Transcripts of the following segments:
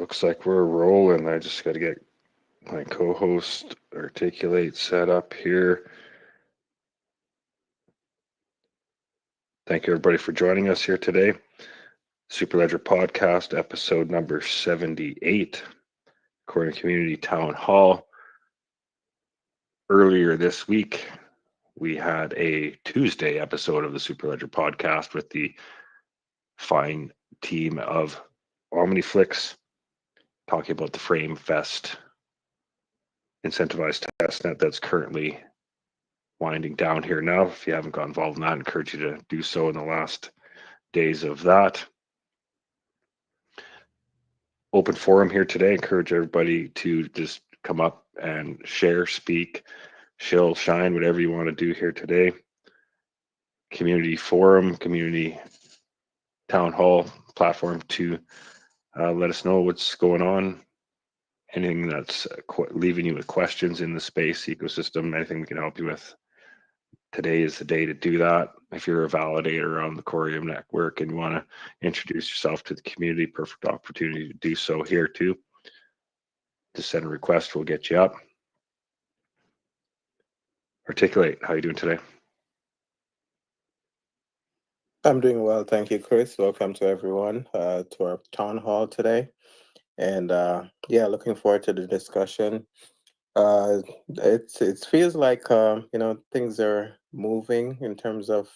Looks like we're rolling. I just got to get my co-host Articulate set up here. Thank you everybody for joining us here today. Superledger Podcast, episode number 78, Coreum Community Town Hall. Earlier this week, we had a Tuesday episode of the Superledger Podcast with the fine team of Omniflix talking about the Frame Fest incentivized testnet that's currently winding down here now. If you haven't got involved in that, I encourage you to do so in the last days of that. Open forum here today. Encourage everybody to just come up and share, speak, shill, shine, whatever you want to do here today. Community forum, community town hall platform to let us know what's going on. Anything that's leaving you with questions in the space ecosystem, anything we can help you with. Today is the day to do that. If you're a validator on the Coreum network and you want to introduce yourself to the community, perfect opportunity to do so here too. Just send a request, we'll get you up. Articulate, how are you doing today? I'm doing well, thank you, Chris. Welcome to everyone to our town hall today. And looking forward to the discussion. It feels like things are moving in terms of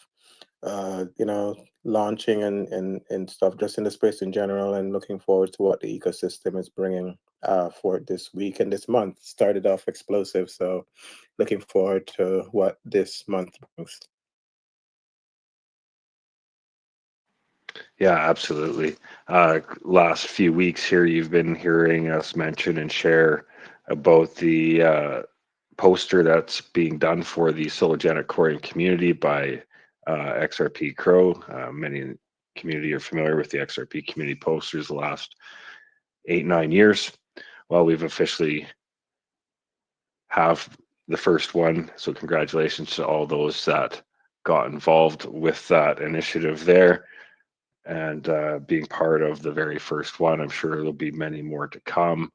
launching and stuff just in the space in general, and looking forward to what the ecosystem is bringing for this week and this month. Started off explosive, so looking forward to what this month brings. Yeah, absolutely. Last few weeks here, you've been hearing us mention and share about the poster that's being done for the Sologenic Coreum community by XRP Crow. Many in the community are familiar with the XRP community posters the last 8-9 years. Well, we've officially have the first one, so congratulations to all those that got involved with that initiative there and being part of the very first one. I'm sure there'll be many more to come.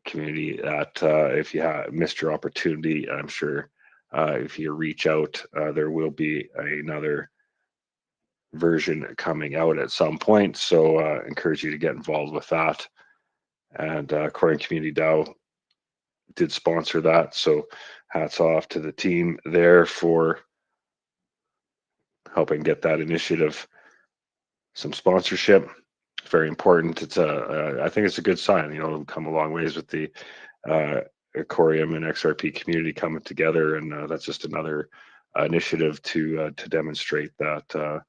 Community that if you missed your opportunity, I'm sure if you reach out, there will be another version coming out at some point. So encourage you to get involved with that. And Coreum Community DAO did sponsor that. So hats off to the team there for helping get that initiative some sponsorship. Very important. It's I think it's a good sign. It'll come a long ways with the Coreum and XRP community coming together, and that's just another initiative to demonstrate that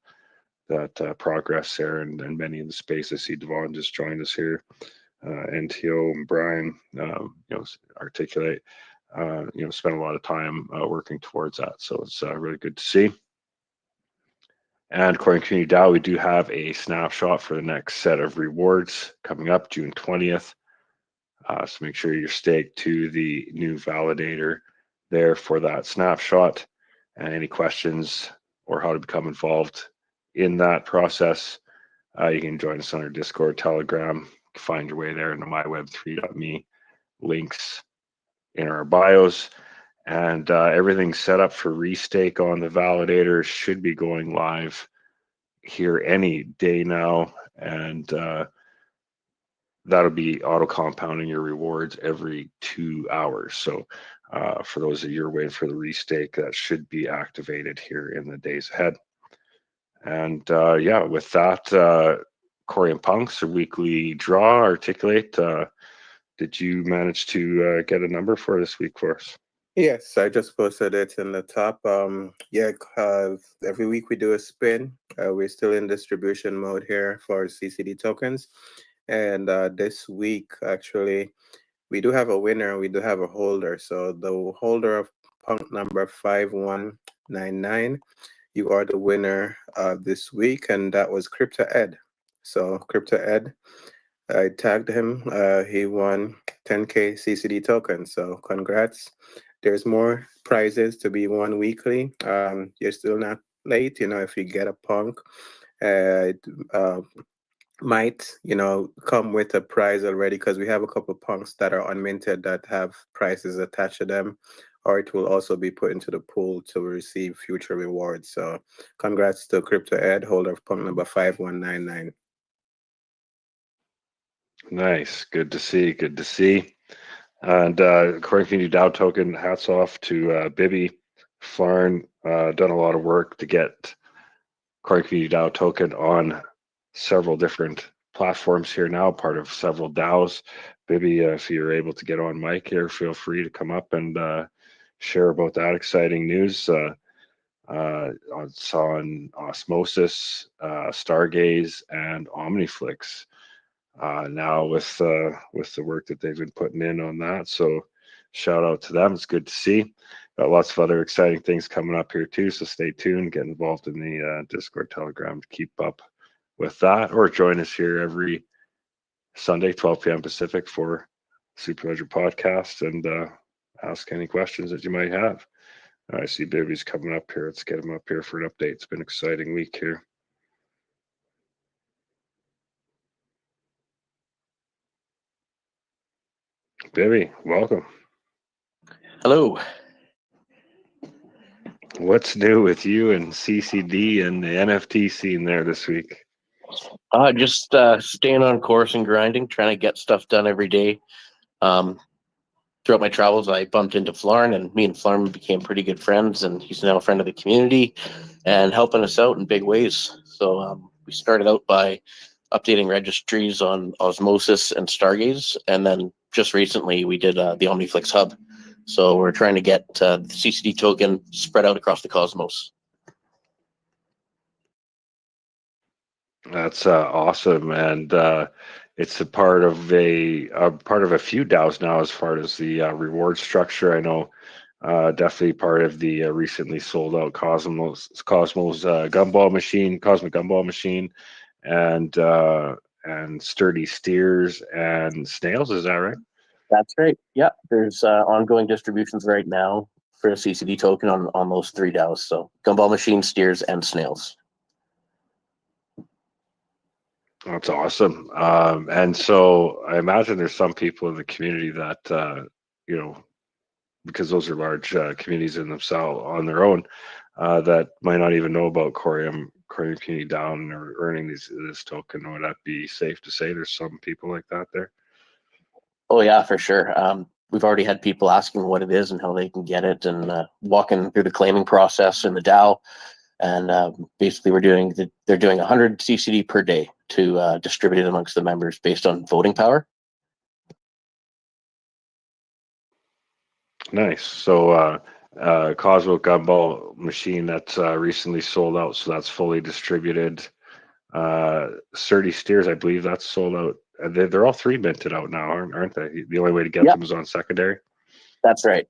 progress there. And many in the space. I see Devon just joined us here. NTO and Brian, Articulate, spent a lot of time working towards that. So it's really good to see. And Coreum Community DAO, we do have a snapshot for the next set of rewards coming up June 20th. So make sure you're staked to the new validator there for that snapshot. And any questions or how to become involved in that process, you can join us on our Discord, Telegram. Find your way there into myweb3.me. Links in our bios. And everything's set up for restake on the validator. Should be going live here any day now, and that'll be auto compounding your rewards every 2 hours. So for those of you who are waiting for the restake, that should be activated here in the days ahead. And with that, Coreum Punks, a weekly draw. Articulate, did you manage to get a number for this week for us? Yes, I just posted it in the top. Every week we do a spin. We're still in distribution mode here for CCD tokens. And this week, actually, we do have a winner. We do have a holder. So the holder of punk number 5199, you are the winner this week. And that was Crypto Ed. So Crypto Ed, I tagged him. He won 10K CCD tokens. So congrats. There's more prizes to be won weekly. You're still not late. If you get a punk, might, come with a prize already, because we have a couple punks that are unminted that have prices attached to them, or it will also be put into the pool to receive future rewards. So congrats to Crypto Ed, holder of punk number 5199. Nice. Good to see. Good to see. And Coreum Community DAO token, hats off to Bibby, Flarn, done a lot of work to get Coreum Community DAO token on several different platforms here now, part of several DAOs. Bibby, if you're able to get on mic here, feel free to come up and share about that exciting news. It's on Osmosis, Stargaze, and Omniflix. Now with the work that they've been putting in on that. So shout out to them. It's good to see. Got lots of other exciting things coming up here too. So stay tuned. Get involved in the Discord, Telegram to keep up with that, or join us here every Sunday, 12 p.m. Pacific for Superledger Podcast and ask any questions that you might have. I see Bibby's coming up here. Let's get him up here for an update. It's been an exciting week here. Bibby, welcome. Hello. What's new with you and CCD and the NFT scene there this week? Just staying on course and grinding, trying to get stuff done every day. Throughout my travels, I bumped into Flarn, and me and Flarn became pretty good friends, and he's now a friend of the community and helping us out in big ways. So we started out by updating registries on Osmosis and Stargaze, and then just recently we did the Omniflix hub. So we're trying to get the CCD token spread out across the cosmos. That's awesome, and it's a part of a few DAOs now as far as the reward structure. I know definitely part of the recently sold out Cosmos gumball machine, Cosmic Gumball Machine, and Sturdy Steers and Snails. Is that right? That's right. Yeah, there's ongoing distributions right now for a CCD token on those three DAOs. So Gumball Machine, Steers, and Snails. That's awesome. And so I imagine there's some people in the community that, you know, because those are large communities in themselves on their own, that might not even know about Coreum Community Down or earning this token. Would that be safe to say there's some people like that there? Oh yeah, for sure. We've already had people asking what it is and how they can get it, and walking through the claiming process in the DAO. And basically, they're doing 100 CCD per day to distribute it amongst the members based on voting power. Nice. So Cosmo Gumball Machine that's recently sold out, so that's fully distributed. Sturdy Steers, I believe that's sold out. They're all three minted out now, aren't they? The only way to get them is on secondary. That's right.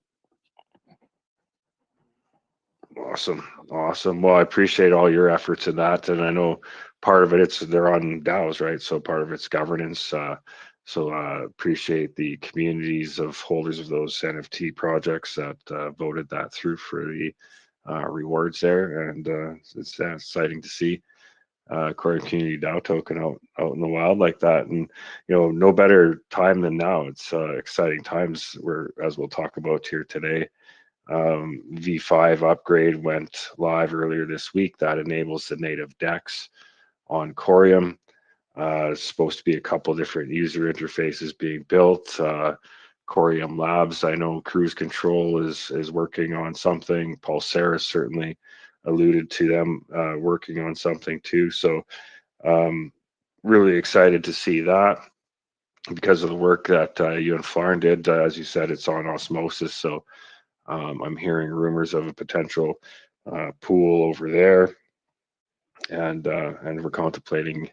Awesome. Well, I appreciate all your efforts in that, and I know part of it they're on DAOs, right? So part of it's governance. Appreciate the communities of holders of those NFT projects that voted that through for the rewards there, and it's exciting to see Coreum Community DAO token out in the wild like that, and no better time than now. It's exciting times. As we'll talk about here today. V5 upgrade went live earlier this week. That enables the native DEX on Coreum. It's supposed to be a couple different user interfaces being built. Coreum Labs, I know Cruise Control is working on something. Pulsara certainly alluded to them working on something too. So really excited to see that because of the work that you and Flarn did. As you said, it's on Osmosis, so I'm hearing rumors of a potential pool over there, and we're contemplating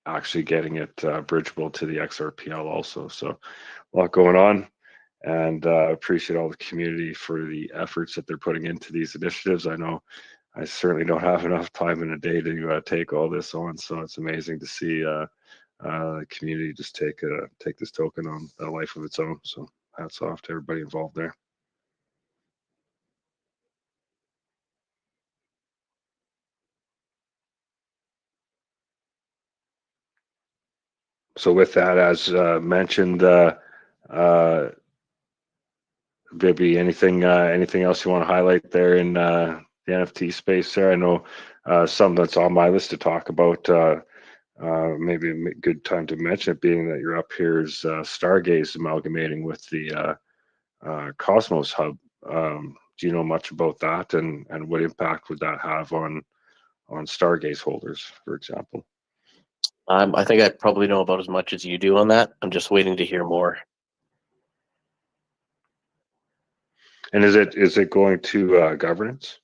actually getting it bridgeable to the XRPL also. So a lot going on, and appreciate all the community for the efforts that they're putting into these initiatives. I know I certainly don't have enough time in a day to take all this on, so it's amazing to see the community just take this token on a life of its own. So hats off to everybody involved there. So with that, as mentioned, Bibby, anything else you want to highlight there in the NFT space there? I know something that's on my list to talk about. Maybe a good time to mention it, being that you're up here, is Stargaze amalgamating with the Cosmos Hub. Do you know much about that, and what impact would that have on Stargaze holders, for example? I think I probably know about as much as you do on that. I'm just waiting to hear more. And is it going to governance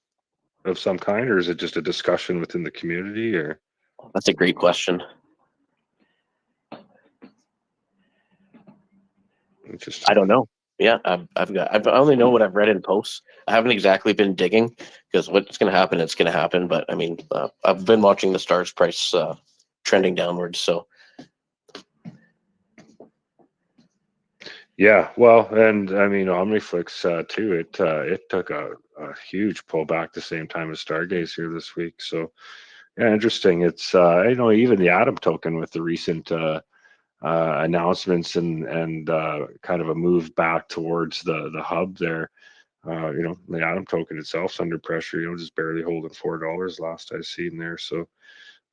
of some kind, or is it just a discussion within the community? Or That's a great question. interesting. I don't know. Yeah, I only know what I've read in posts. I haven't exactly been digging, because what's going to happen, it's going to happen. But I mean, I've been watching the stars price trending downwards. So Yeah, well, and I mean Omniflix too. It took a huge pullback the same time as Stargaze here this week. So yeah, interesting. It's even the Atom token with the recent announcements and kind of a move back towards the hub there. The Atom token itself's under pressure. Just barely holding $4 last I seen there. So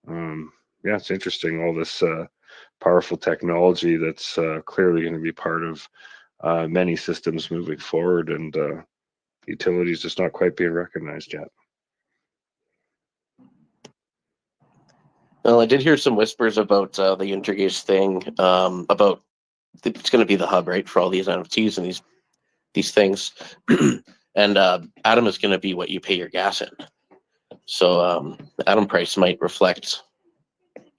yeah, it's interesting. All this powerful technology that's clearly going to be part of many systems moving forward, and utilities just not quite being recognized yet. well, I did hear some whispers about the Intergaze thing, about it's going to be the hub, right, for all these NFTs and these things. And Atom is going to be what you pay your gas in. So the Atom price might reflect,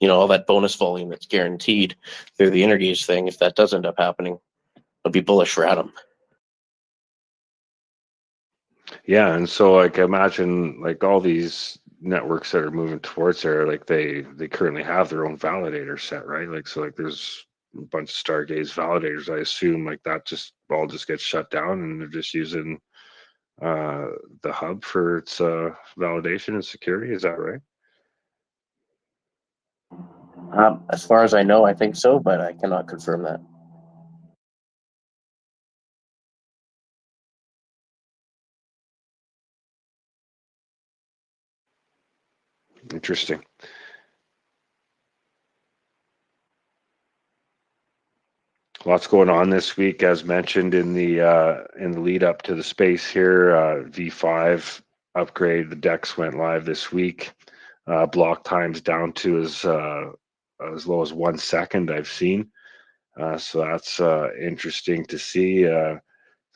all that bonus volume that's guaranteed through the Intergaze thing. If that does end up happening, it'll be bullish for Atom. Yeah, and so like imagine like all these networks that are moving towards there, like they currently have their own validator set, right? Like so like there's a bunch of Stargaze validators. I assume like that just all just gets shut down, and they're just using the hub for its validation and security. Is that right? As far as I know, I think so, but I cannot confirm that. Interesting. Lots going on this week, as mentioned in the lead up to the space here. V5 upgrade. The DEX went live this week. Block times down to as low as 1 second I've seen. So that's interesting to see. I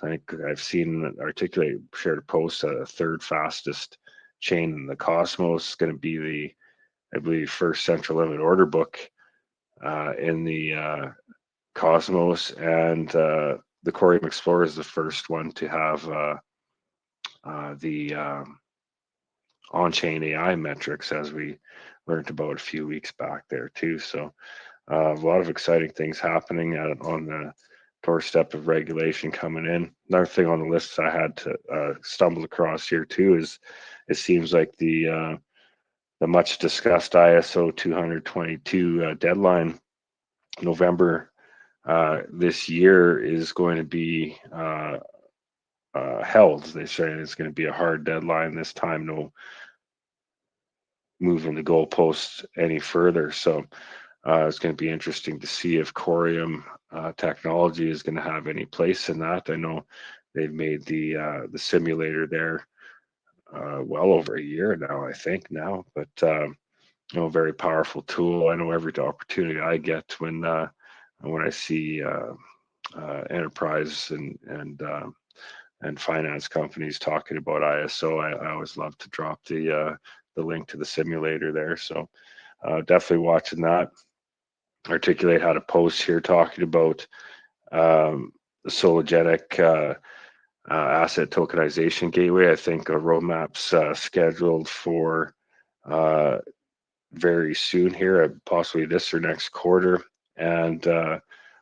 think I've seen Articulate shared a post, a third fastest chain in the Cosmos is going to be the, I believe, first central limit order book in the Cosmos, and the Coreum Explorer is the first one to have the on-chain AI metrics, as we learned about a few weeks back there too. So a lot of exciting things happening on the doorstep of regulation coming in. Another thing on the list I had to stumble across here too is it seems like the much discussed ISO 20022 deadline, November this year, is going to be held. They say it's going to be a hard deadline this time. No moving the goalposts any further. So it's going to be interesting to see if Coreum technology is going to have any place in that. I know they've made the simulator there well over a year now, I think now, but very powerful tool. I know every opportunity I get when I see enterprise and finance companies talking about ISO, I always love to drop the link to the simulator there. So definitely watching that. Articulate had a post here talking about the Sologenic asset tokenization gateway. I think a roadmap's scheduled for very soon here, possibly this or next quarter, and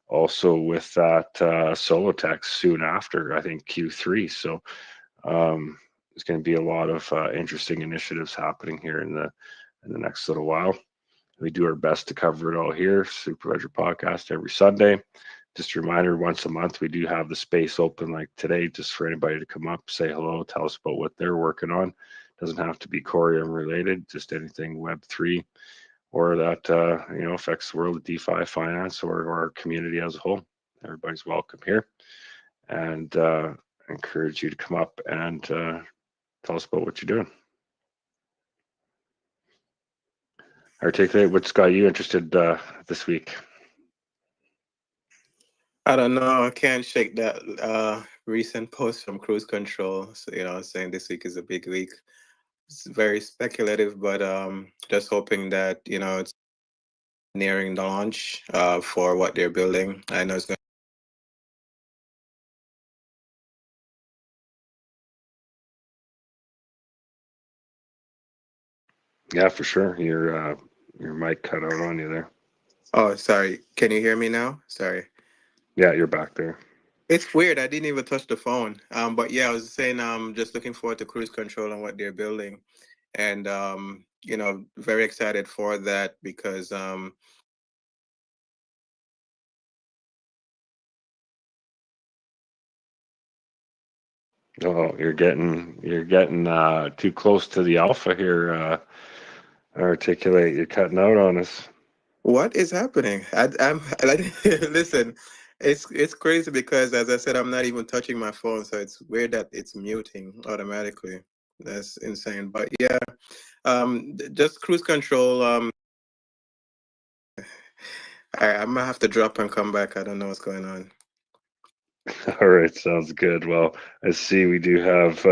also with that SoloTex soon after, I think Q3. So there's going to be a lot of interesting initiatives happening here in the next little while. We do our best to cover it all here. Superledger Podcast every Sunday. Just a reminder, once a month, we do have the space open like today, just for anybody to come up, say hello, tell us about what they're working on. Doesn't have to be Coreum related, just anything Web3 or that affects the world of DeFi finance or our community as a whole. Everybody's welcome here, and I encourage you to come up and tell us about what you're doing. Articulate what's got you interested this week. I don't know. I can't shake that recent post from Cruise Control, saying this week is a big week. It's very speculative, but just hoping that it's nearing the launch for what they're building. I know it's going. Yeah, for sure. Your mic cut out on you there. Oh, sorry. Can you hear me now? Sorry. Yeah, you're back there. It's weird. I didn't even touch the phone. But yeah, I was saying just looking forward to Cruise Control and what they're building, and very excited for that because Oh, you're getting too close to the alpha here. Articulate, you're cutting out on us. what is happening? I'm listen. It's crazy because, as I said, I'm not even touching my phone, so it's weird that it's muting automatically. That's insane. But yeah, just Cruise Control. I'm gonna have to drop and come back. I don't know what's going on. All right, sounds good. Well, I see we do have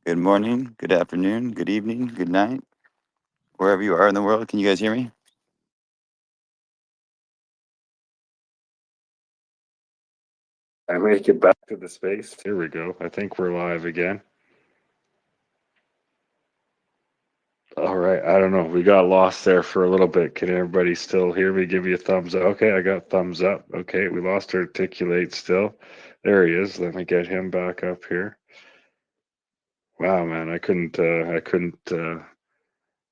Good morning, good afternoon, good evening, good night, wherever you are in the world. Can you guys hear me? I make it back to the space. Here we go. I think we're live again. All right. I don't know. We got lost there for a little bit. Can everybody still hear me? Give you a thumbs up. Okay, I got thumbs up. Okay, we lost Articulate still. There he is. Let me get him back up here. Wow, man, I couldn't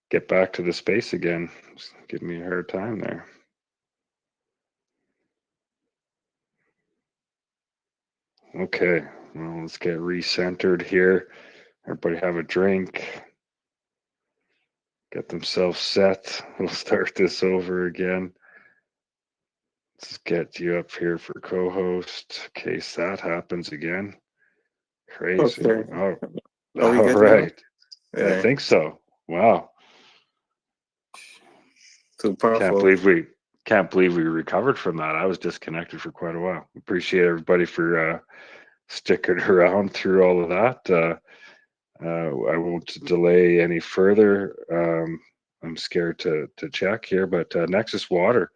get back to the space again. Just give me a hard time there. Okay, well, let's get recentered here. Everybody have a drink. Get themselves set. We'll start this over again. Let's get you up here for co-host in case that happens again. Crazy. Okay. Oh, Are we all good now? right. I Yeah. think so. Wow. Too Can't powerful. believe we recovered from that. I was disconnected for quite a while. Appreciate everybody for sticking around through all of that. I won't delay any further. I'm scared to check here, but Nexus Water.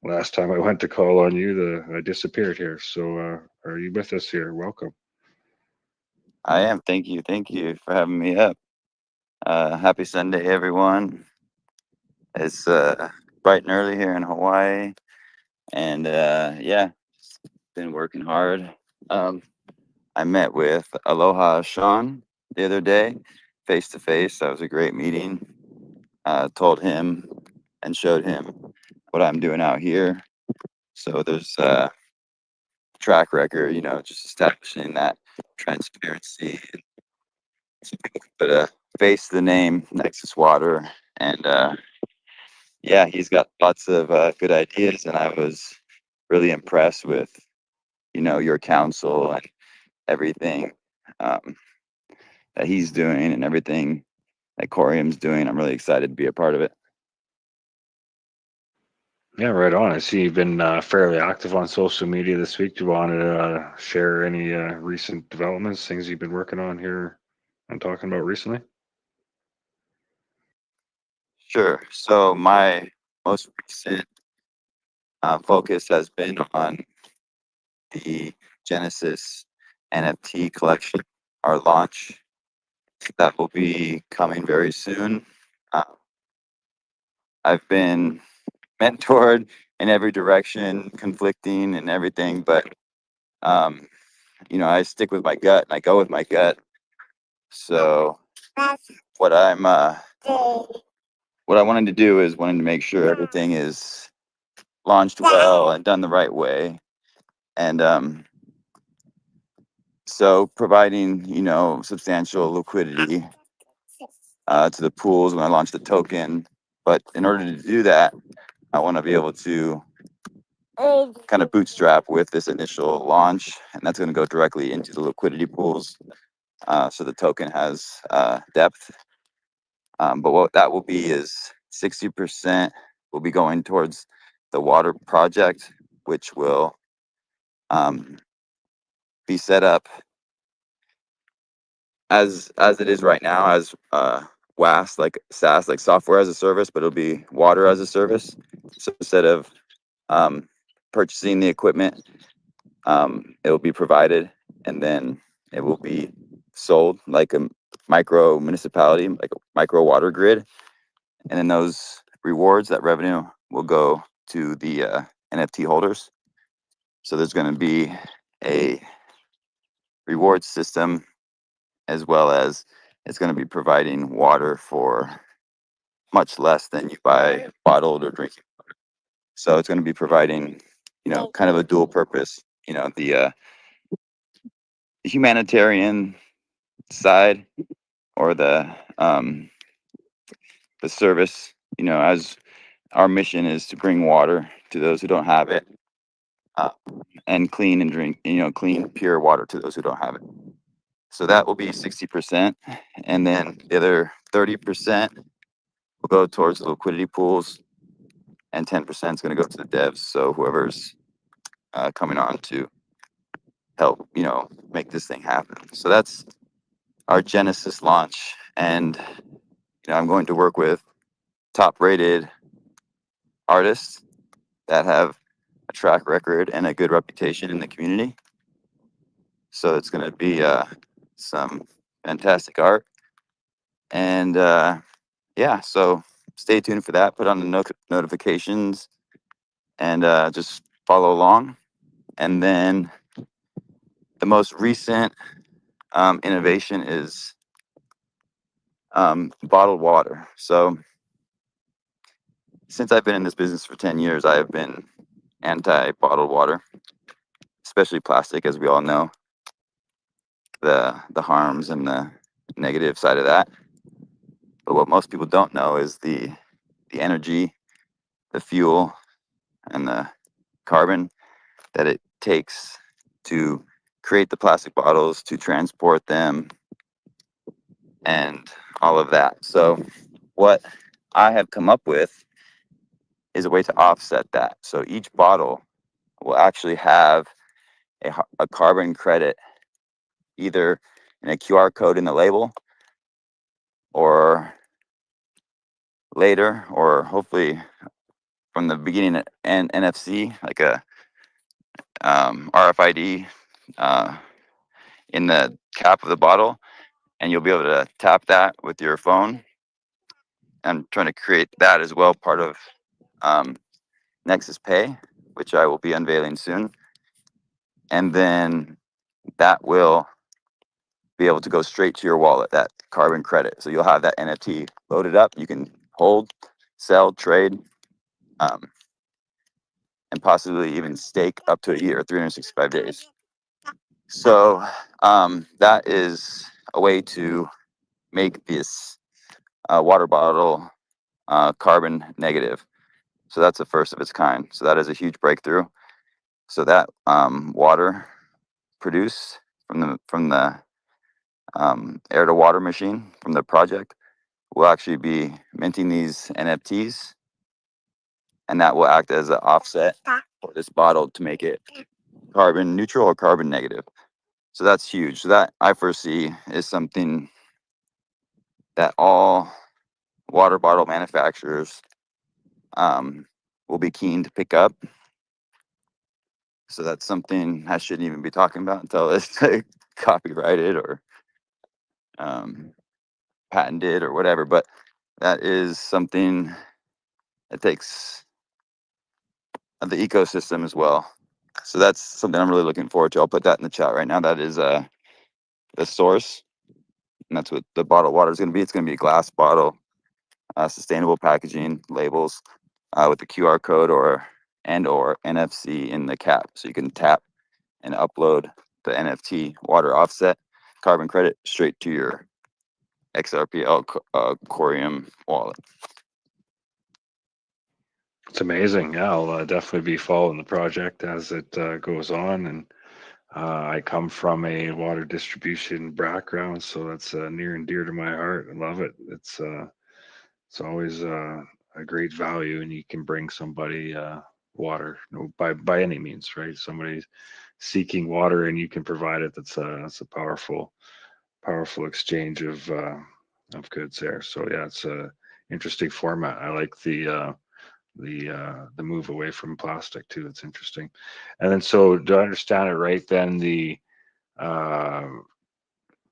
Last time I went to call on you, I disappeared here. So are you with us here? Welcome. I am. Thank you. Thank you for having me up. Happy Sunday, everyone. It's bright and early here in Hawaii. And yeah, been working hard. I met with Aloha Sean the other day, face to face. That was a great meeting. Told him and showed him what I'm doing out here. So there's a track record, just establishing that transparency. But face the name Nexus Water, and yeah, he's got lots of good ideas, and I was really impressed with your counsel and everything that he's doing and everything that Coreum's doing. I'm really excited to be a part of it. Yeah, right on. I see you've been fairly active on social media this week. Do you want to share any recent developments, things you've been working on here and talking about recently? Sure. So my most recent focus has been on the Genesis NFT collection, our launch. That will be coming very soon. Uh, I've been mentored in every direction, conflicting and everything, but um, I stick with my gut and I go with my gut. So what I'm what I wanted to do is wanted to make sure everything is launched well and done the right way. And so providing, substantial liquidity to the pools when I launch the token. But in order to do that, I want to be able to kind of bootstrap with this initial launch, and that's going to go directly into the liquidity pools. So the token has depth. But what that will be is 60% will be going towards the water project, which will be set up as it is right now as WAS, like SaaS, like software as a service, but it'll be water as a service. So instead of purchasing the equipment, it will be provided, and then it will be sold like a micro municipality, like a micro water grid. And then those rewards, that revenue, will go to the NFT holders. So there's going to be a reward system, as well as it's going to be providing water for much less than you buy bottled or drinking water. So it's going to be providing, kind of a dual purpose, the humanitarian side, or the service, as our mission is to bring water to those who don't have it, and clean and drink, clean, pure water to those who don't have it. So that will be 60%. And then the other 30% will go towards the liquidity pools, and 10% is going to go to the devs. So whoever's coming on to help, make this thing happen. So that's our Genesis launch. And, I'm going to work with top rated artists that have a track record and a good reputation in the community. So it's going to be some fantastic art. And yeah, so stay tuned for that. Put on the notifications and just follow along. And then the most recent innovation is bottled water. So since I've been in this business for 10 years, I have been anti-bottled water, especially plastic, as we all know, the harms and the negative side of that. But what most people don't know is the energy, the fuel, and the carbon that it takes to create the plastic bottles, to transport them, and all of that. So what I have come up with is a way to offset that. So each bottle will actually have a carbon credit, either in a QR code in the label, or later, or hopefully from the beginning, and NFC, like a RFID in the cap of the bottle, and you'll be able to tap that with your phone. I'm trying to create that as well, part of Nexus Pay, which I will be unveiling soon. And then that will be able to go straight to your wallet, that carbon credit. So you'll have that NFT loaded up. You can hold, sell, trade, and possibly even stake up to a year, 365 days. So that is a way to make this water bottle carbon negative. So that's the first of its kind. So that is a huge breakthrough. So that water produced from the air to water machine from the project will actually be minting these NFTs, and that will act as an offset for this bottle to make it carbon neutral or carbon negative. So that's huge. So that I foresee is something that all water bottle manufacturers will be keen to pick up. So that's something I shouldn't even be talking about until it's copyrighted or patented or whatever. But that is something that takes the ecosystem as well. So that's something I'm really looking forward to. I'll put that in the chat right now. That is the source, and that's what the bottled water is going to be. It's going to be a glass bottle, sustainable packaging, labels with the QR code or NFC in the cap, so you can tap and upload the NFT water offset carbon credit straight to your XRPL Coreum wallet. It's amazing. Yeah, I'll definitely be following the project as it goes on. And I come from a water distribution background, so that's near and dear to my heart. I love it. It's always a great value, and you can bring somebody water, by any means, right? Somebody's seeking water, and you can provide it. That's a powerful exchange of goods there. So yeah, it's a interesting format. I like the move away from plastic too. That's interesting. And then, so do I understand it right? Then the uh,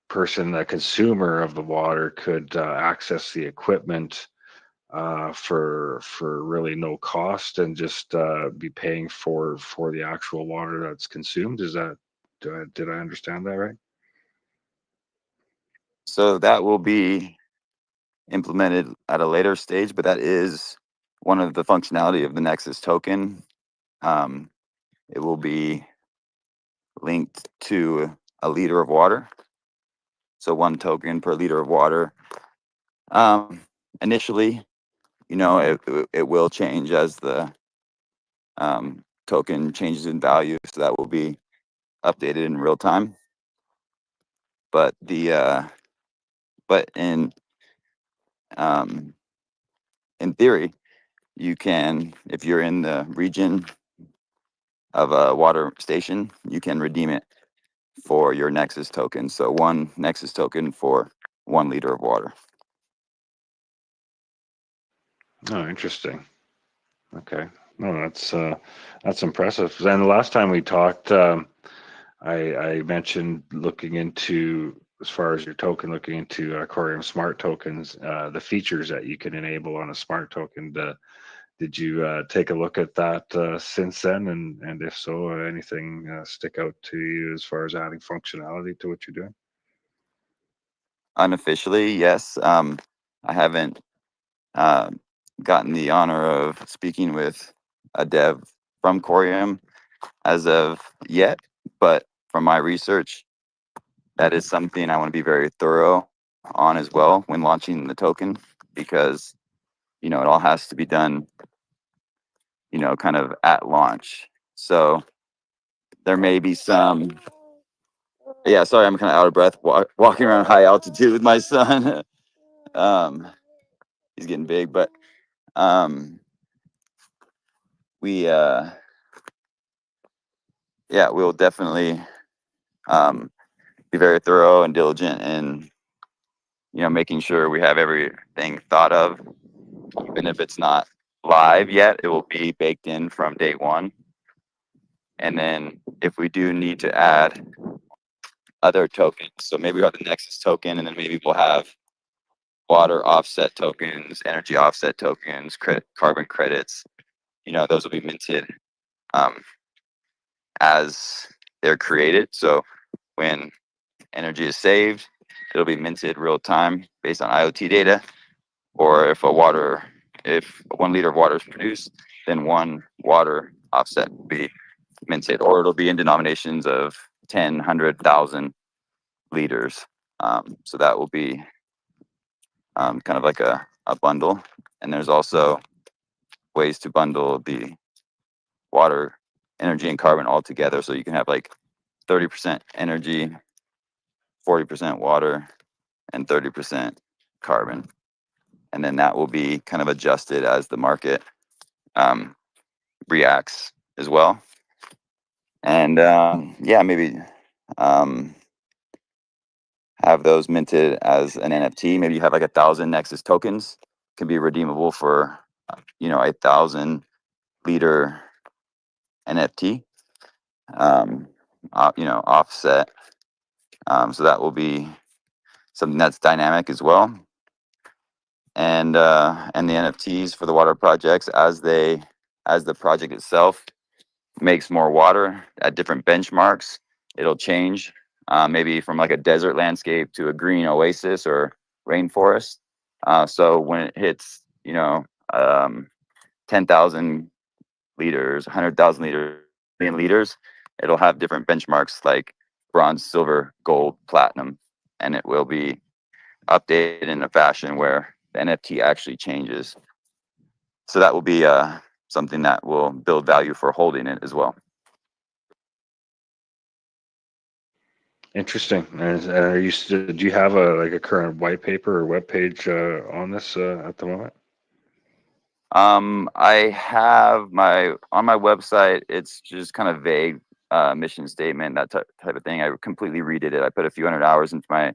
the consumer of the water, could access the equipment for really no cost, and just be paying for the actual water that's consumed. Is that did I understand that right? So that will be implemented at a later stage, but that is one of the functionality of the Nexus token. It will be linked to a liter of water. So 1 token per liter of water. Initially, it will change as the token changes in value. So that will be updated in real time. But in theory, you can, if you're in the region of a water station, you can redeem it for your Nexus token. So 1 Nexus token for 1 liter of water. Oh, interesting. Okay. No, that's impressive. Then the last time we talked, I mentioned looking into, as far as your token, looking into Coreum smart tokens, the features that you can enable on a smart token. Did you take a look at that since then? And if so, anything stick out to you as far as adding functionality to what you're doing? Unofficially, yes. I haven't gotten the honor of speaking with a dev from Coreum as of yet, but from my research, that is something I want to be very thorough on as well when launching the token, because it all has to be done kind of at launch. So there may be some. Yeah, sorry, I'm kind of out of breath walking around high altitude with my son. He's getting big, but we we'll definitely be very thorough and diligent in making sure we have everything thought of. Even if it's not live yet, it will be baked in from day one. And then if we do need to add other tokens, so maybe we have the Nexus token, and then maybe we'll have water offset tokens, energy offset tokens, carbon credits. Those will be minted as they're created. So when energy is saved, it'll be minted real time based on IoT data. Or if 1 liter of water is produced, then 1 water offset will be minted, or it'll be in denominations of 10, 100,000 liters. So that will be kind of like a bundle. And there's also ways to bundle the water, energy, and carbon all together. So you can have like 30% energy, 40% water, and 30% carbon. And then that will be kind of adjusted as the market reacts as well. And maybe have those minted as an NFT. Maybe you have like 1,000 Nexus tokens, can be redeemable for 1,000 liter NFT. Offset. So that will be something that's dynamic as well. And the NFTs for the water projects, as the project itself makes more water at different benchmarks, it'll change. Maybe from like a desert landscape to a green oasis or rainforest. So when it hits, 10,000 liters, 100,000 liters, million liters, it'll have different benchmarks like bronze, silver, gold, platinum, and it will be updated in a fashion where the NFT actually changes. So that will be something that will build value for holding it as well. Interesting. And do you have a current white paper or web page on this at the moment? I have on my website, it's just kind of vague mission statement, that type of thing. I completely redid it. I put a few hundred hours into my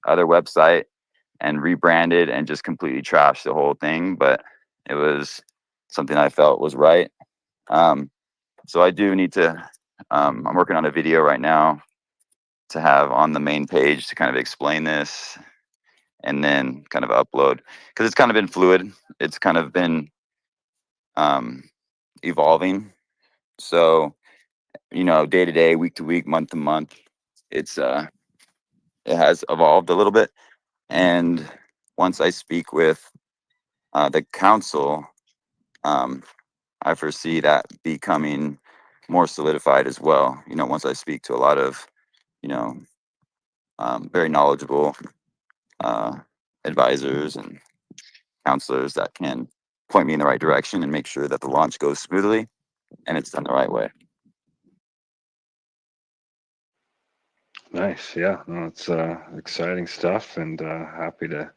other website and rebranded and just completely trashed the whole thing, but it was something I felt was right. So I do need to, I'm working on a video right now to have on the main page to kind of explain this and then kind of upload, because it's kind of been fluid. It's kind of been evolving. So, day to day, week to week, month to month, it has evolved a little bit. And once I speak with the council, I foresee that becoming more solidified as well. Once I speak to a lot of, very knowledgeable advisors and counselors that can point me in the right direction and make sure that the launch goes smoothly and it's done the right way. Nice. Yeah. No, it's exciting stuff, and happy to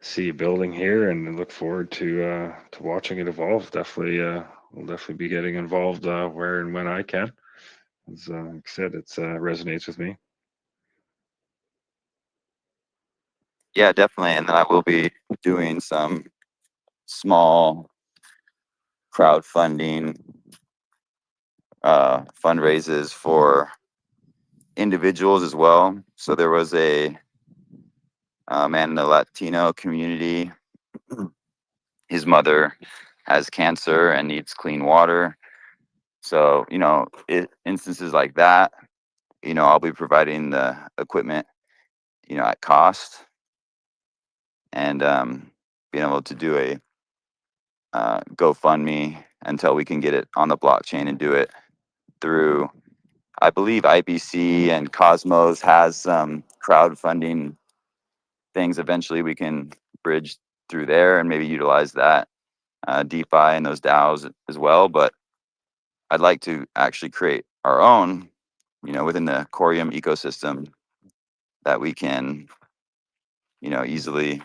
see you building here, and look forward to watching it evolve. Definitely, we'll definitely be getting involved where and when I can. As like I said, it resonates with me. Yeah, definitely. And then I will be doing some small crowdfunding fundraisers for individuals as well. So there was a man in the Latino community. His mother has cancer and needs clean water. So, instances like that, I'll be providing the equipment, at cost, and being able to do a GoFundMe until we can get it on the blockchain and do it through, I believe IBC and Cosmos has some crowdfunding things. Eventually we can bridge through there and maybe utilize that DeFi and those DAOs as well. But I'd like to actually create our own, within the Coreum ecosystem that we can, easily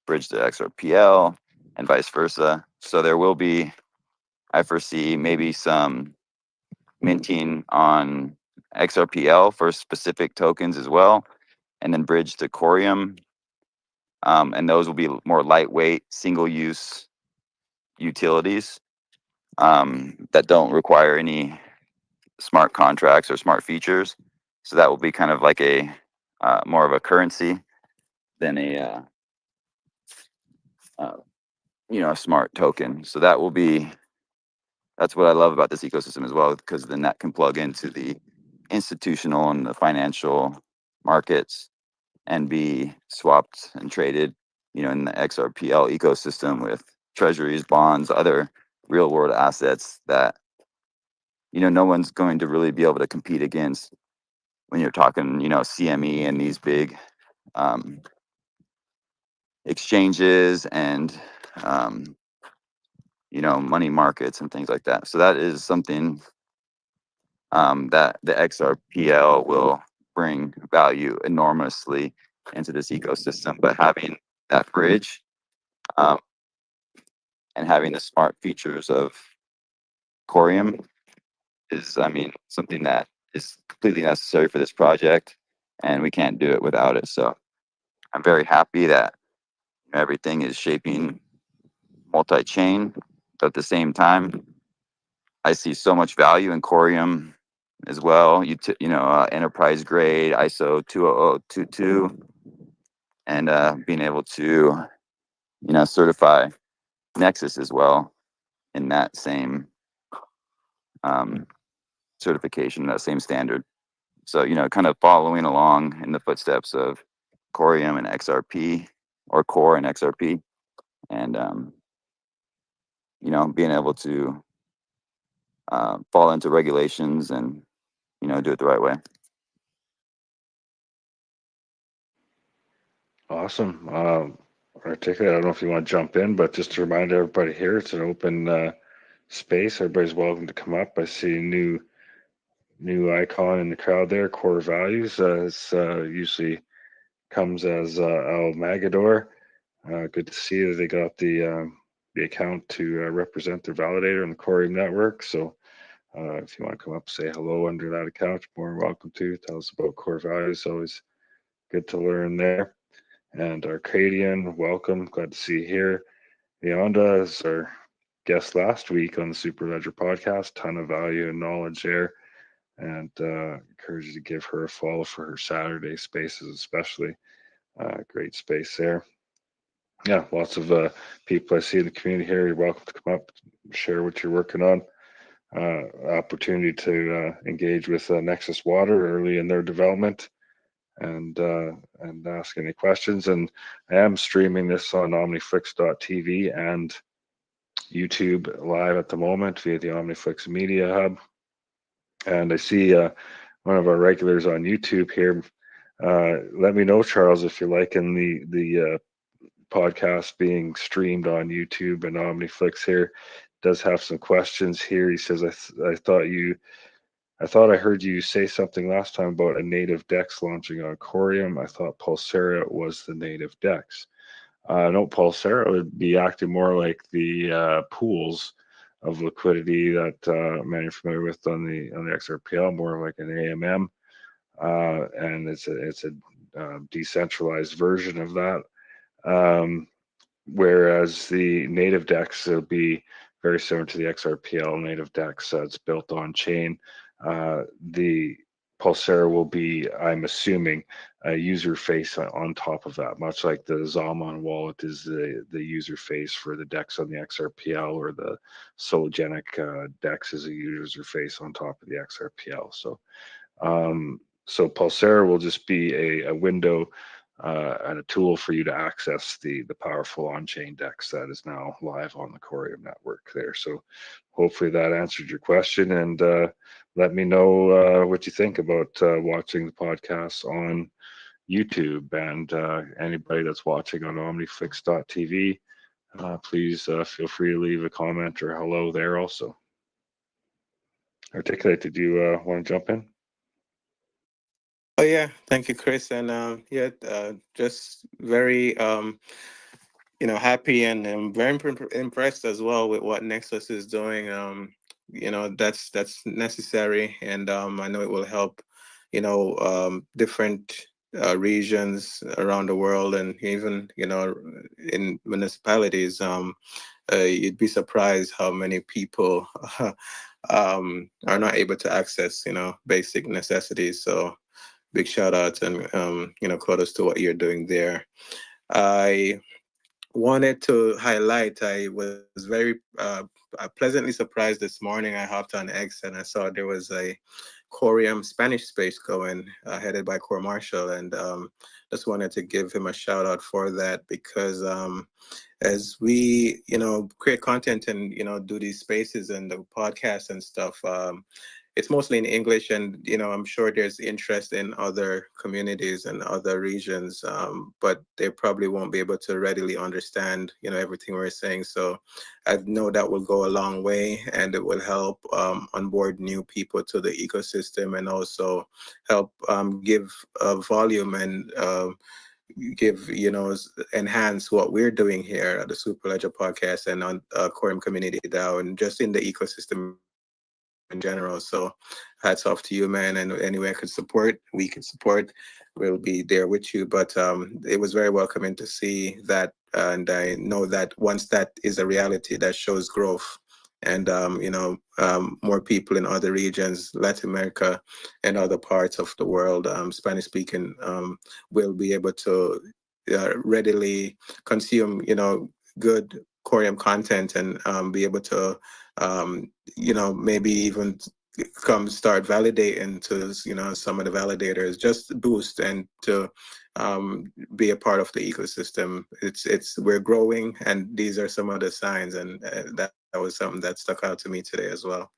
bridge to XRPL and vice versa. So there will be, I foresee maybe some minting on XRPL for specific tokens as well, and then bridge to Coreum. And those will be more lightweight, single-use utilities that don't require any smart contracts or smart features. So that will be kind of like a more of a currency than a a smart token. So that's what I love about this ecosystem as well, because then that can plug into the institutional and the financial markets and be swapped and traded, in the XRPL ecosystem with treasuries, bonds, other real world assets that, no one's going to really be able to compete against when you're talking, CME and these big exchanges and, money markets and things like that. So that is something that the XRPL will bring value enormously into this ecosystem. But having that bridge and having the smart features of Coreum is, something that is completely necessary for this project, and we can't do it without it. So I'm very happy that everything is shaping multi-chain, but at the same time, I see so much value in Coreum as well. Enterprise grade ISO 20022, and being able to, certify Nexus as well in that same certification, that same standard. So, kind of following along in the footsteps of Coreum and XRP, or Core and XRP, and, being able to fall into regulations and, do it the right way. Awesome. Articulate. I don't know if you want to jump in, but just to remind everybody here, it's an open space. Everybody's welcome to come up. I see a new icon in the crowd there. Core values. It's usually comes as Al Magador. Good to see that they got the account to represent their validator in the Coreum network. So if you want to come up, say hello under that account, you're more than welcome to. Tell us about core values. Always good to learn there. And Arcadian, welcome. Glad to see you here. Leonda is our guest last week on the Superledger Podcast. Ton of value and knowledge there. And encourage you to give her a follow for her Saturday spaces, especially. Great space there. Yeah, lots of people I see in the community here. You're welcome to come up, share what you're working on. Opportunity to engage with Nexus Water early in their development, and ask any questions. And I am streaming this on Omniflix.tv and YouTube live at the moment via the Omniflix Media Hub. And I see one of our regulars on YouTube here. Let me know, Charles, if you're liking the podcast being streamed on YouTube and Omniflix here. Does have some questions here. He says, I thought I heard you say something last time about a native DEX launching on Coreum. I thought Pulsara was the native DEX. No, Pulsara would be acting more like the pools of liquidity that many are familiar with on the XRPL, more like an AMM, and it's a decentralized version of that. Whereas the native DEX will be very similar to the XRPL native DEX. It's built on chain. The Pulsara will be, I'm assuming, a user face on top of that, much like the Zalman wallet is the user face for the DEX on the XRPL, or the Sologenic DEX is a user face on top of the XRPL. So Pulsara will just be a window and a tool for you to access the powerful on-chain DEX that is now live on the Coreum network there. So hopefully that answered your question, and let me know what you think about watching the podcast on YouTube, and anybody that's watching on Omniflix.tv, please feel free to leave a comment or hello there also. Articulate, did you want to jump in? Oh yeah, thank you, Chris, and just very happy, and I'm very impressed as well with what Nexus is doing. That's necessary, and I know it will help, different regions around the world, and even in municipalities. You'd be surprised how many people are not able to access, basic necessities. So big shout out and kudos to what you're doing there. I wanted to highlight, I was very pleasantly surprised this morning. I hopped on X and I saw there was a Coreum Spanish space going, headed by Core Marshall, and just wanted to give him a shout out for that, because as we create content and do these spaces and the podcasts and stuff, it's mostly in English, and I'm sure there's interest in other communities and other regions, but they probably won't be able to readily understand everything we're saying. So I know that will go a long way, and it will help onboard new people to the ecosystem, and also help give volume and give enhance what we're doing here at the Superledger Podcast and on Coreum Community DAO, and just in the ecosystem in general. So hats off to you, man, and any way we could support, we'll be there with you. But it was very welcoming to see that, and I know that once that is a reality, that shows growth, and more people in other regions, Latin America and other parts of the world, Spanish speaking, will be able to readily consume good Coreum content, and be able to maybe even come start validating to some of the validators, just boost and to be a part of the ecosystem. We're growing, and these are some of the signs, and that was something that stuck out to me today as well.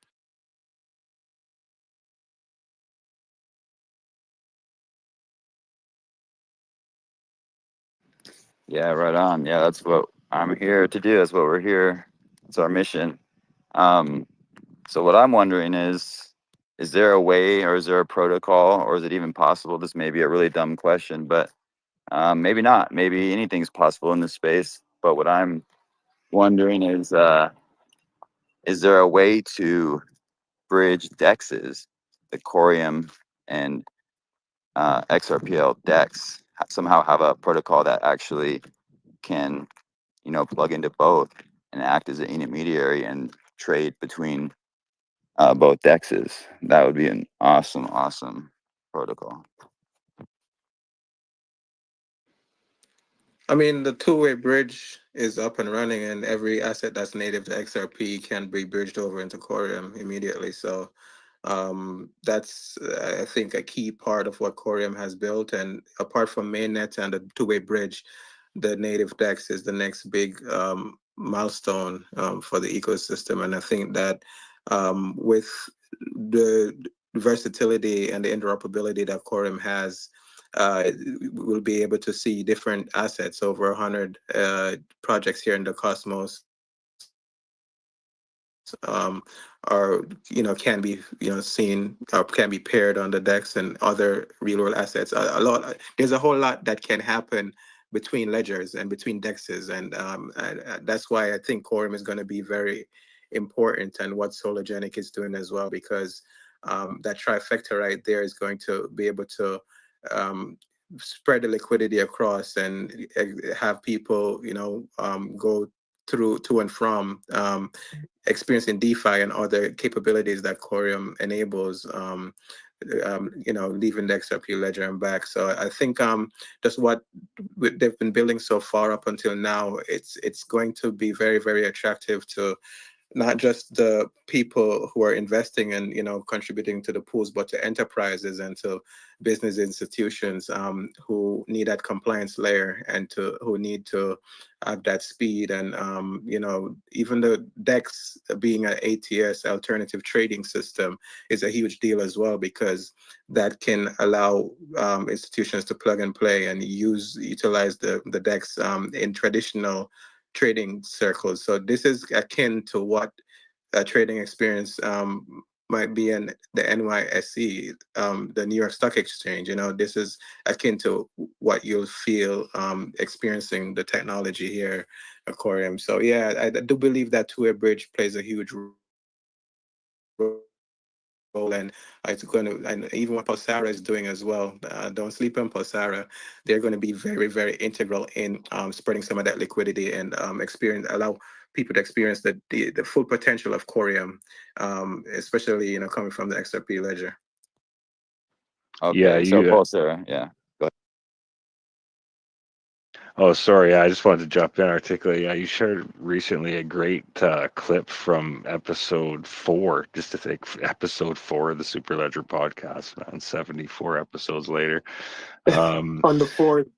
Yeah, right on. Yeah, that's what I'm here to do. That's what we're here. It's our mission. So what I'm wondering is there a way, or is there a protocol, or is it even possible? This may be a really dumb question, but maybe not. Maybe anything's possible in this space. But what I'm wondering is there a way to bridge dexes, the Coreum and XRPL DEX, somehow have a protocol that actually can, plug into both and act as an intermediary and trade between both dexes? That would be an awesome protocol. I mean, the two-way bridge is up and running, and every asset that's native to XRP can be bridged over into Coreum immediately. So that's, I think, a key part of what Coreum has built. And apart from mainnet and the two-way bridge, the native DEX is the next big milestone for the ecosystem. And I think that with the versatility and the interoperability that Coreum has, we'll be able to see different assets, over 100 projects here in the Cosmos, are can be seen, or can be paired on the DEX and other real world assets. There's a whole lot that can happen between ledgers and between DEXs, and that's why I think Coreum is going to be very important, and what Sologenic is doing as well, because that trifecta right there is going to be able to spread the liquidity across, and have people go through to and from experiencing DeFi and other capabilities that Coreum enables, leaving the XRP ledger and back. So I think just what they've been building so far up until now, it's going to be very, very attractive to not just the people who are investing and contributing to the pools, but to enterprises and to business institutions who need that compliance layer, and who need to have that speed. And even the DEX being an ATS, alternative trading system, is a huge deal as well, because that can allow institutions to plug and play and utilize the DEX in traditional trading circles. So this is akin to what a trading experience might be in the NYSE, the New York Stock Exchange. This is akin to what you'll feel experiencing the technology here at Coreum. So yeah, I do believe that two-way bridge plays a huge role, and it's going to, and even what Pulsara is doing as well. Don't sleep on Pulsara. They're going to be very, very integral in spreading some of that liquidity and allow people to experience the full potential of Coreum, especially coming from the XRP ledger. Okay, so Pulsara, yeah. Oh, sorry. I just wanted to jump in, articulate. Yeah, you shared recently a great clip from episode 4. Just to think, episode 4 of the Superledger podcast, man. 74 episodes later. On the 4th.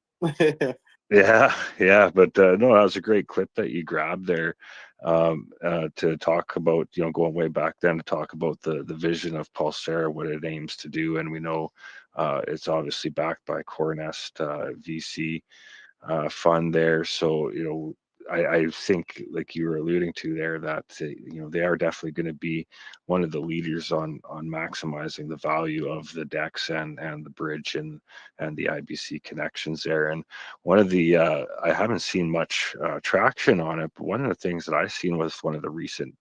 Yeah. But no, that was a great clip that you grabbed there to talk about, going way back then, to talk about the vision of Pulsara, what it aims to do. And we know it's obviously backed by CoreNest VC fund there. So, I think, like you were alluding to there, that they are definitely going to be one of the leaders on maximizing the value of the DEX and the bridge and the IBC connections there. And one of the I haven't seen much traction on it, but one of the things that I've seen was one of the recent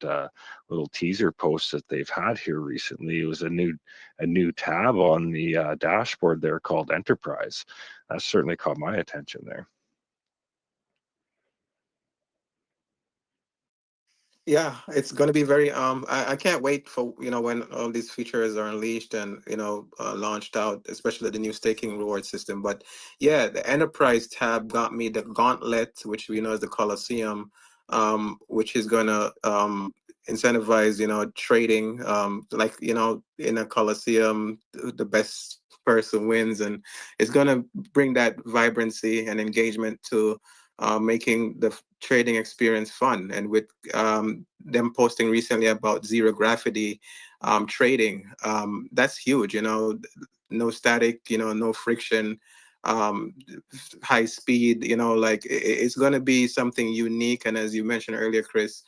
little teaser posts that they've had here recently. It was a new tab on the dashboard there called Enterprise. That certainly caught my attention there. Yeah, it's going to be very. I can't wait for when all these features are unleashed and launched out, especially the new staking reward system. But yeah, the enterprise tab got me. The gauntlet, which we know is the Coliseum, which is going to incentivize trading. Like in a Coliseum, the best person wins, and it's going to bring that vibrancy and engagement to making the trading experience fun. And with them posting recently about zero gravity trading, that's huge. No static, no friction, high speed. Like it's going to be something unique. And as you mentioned earlier, Chris,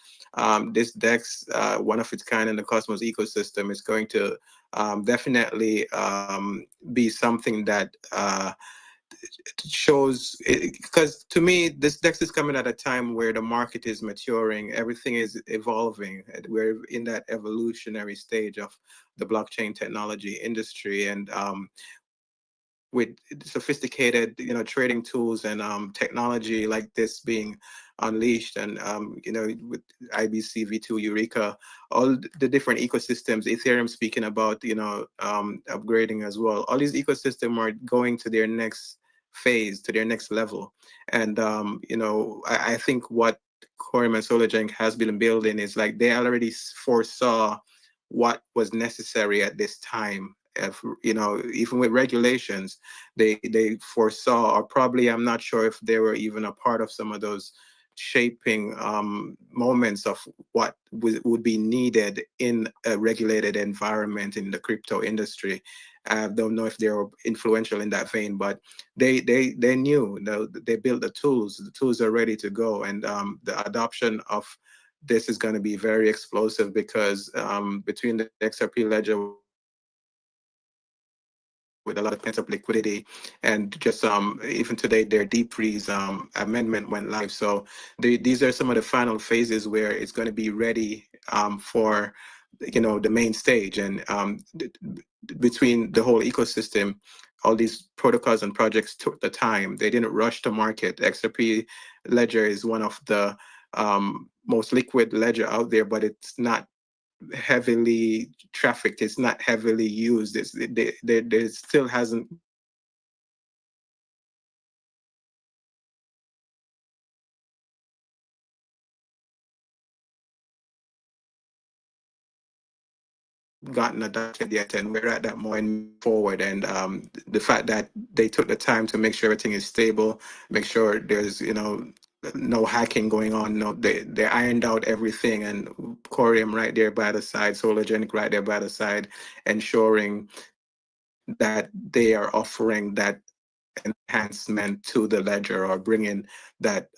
this DEX, one of its kind in the Cosmos ecosystem, is going to definitely be something that shows, because to me this DEX is coming at a time where the market is maturing, everything is evolving. We're in that evolutionary stage of the blockchain technology industry, and with sophisticated trading tools and technology like this being unleashed, and with IBC v2 Eureka, all the different ecosystems, Ethereum speaking about upgrading as well, all these ecosystems are going to their next phase, to their next level. And I think what Coreum and Sologenic has been building is like they already foresaw what was necessary at this time. If, even with regulations, they foresaw, or probably, I'm not sure if they were even a part of some of those shaping moments of what would be needed in a regulated environment in the crypto industry. I don't know if they were influential in that vein, but they knew. They built the tools are ready to go, and the adoption of this is going to be very explosive, because between the XRP ledger with a lot of pent-up liquidity, and just even today their deep freeze amendment went live. So these are some of the final phases where it's going to be ready for the main stage. And between the whole ecosystem, all these protocols and projects took the time. They didn't rush to market. XRP ledger is one of the most liquid ledger out there, but it's not heavily trafficked. It's not heavily used. There still hasn't gotten adopted yet, and we're at that moment forward. And the fact that they took the time to make sure everything is stable, make sure there's no hacking going on. No, they ironed out everything, and Coreum right there by the side, Sologenic right there by the side, ensuring that they are offering that enhancement to the ledger, or bring in that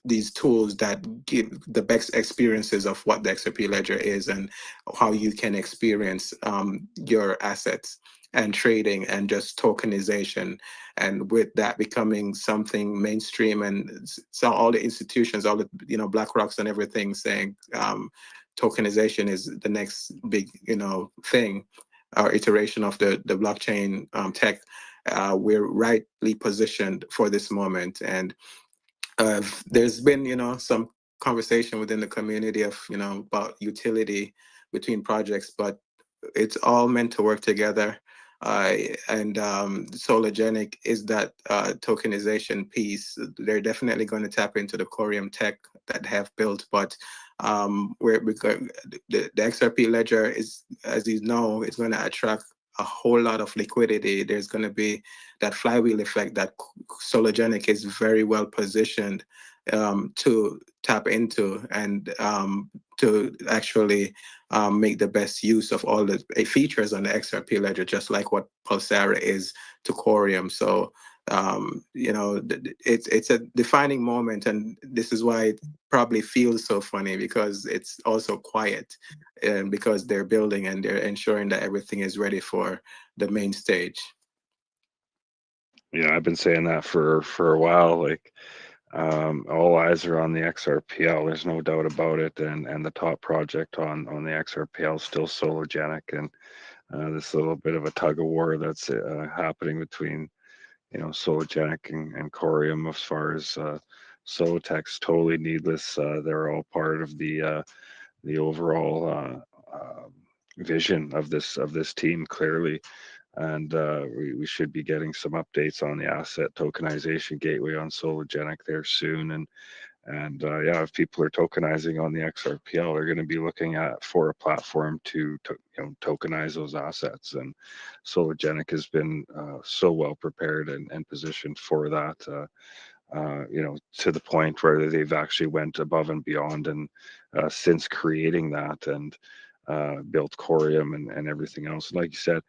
these tools that give the best experiences of what the XRP ledger is and how you can experience your assets and trading and just tokenization, and with that becoming something mainstream, and so all the institutions, all the BlackRocks and everything saying tokenization is the next big thing or iteration of the blockchain tech. We're rightly positioned for this moment, and there's been some conversation within the community of about utility between projects, but it's all meant to work together. And Sologenic is that tokenization piece. They're definitely going to tap into the Coreum tech that they have built, but because the XRP ledger is, as you know, it's going to attract a whole lot of liquidity. There's going to be that flywheel effect that Sologenic is very well positioned to tap into, and to actually make the best use of all the features on the XRP ledger, just like what Pulsara is to Coreum. So it's a defining moment, and this is why it probably feels so funny, because it's also quiet, and because they're building and they're ensuring that everything is ready for the main stage. Yeah, I've been saying that for a while. Like, all eyes are on the XRPL. There's no doubt about it, and the top project on the XRPL is still Sologenic, and this little bit of a tug of war that's happening between Sologenic and Coreum as far as SoloTex. Totally needless. They're all part of the overall vision of this team, clearly. And we should be getting some updates on the asset tokenization gateway on Sologenic there soon. And yeah, if people are tokenizing on the XRPL, they're going to be looking for a platform to tokenize those assets. And Sologenic has been so well prepared and positioned for that. To the point where they've actually went above and beyond, and since creating that, and built Coreum and everything else. And like you said,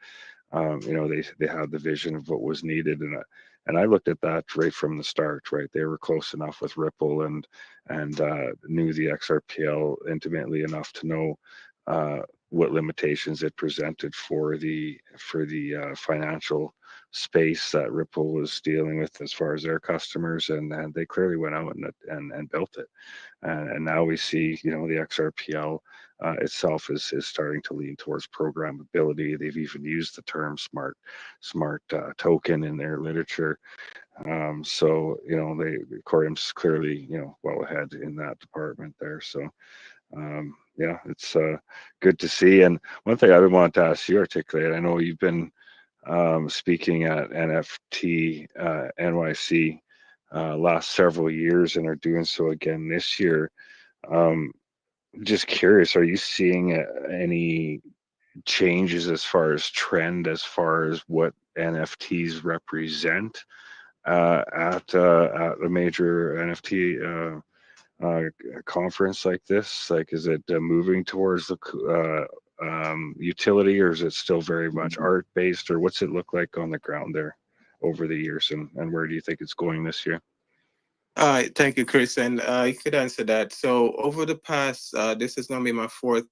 they had the vision of what was needed, and I looked at that right from the start. Right, they were close enough with Ripple and knew the XRPL intimately enough to know what limitations it presented for the financial space that Ripple was dealing with as far as their customers, and they clearly went out and built it. And now we see, the XRPL itself is starting to lean towards programmability. They've even used the term smart token in their literature. So Coreum's clearly well ahead in that department there. So yeah, it's good to see. And one thing I would want to ask you articulate, I know you've been speaking at NFT NYC last several years and are doing so again this year. Just curious, are you seeing any changes as far as trend, as far as what NFTs represent at a major NFT conference like this? Like, is it moving towards the utility, or is it still very much art based, or what's it look like on the ground there over the years, and where do you think it's going this year? Thank you, Chris. And you could answer that. So over the past, this is going to be my fourth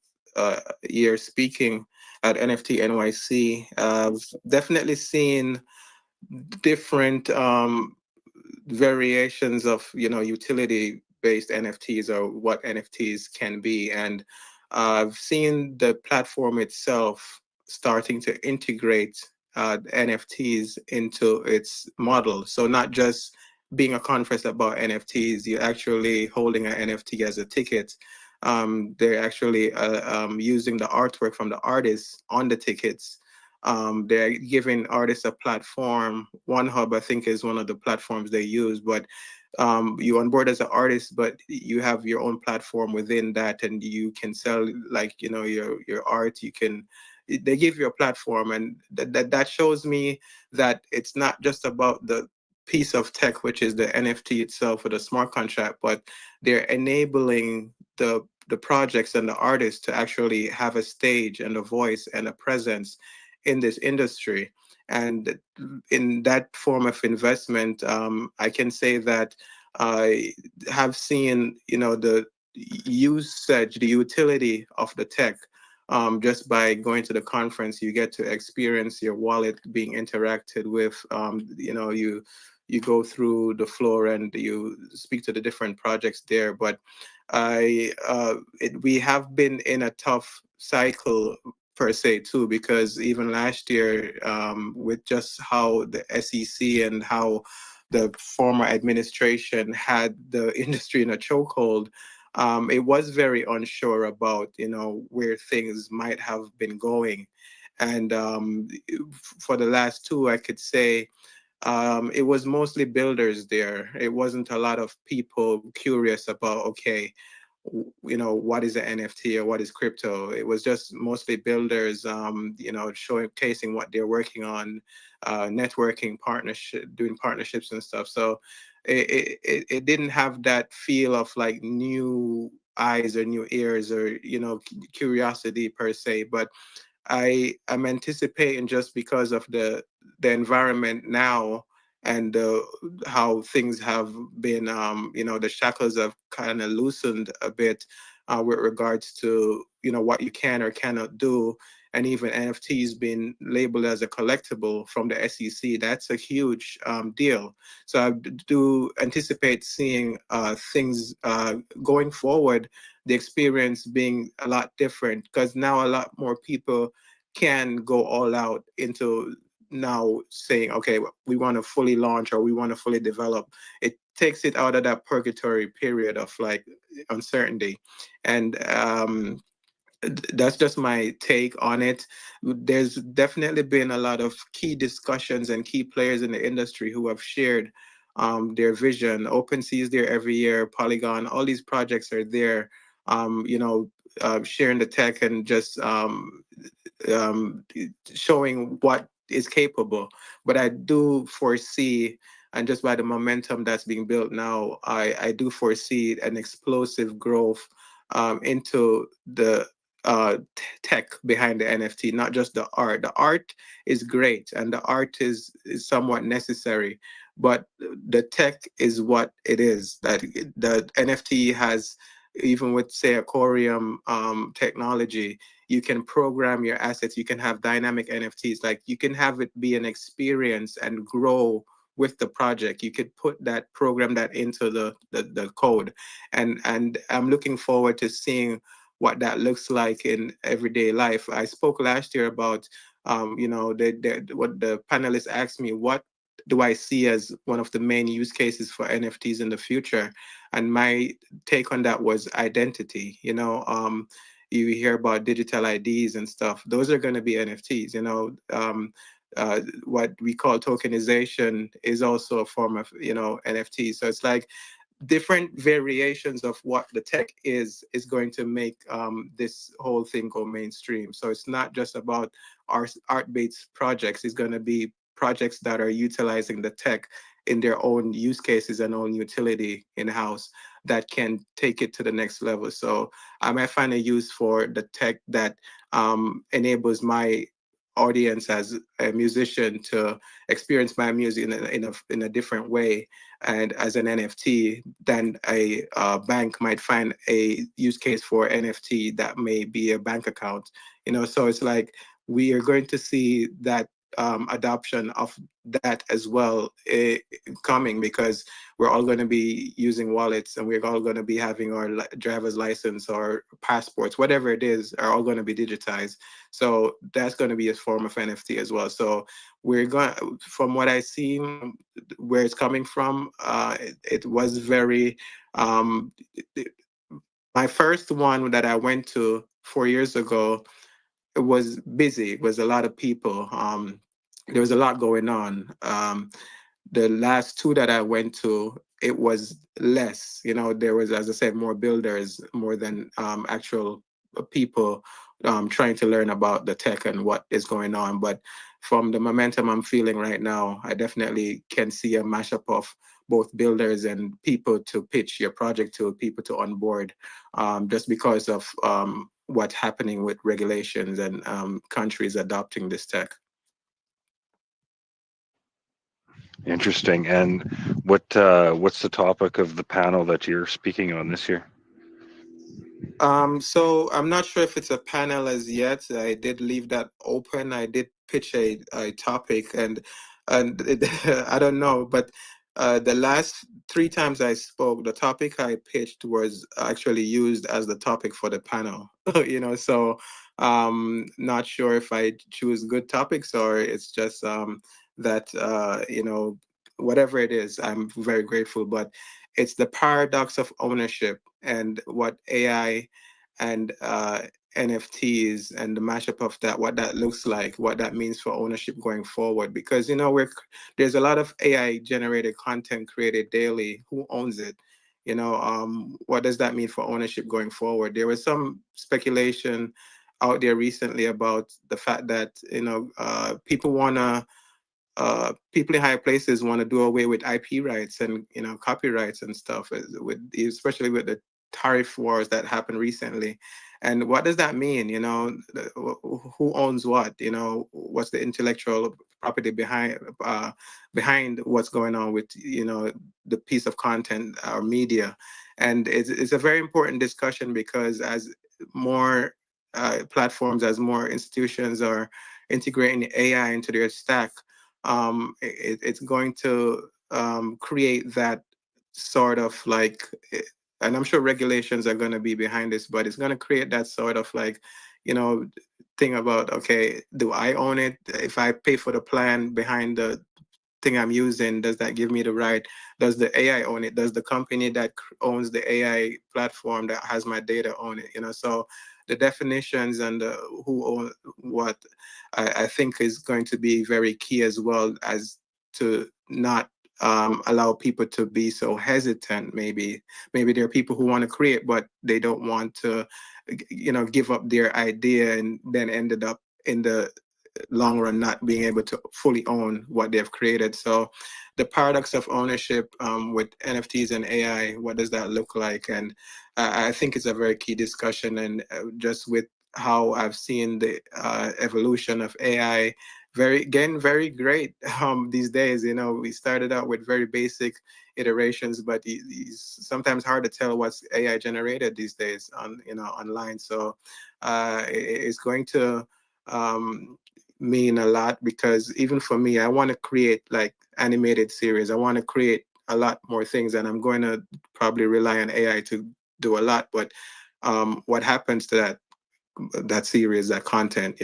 year speaking at NFT NYC. I've definitely seen different variations of utility-based NFTs, or what NFTs can be. And I've seen the platform itself starting to integrate NFTs into its model. So not just being a conference about NFTs, you're actually holding an NFT as a ticket. They're actually using the artwork from the artists on the tickets. They're giving artists a platform. OneHub, I think, is one of the platforms they use, but you on board as an artist, but you have your own platform within that, and you can sell your art. They give you a platform, and that shows me that it's not just about the piece of tech, which is the NFT itself or the smart contract, but they're enabling the projects and the artists to actually have a stage and a voice and a presence in this industry. And in that form of investment, I can say that I have seen, the usage, the utility of the tech. Just by going to the conference, you get to experience your wallet being interacted with. You go through the floor and you speak to the different projects there. But we have been in a tough cycle per se too, because even last year, with just how the SEC and how the former administration had the industry in a chokehold, it was very unsure about where things might have been going. And for the last two, I could say it was mostly builders there. It wasn't a lot of people curious about, okay, what is an NFT or what is crypto. It was just mostly builders, showcasing what they're working on, networking, doing partnerships and stuff. So it didn't have that feel of like new eyes or new ears or curiosity per se. But I'm anticipating, just because of the environment now, and how things have been, the shackles have kind of loosened a bit, with regards to what you can or cannot do, and even NFTs being labeled as a collectible from the SEC. That's a huge deal. So I do anticipate seeing things going forward, the experience being a lot different, because now a lot more people can go all out into now saying, okay, we want to fully launch or we want to fully develop. It takes it out of that purgatory period of like uncertainty. And that's just my take on it. There's definitely been a lot of key discussions and key players in the industry who have shared their vision. OpenSea is there every year, Polygon, all these projects are there, sharing the tech and just showing what is capable. But I do foresee, and just by the momentum that's being built now, I do foresee an explosive growth into the tech behind the NFT, not just the art. The art is great and the art is somewhat necessary, but the tech is what it is. That the NFT has, even with say a Coreum technology, you can program your assets, you can have dynamic NFTs, like you can have it be an experience and grow with the project. You could program that into the code. And I'm looking forward to seeing what that looks like in everyday life. I spoke last year about, what the panelists asked me, what do I see as one of the main use cases for NFTs in the future? And my take on that was identity. You hear about digital IDs and stuff. Those are going to be NFTs. What we call tokenization is also a form of, NFT. So it's like different variations of what the tech is going to make this whole thing go mainstream. So it's not just about art-based projects. It's going to be projects that are utilizing the tech in their own use cases and own utility in-house that can take it to the next level. So I might find a use for the tech that enables my audience as a musician to experience my music in a different way, and as an NFT, than a bank might find a use case for NFT that may be a bank account. So it's like we are going to see that adoption of that as well coming, because we're all going to be using wallets and we're all going to be having our driver's license or passports, whatever it is, are all going to be digitized. So that's going to be a form of NFT as well. So we're going, from what I see, where it's coming from, it was very, my first one that I went to 4 years ago, it was busy. It was a lot of people. There was a lot going on. The last two that I went to, it was less. There was, as I said, more builders, more than actual people trying to learn about the tech and what is going on. But from the momentum I'm feeling right now, I definitely can see a mashup of both builders and people to pitch your project to, people to onboard, just because of what's happening with regulations and countries adopting this tech. Interesting. And what's the topic of the panel that you're speaking on this year? So I'm not sure if it's a panel as yet. I did leave that open. I did pitch a topic, and I don't know, but the last 3 times I spoke, the topic I pitched was actually used as the topic for the panel. So not sure if I choose good topics or it's just that whatever it is, I'm very grateful. But it's the paradox of ownership and what AI and NFTs and the mashup of that, what that looks like, what that means for ownership going forward. Because there's a lot of AI generated content created daily. Who owns it? What does that mean for ownership going forward? There was some speculation out there recently about the fact that people in higher places want to do away with IP rights and copyrights and stuff, especially with the tariff wars that happened recently. And what does that mean? Who owns what? What's the intellectual property behind what's going on with the piece of content or media? And it's a very important discussion because as more platforms, as more institutions are integrating AI into their stack, it's going to create that sort of and I'm sure regulations are going to be behind this, but it's going to create that sort of you know, thing about, okay, do I own it? If I pay for the plan behind the thing I'm using, does that give me the right? Does the AI own it? Does the company that owns the AI platform that has my data own it? So the definitions and who owns what, I think is going to be very key, as well as to not allow people to be so hesitant. Maybe there are people who want to create, but they don't want to, give up their idea and then ended up in the long run not being able to fully own what they've created. So the paradox of ownership with NFTs and AI, what does that look like? And I think it's a very key discussion. And just with how I've seen the evolution of AI getting very great these days. We started out with very basic iterations, but it's sometimes hard to tell what's AI generated these days online. So it's going to mean a lot, because even for me, I want to create like animated series. I want to create a lot more things, and I'm going to probably rely on AI to do a lot. But what happens to that series, that content?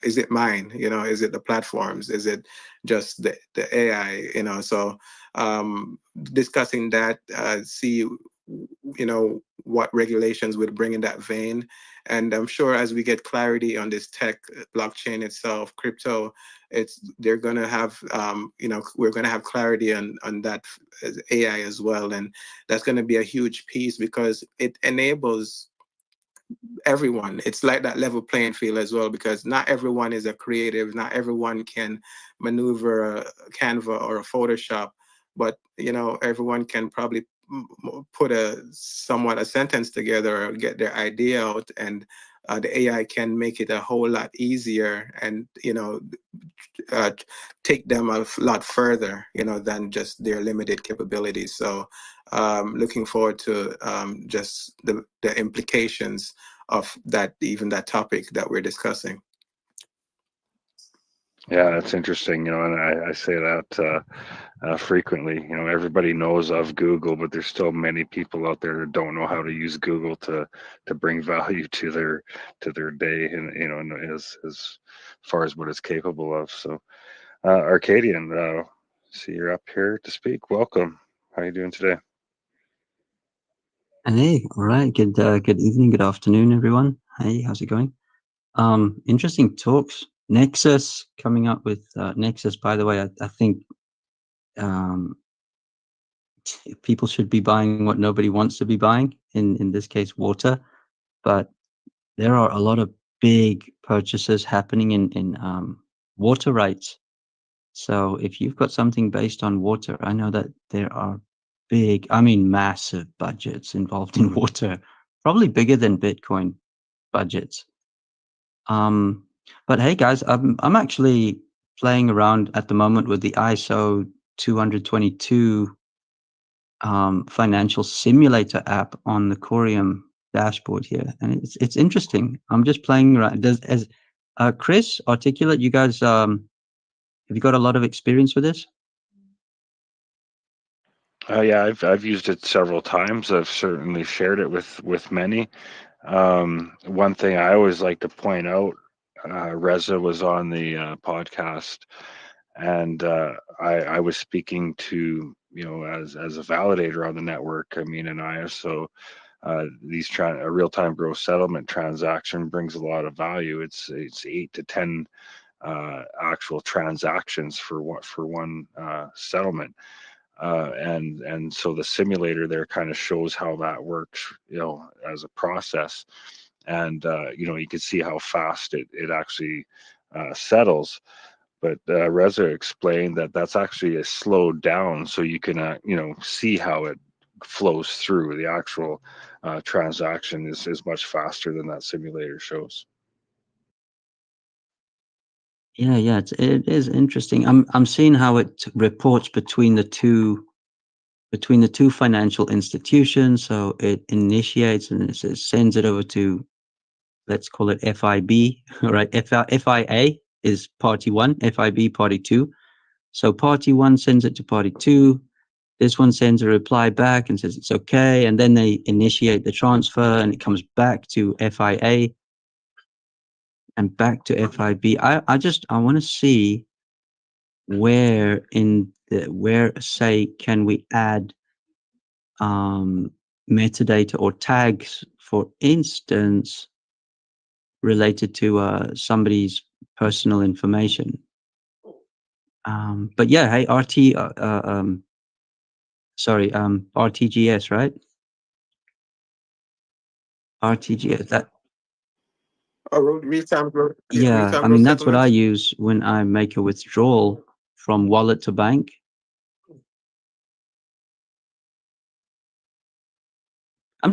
Is it mine? Is it the platforms? Is it just the AI? So discussing that, see what regulations would bring in that vein. And I'm sure as we get clarity on this tech, blockchain itself, crypto, they're going to have we're going to have clarity on that AI as well. And that's going to be a huge piece, because it enables everyone. It's like that level playing field as well, because not everyone is a creative, not everyone can maneuver a Canva or a Photoshop, but everyone can probably put a sentence together or get their idea out, and the AI can make it a whole lot easier, and take them a lot further than just their limited capabilities. So looking forward to just the implications of that, even that topic that we're discussing. Yeah, that's interesting. And I say that frequently. Everybody knows of Google, but there's still many people out there that don't know how to use Google to bring value to their day, and and as far as what it's capable of. So, Arcadian, see you're up here to speak. Welcome. How are you doing today? Hey, all right. Good evening, good afternoon, everyone. Hey, how's it going? Interesting talks. Nexus coming up with Nexus. By the way, I think people should be buying what nobody wants to be buying. In this case, water. But there are a lot of big purchases happening in water rights. So if you've got something based on water, I know that there are massive budgets involved in water, probably bigger than Bitcoin budgets. But hey, guys, I'm actually playing around at the moment with the ISO 222 financial simulator app on the Coreum dashboard here, and it's interesting. I'm just playing around. Chris, Articulate, you guys, have you got a lot of experience with this? Yeah, I've used it several times. I've certainly shared it with many. One thing I always like to point out, Reza was on the podcast, and I was speaking to, as a validator on the network. I mean, an ISO, a real-time gross settlement transaction brings a lot of value. It's 8 to 10 actual transactions for one settlement. And so the simulator there kind of shows how that works, as a process. And you can see how fast it actually settles. But Reza explained that that's actually slowed down, so you can see how it flows through. The actual transaction is much faster than that simulator shows. Yeah, it is interesting. I'm seeing how it reports between the two financial institutions. So it initiates and it sends it over to, let's call it FIB, right? FIA is party one, FIB party two. So party one sends it to party two. This one sends a reply back and says it's okay, and then they initiate the transfer, and it comes back to FIA and back to FIB. I want to see where say can we add metadata or tags, for instance, related to somebody's personal information. But yeah, hey, RTGS, right? RTGS, that. Yeah, I mean, that's what I use when I make a withdrawal from wallet to bank. I'm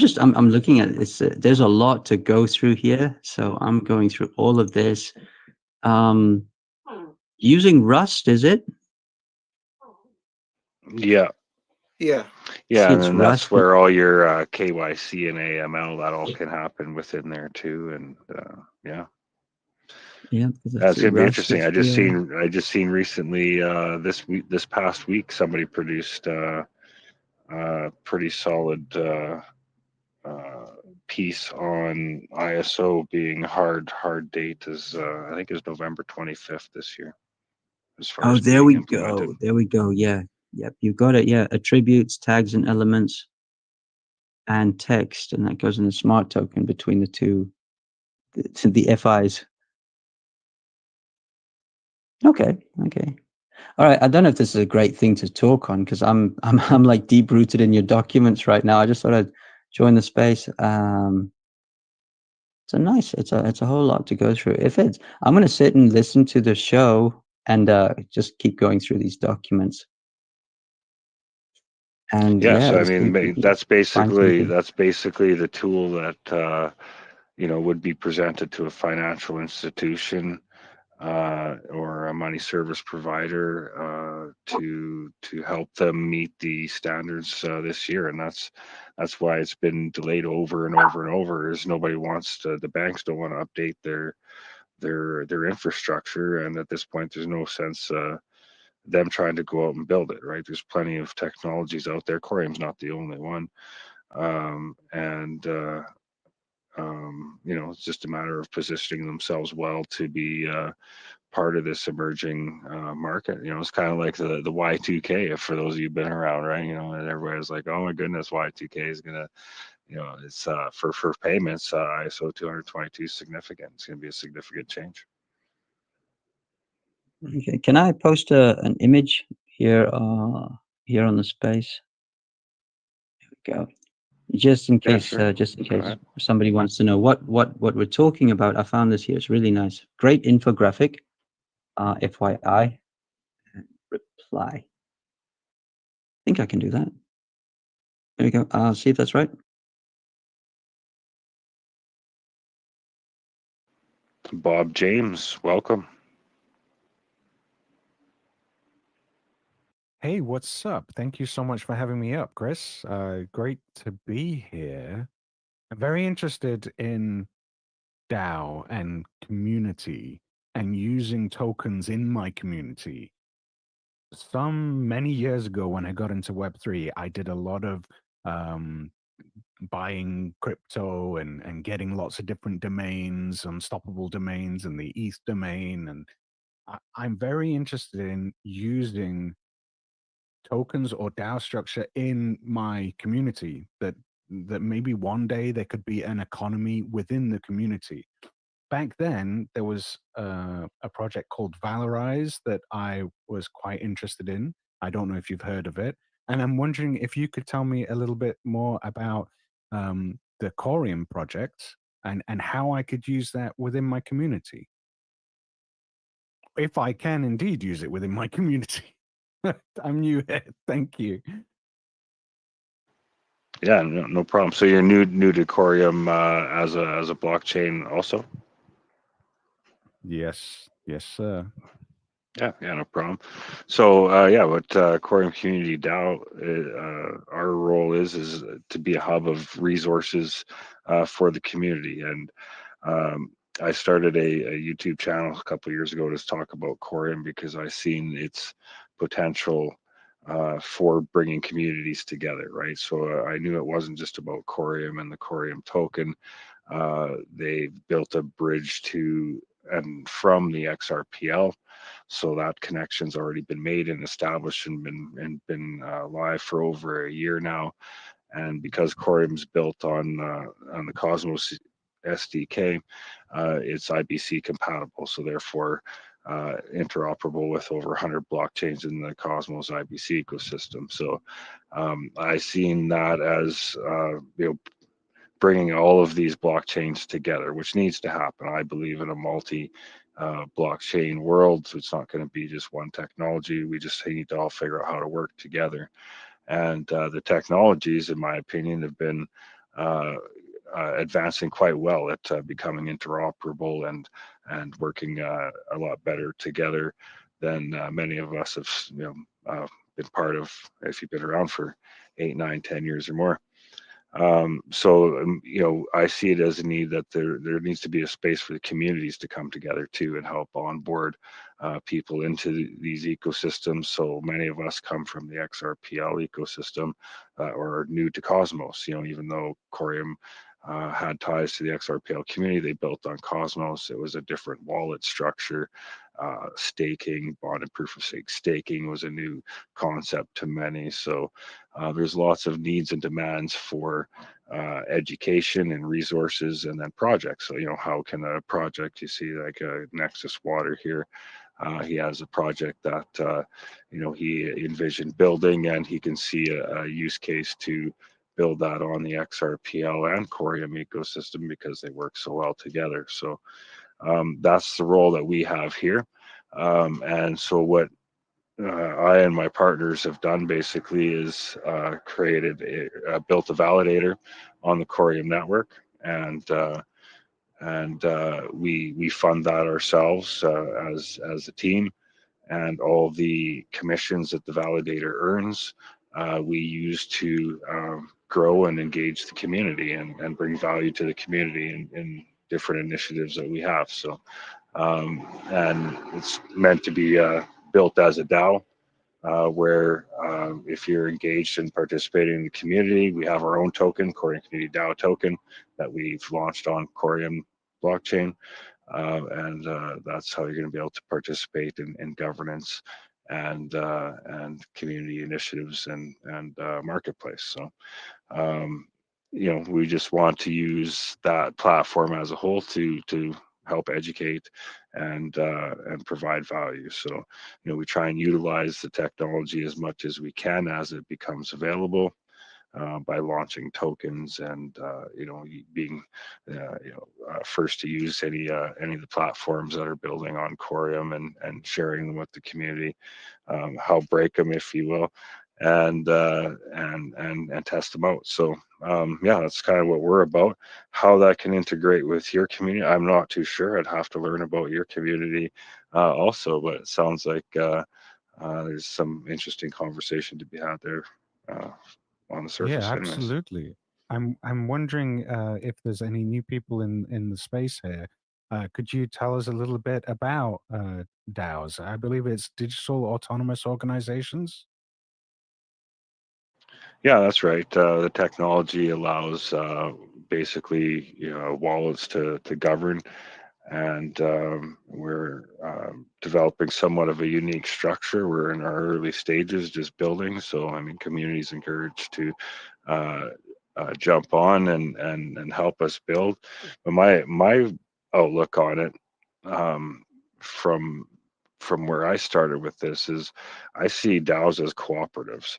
looking at it. There's a lot to go through here, so I'm going through all of this. Using Rust, is it? Yeah. Yeah. Yeah, and It's then Rust. that's where all your KYC and AML, that all can happen within there too. And yeah. Yeah, That's gonna be interesting. I just yeah. seen recently this past week somebody produced pretty solid piece on ISO being hard date is I think is November 25th this year, as far as there being we implemented. go. There we go. Yeah. Yep. You got it. Yeah. Attributes, tags, and elements, and text, and that goes in the smart token between the two, to the FIs. Okay. All right. I don't know if this is a great thing to talk on, because I'm like deep rooted in your documents right now. I just thought I'd join the space. It's a whole lot to go through. I'm going to sit and listen to the show and just keep going through these documents. And yeah, so I mean, that's basically something. the tool that would be presented to a financial institution or a money service provider to help them meet the standards this year. And that's why it's been delayed over and over and over, is nobody wants to, the banks don't want to update their infrastructure, and at this point there's no sense them trying to go out and build it, right? There's plenty of technologies out there. Coreum's not the only one. It's just a matter of positioning themselves well to be part of this emerging market. It's kind of like the Y2K, for those of you who've been around, right? And everybody's like, oh my goodness, Y2K is gonna, it's for payments, ISO 222 is significant. It's gonna be a significant change. Okay, can I post an image here here on the space? Here we go. Just in case, sure. somebody wants to know what we're talking about. I found this here. It's really nice. Great infographic. FYI. Reply. I think I can do that. There we go. I'll see if that's right. Bob James, welcome. Hey, what's up? Thank you so much for having me up, Chris. Great to be here. I'm very interested in DAO and community and using tokens in my community. Many years ago, when I got into Web3, I did a lot of um, buying crypto and getting lots of different domains, unstoppable domains, and the ETH domain. And I'm very interested in using tokens or DAO structure in my community, that maybe one day there could be an economy within the community. Back then, there was a project called Valorize that I was quite interested in. I don't know if you've heard of it. And I'm wondering if you could tell me a little bit more about the Coreum project and how I could use that within my community. If I can indeed use it within my community. I'm new here. Thank you. Yeah, no problem. So you're new to Coreum as a blockchain also? Yes, sir. Yeah, no problem. So yeah, what Coreum Community DAO, our role is to be a hub of resources for the community. And I started a YouTube channel a couple of years ago to talk about Coreum because I seen its potential for bringing communities together, right? So I knew it wasn't just about Coreum and the Coreum token. They built a bridge to and from the XRPL, so that connection's already been made and established and been live for over a year now. And because Coreum's built on the Cosmos SDK, it's IBC compatible, so therefore interoperable with over 100 blockchains in the Cosmos IBC ecosystem. So I seen that as bringing all of these blockchains together, which needs to happen. I believe in a multi blockchain world. So it's not going to be just one technology. We just need to all figure out how to work together. And the technologies, in my opinion, have been advancing quite well at becoming interoperable and working a lot better together than many of us have been part of, if you've been around for 8, 9, 10 years or more. I see it as a need that there needs to be a space for the communities to come together too and help onboard people into these ecosystems. So many of us come from the XRPL ecosystem or are new to Cosmos. Even though Coreum had ties to the XRPL community, they built on Cosmos. It was a different wallet structure. Staking, bond and proof of stake staking was a new concept to many. So there's lots of needs and demands for education and resources, and then projects. So how can a project, you see like Nexus Water here, he has a project that he envisioned building, and he can see a use case to build that on the XRPL and Coreum ecosystem because they work so well together. So that's the role that we have here. And so what I and my partners have done basically is built a validator on the Coreum network, and we fund that ourselves as a team, and all the commissions that the validator earns, we use to grow and engage the community and bring value to the community in different initiatives that we have. So, and it's meant to be built as a DAO, where if you're engaged and participating in the community, we have our own token, Coreum Community DAO token, that we've launched on Coreum blockchain. And that's how you're going to be able to participate in governance and community initiatives and marketplace. So we just want to use that platform as a whole to help educate and provide value. So we try and utilize the technology as much as we can as it becomes available. By launching tokens and being first to use any of the platforms that are building on Coreum and sharing them with the community, help break them, if you will, and test them out. So that's kind of what we're about. How that can integrate with your community, I'm not too sure. I'd have to learn about your community also, but it sounds like there's some interesting conversation to be had there on the surface. Yeah, Anyways. absolutely. I'm wondering if there's any new people in the space here. Could you tell us a little bit about DAOs? I believe it's digital autonomous organizations. Yeah, that's right. The technology allows basically wallets to govern, and we're developing somewhat of a unique structure. We're in our early stages, just building. So I mean, communities encouraged to uh, jump on and help us build. But my outlook on it, um, from where I started with this, is I see DAOs as cooperatives.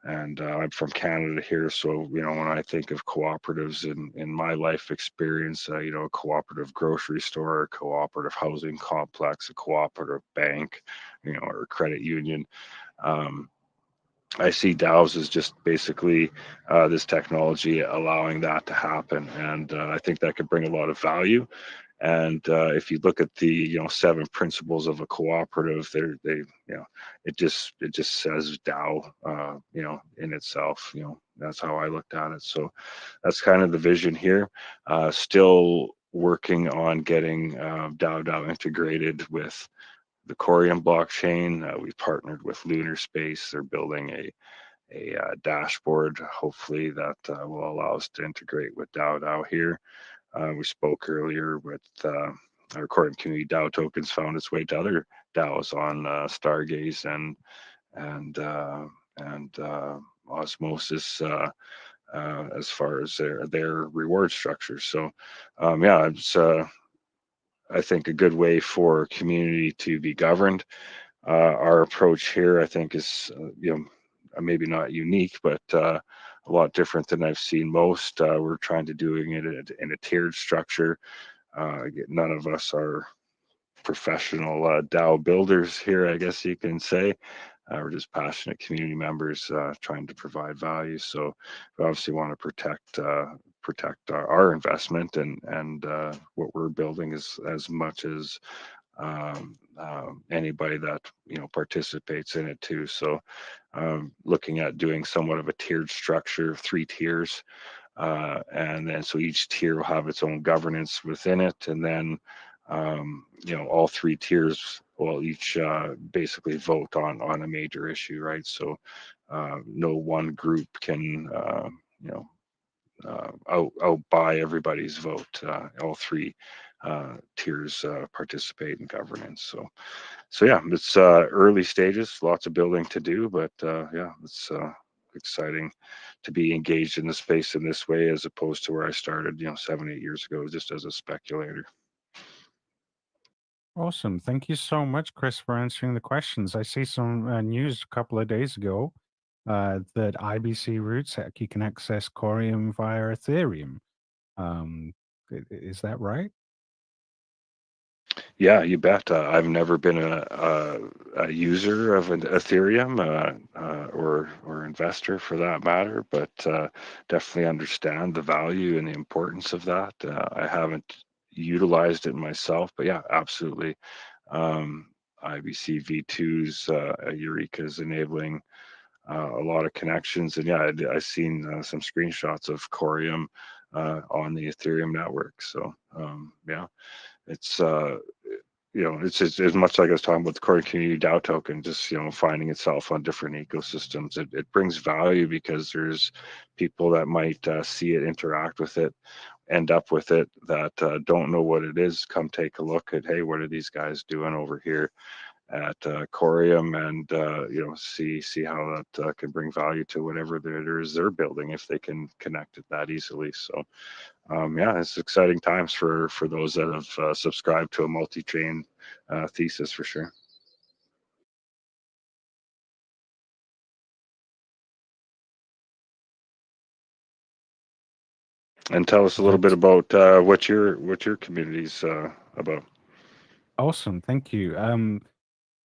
And I'm from Canada here, so when I think of cooperatives in my life experience, a cooperative grocery store, a cooperative housing complex, a cooperative bank, or a credit union. Um, I see DAOs as just basically this technology allowing that to happen, and I think that could bring a lot of value. And if you look at the 7 principles of a cooperative, it just says DAO, in itself. That's how I looked at it. So that's kind of the vision here. Still working on getting DAO integrated with the Coreum blockchain. We've partnered with Lunar Space. They're building a dashboard, hopefully, that will allow us to integrate with DAO here. We spoke earlier with our Coreum community DAO tokens found its way to other DAOs on Stargaze and Osmosis, as far as their reward structure. So yeah, it's I think a good way for community to be governed. Our approach here, I think, is maybe not unique, but a lot different than I've seen most. We're trying to doing it in a tiered structure. None of us are professional DAO builders here, I guess you can say. We're just passionate community members trying to provide value. So we obviously want to protect our investment and what we're building as much as anybody that participates in it too. So looking at doing somewhat of a tiered structure, 3 tiers, and then so each tier will have its own governance within it, and then all 3 tiers will each basically vote on a major issue, right? So no one group can outbuy everybody's vote. All 3 tiers participate in governance. So yeah, it's early stages, lots of building to do, but yeah, it's exciting to be engaged in the space in this way, as opposed to where I started 7-8 years ago, just as a speculator. Awesome. Thank you so much, Chris, for answering the questions. I see some news a couple of days ago that IBC Roots you can access Coreum via Ethereum. Is that right? Yeah, you bet. I've never been a user of an Ethereum or investor for that matter, but definitely understand the value and the importance of that. I haven't utilized it myself, but yeah, absolutely. IBC V2's Eureka is enabling a lot of connections, and yeah, I've seen some screenshots of Coreum on the Ethereum network. So yeah, it's it's as much like I was talking about the core community DAO token, just finding itself on different ecosystems. It brings value because there's people that might see it, interact with it, end up with it, that don't know what it is. Come take a look at, hey, what are these guys doing over here at Coreum, and see how that can bring value to whatever it is they're building, if they can connect it that easily. So yeah, it's exciting times for those that have subscribed to a multi-chain thesis, for sure. And tell us a little bit about what your community's about. Awesome. Thank you.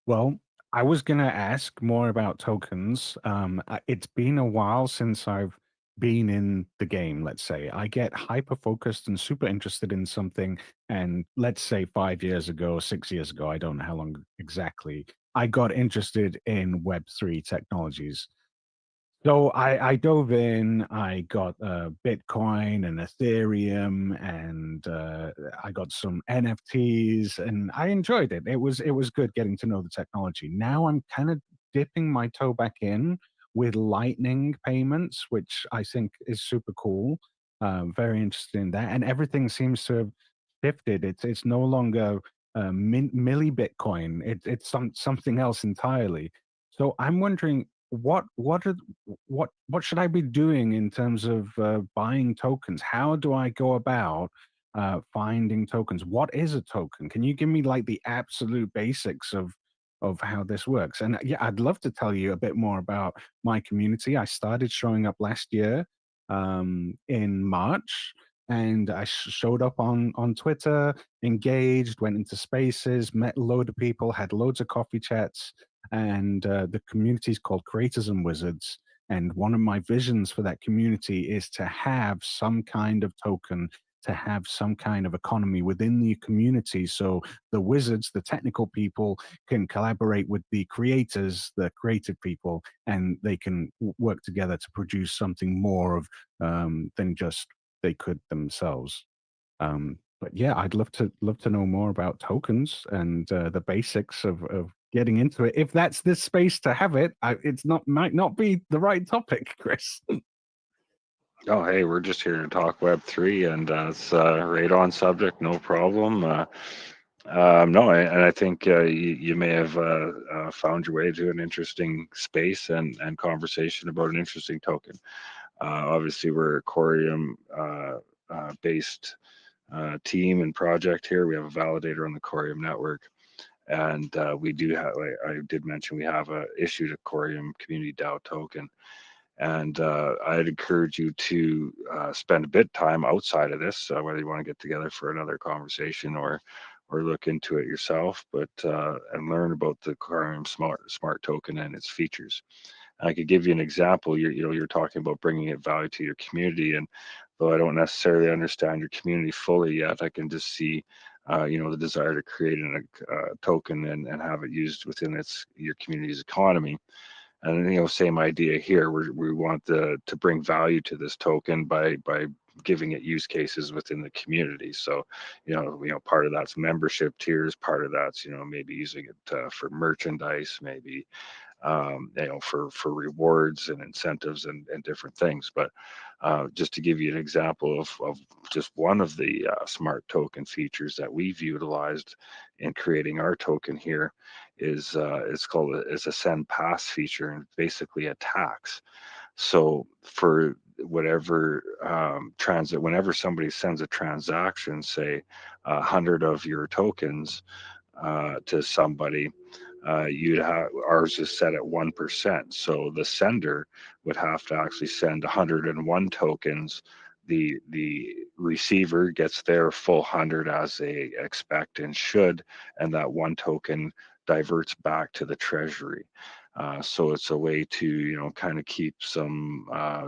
Well, I was going to ask more about tokens. It's been a while since I've been in the game, let's say. I get hyper focused and super interested in something. And let's say 5 years ago, 6 years ago, I don't know how long exactly, I got interested in Web3 technologies. So I dove in, I got Bitcoin and Ethereum, and I got some NFTs, and I enjoyed it. It was good getting to know the technology. Now I'm kind of dipping my toe back in with Lightning payments, which I think is super cool. Very interested in that, and everything seems to have shifted. It's no longer milli Bitcoin. It's something else entirely. So I'm wondering what should I be doing in terms of buying tokens? How do I go about finding tokens? What is a token? Can you give me like the absolute basics of how this works? And yeah, I'd love to tell you a bit more about my community. I started showing up last year in March. And I showed up on Twitter, engaged, went into spaces, met a load of people, had loads of coffee chats, and the community is called Creators and Wizards. And one of my visions for that community is to have some kind of token, to have some kind of economy within the community. So the wizards, the technical people, can collaborate with the creators, the creative people, and they can work together to produce something more of than just they could themselves. But yeah, I'd love to know more about tokens and the basics of getting into it. If that's the space to have it, it's not might not be the right topic, Chris. Oh, hey, we're just here to talk Web3, and it's right on subject, no problem. No, and I think you may have found your way to an interesting space and conversation about an interesting token. Obviously, we're a Coreum based team and project here. We have a validator on the Coreum network, and we do have, I did mention, we have issued a Coreum community DAO token. And I'd encourage you to spend a bit of time outside of this, whether you want to get together for another conversation or look into it yourself, but and learn about the Coreum smart token and its features. I could give you an example. You're talking about bringing it value to your community, and though I don't necessarily understand your community fully yet, I can just see the desire to create a token and have it used within your community's economy. And same idea here. We want to bring value to this token by giving it use cases within the community. So, part of that's membership tiers, part of that's maybe using it for merchandise, maybe for rewards and incentives and different things. But just to give you an example of just one of the smart token features that we've utilized in creating our token here is it's a send pass feature, and basically a tax. So for whatever whenever somebody sends a transaction, say 100 of your tokens to somebody, ours is set at 1%. So the sender would have to actually send 101 tokens. The receiver gets their full 100 as they expect and should, and that one token diverts back to the treasury. So it's a way to kind of keep some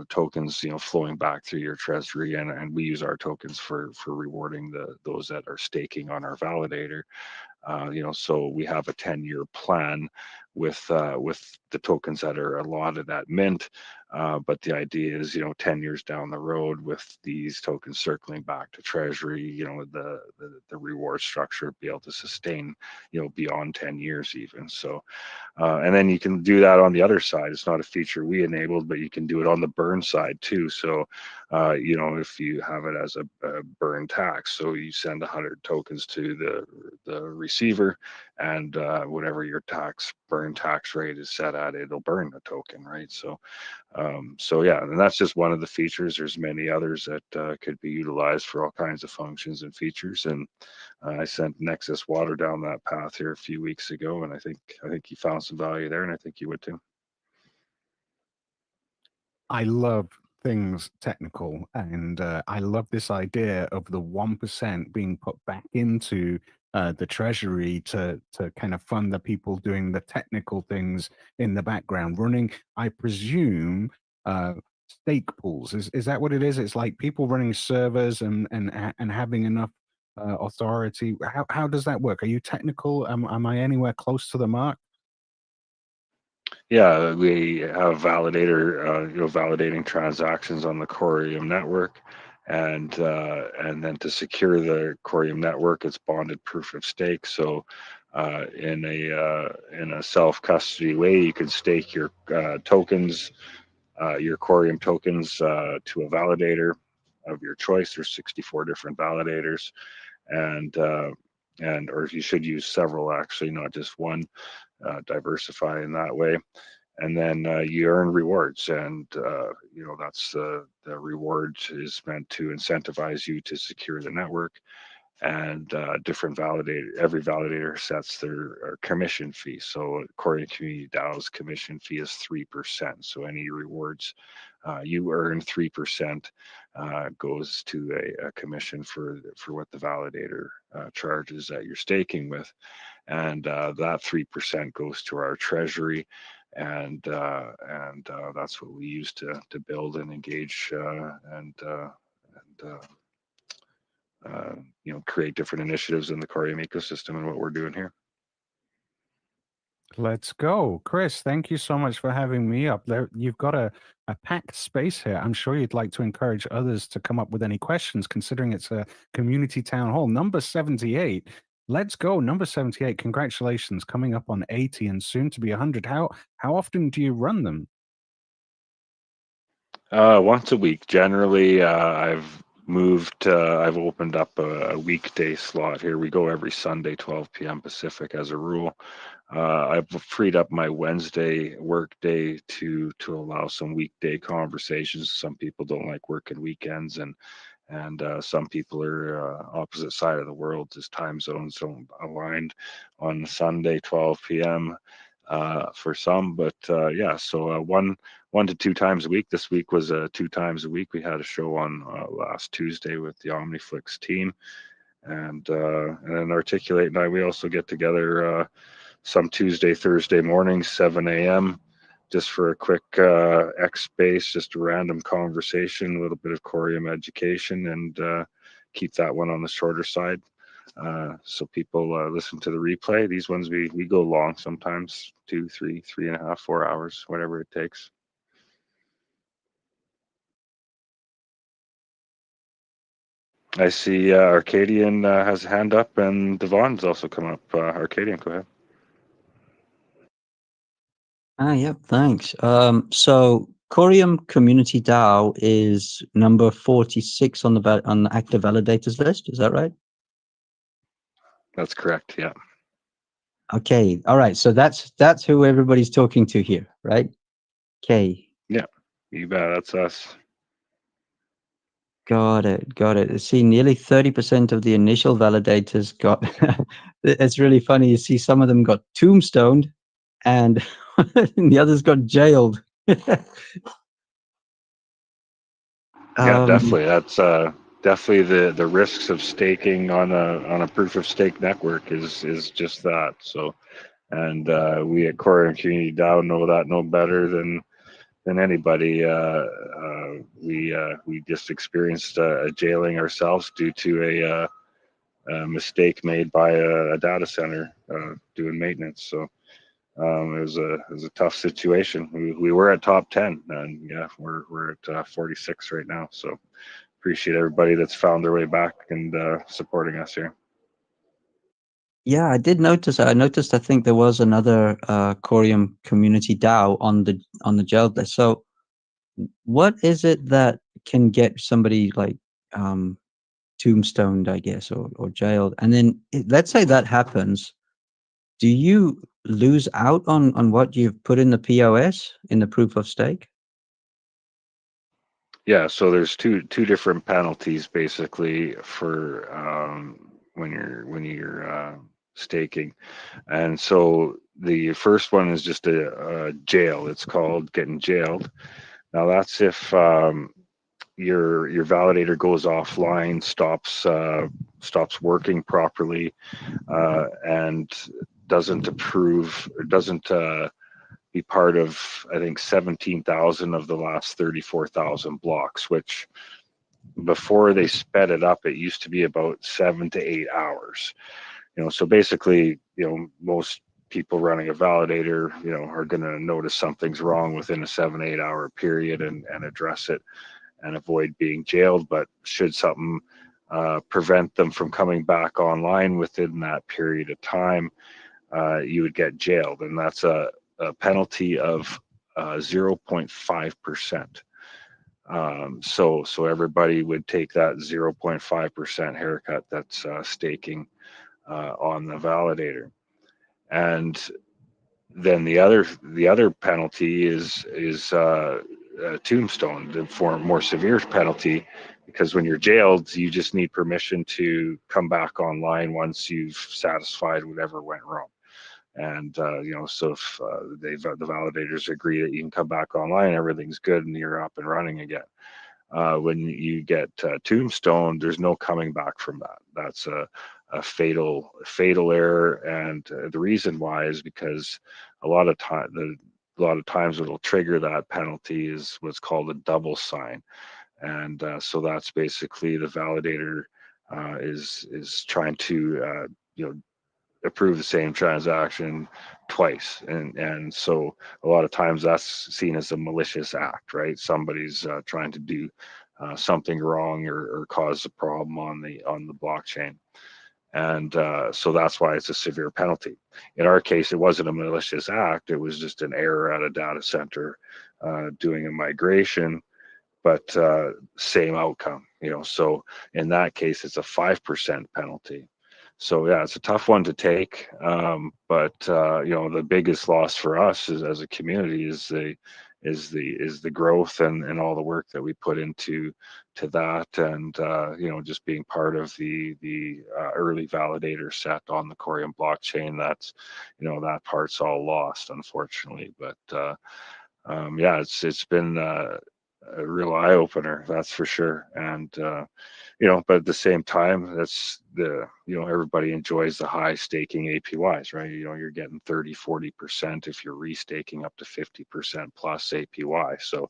tokens flowing back through your treasury, and we use our tokens for rewarding those that are staking on our validator. So we have a 10-year plan with the tokens that are allotted at mint. But the idea is, 10 years down the road, with these tokens circling back to treasury, the reward structure be able to sustain, beyond 10 years even. So, and then you can do that on the other side. It's not a feature we enabled, but you can do it on the burn side too. So, if you have it as a burn tax, so you send 100 tokens to the receiver, and whatever your burn tax rate is set at, it'll burn the token, right? So, yeah, and that's just one of the features. There's many others that could be utilized for all kinds of functions and features. And I sent Nexus Water down that path here a few weeks ago, and I think you found some value there, and I think you would too. I love things technical, and I love this idea of the 1% being put back into the treasury to kind of fund the people doing the technical things in the background, running, I presume, stake pools. Is that what it is? It's like people running servers and having enough authority. How does that work? Are you technical? Am I anywhere close to the mark? Yeah, we have validator, validating transactions on the Coreum network, and then to secure the Coreum network, it's bonded proof of stake. So, in a self custody way, you can stake your tokens, your Coreum tokens, to a validator of your choice. There's 64 different validators, and or you should use several, actually, not just one. Diversify in that way, and then you earn rewards, and that's the reward is meant to incentivize you to secure the network, and every validator sets their commission fee. So Coreum Community DAO's commission fee is 3%. So any rewards you earn, 3% goes to a commission for what the validator charges that you're staking with, and that 3% goes to our treasury, and that's what we use to build and engage, and create different initiatives in the Coreum ecosystem, and what we're doing here. Let's go. Chris, thank you so much for having me up. You've got a packed space here. I'm sure you'd like to encourage others to come up with any questions, considering it's a community town hall. Number 78. Let's go. Number 78. Congratulations. Coming up on 80 and soon to be 100. How often do you run them? Once a week. Generally, I've opened up a weekday slot here. We go every Sunday, 12 p.m. Pacific as a rule. I've freed up my Wednesday work day to allow some weekday conversations. Some people don't like working weekends, and some people are opposite side of the world. As time zones don't align on Sunday, 12 p.m. For some, but yeah. So one to two times a week. This week was 2 times a week. We had a show on last Tuesday with the Omniflix team, and then Articulate and I. We also get together some Tuesday, Thursday mornings, 7 a.m. just for a quick X space, just a random conversation, a little bit of Coreum education, and keep that one on the shorter side. So people listen to the replay. These ones we go long, sometimes 2, 3, 3.5, 4 hours, whatever it takes. I see Arcadian has a hand up, and Devon's also come up. Arcadian, go ahead. Yep, thanks. So Coreum Community DAO is number 46 on the active validators list. Is that right? That's correct. Yeah. Okay. All right. So that's who everybody's talking to here, right? Okay. Yeah. You bet. That's us. Got it. See, nearly 30% of the initial validators got. It's really funny. You see, some of them got tombstoned, and the others got jailed. Yeah, definitely. That's definitely the risks of staking on a proof of stake network is just that. So, and we at Coreum Community DAO know that no better than anybody. We just experienced a jailing ourselves due to a mistake made by a data center doing maintenance. So it was a tough situation. We were at top 10, and yeah, we're at 46 right now. So appreciate everybody that's found their way back and supporting us here. Yeah, I did notice. I think there was another Coreum Community DAO on the jailed list. So, what is it that can get somebody like tombstoned, I guess, or jailed? And then let's say that happens. Do you lose out on what you've put in the POS, in the proof of stake? Yeah, so there's two different penalties basically for when you're staking, and so the first one is just a jail. It's called getting jailed. Now that's if your validator goes offline, stops working properly, and doesn't approve, or doesn't be part of, I think, 17,000 of the last 34,000 blocks, which before they sped it up, it used to be about 7 to 8 hours. So basically, most people running a validator, are going to notice something's wrong within a 7-8 hour period and address it and avoid being jailed. But should something prevent them from coming back online within that period of time, you would get jailed, and that's a penalty of 0.5%. So everybody would take that 0.5% haircut that's staking on the validator. And then the other penalty is tombstone, the more severe penalty, because when you're jailed, you just need permission to come back online once you've satisfied whatever went wrong. And so if the validators agree that you can come back online, everything's good, and you're up and running again. When you get tombstone, there's no coming back from that. That's a fatal error, and the reason why is because a lot of times what will trigger that penalty is what's called a double sign, and so that's basically the validator is trying to approve the same transaction twice, and so a lot of times that's seen as a malicious act, right? Somebody's trying to do something wrong or cause a problem on the blockchain, and so that's why it's a severe penalty. In our case, it wasn't a malicious act; it was just an error at a data center doing a migration, but same outcome. So in that case, it's a 5% penalty. So yeah, it's a tough one to take, but the biggest loss for us as a community is the growth and all the work that we put into that, and just being part of the early validator set on the Coreum blockchain. That's that part's all lost, unfortunately. But yeah, it's been a real eye opener, that's for sure. And but at the same time, that's everybody enjoys the high staking APYs, right? You're getting 30-40% if you're restaking up to 50% plus APY. So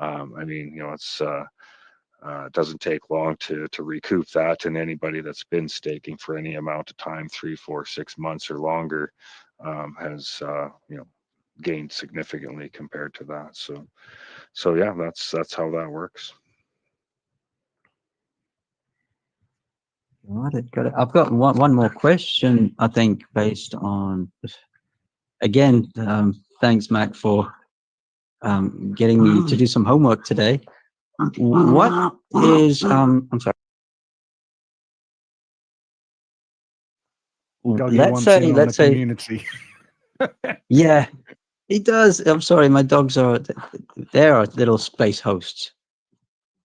it's it doesn't take long to recoup that, and anybody that's been staking for any amount of time, 3, 4, 6 months or longer, has gained significantly compared to that. So yeah, that's how that works. Got it. I've got one more question, I think, based on, again, thanks, Mac, for getting me to do some homework today. What is, I'm sorry. Let's say, community. yeah, he does. I'm sorry, my dogs they're little space hosts,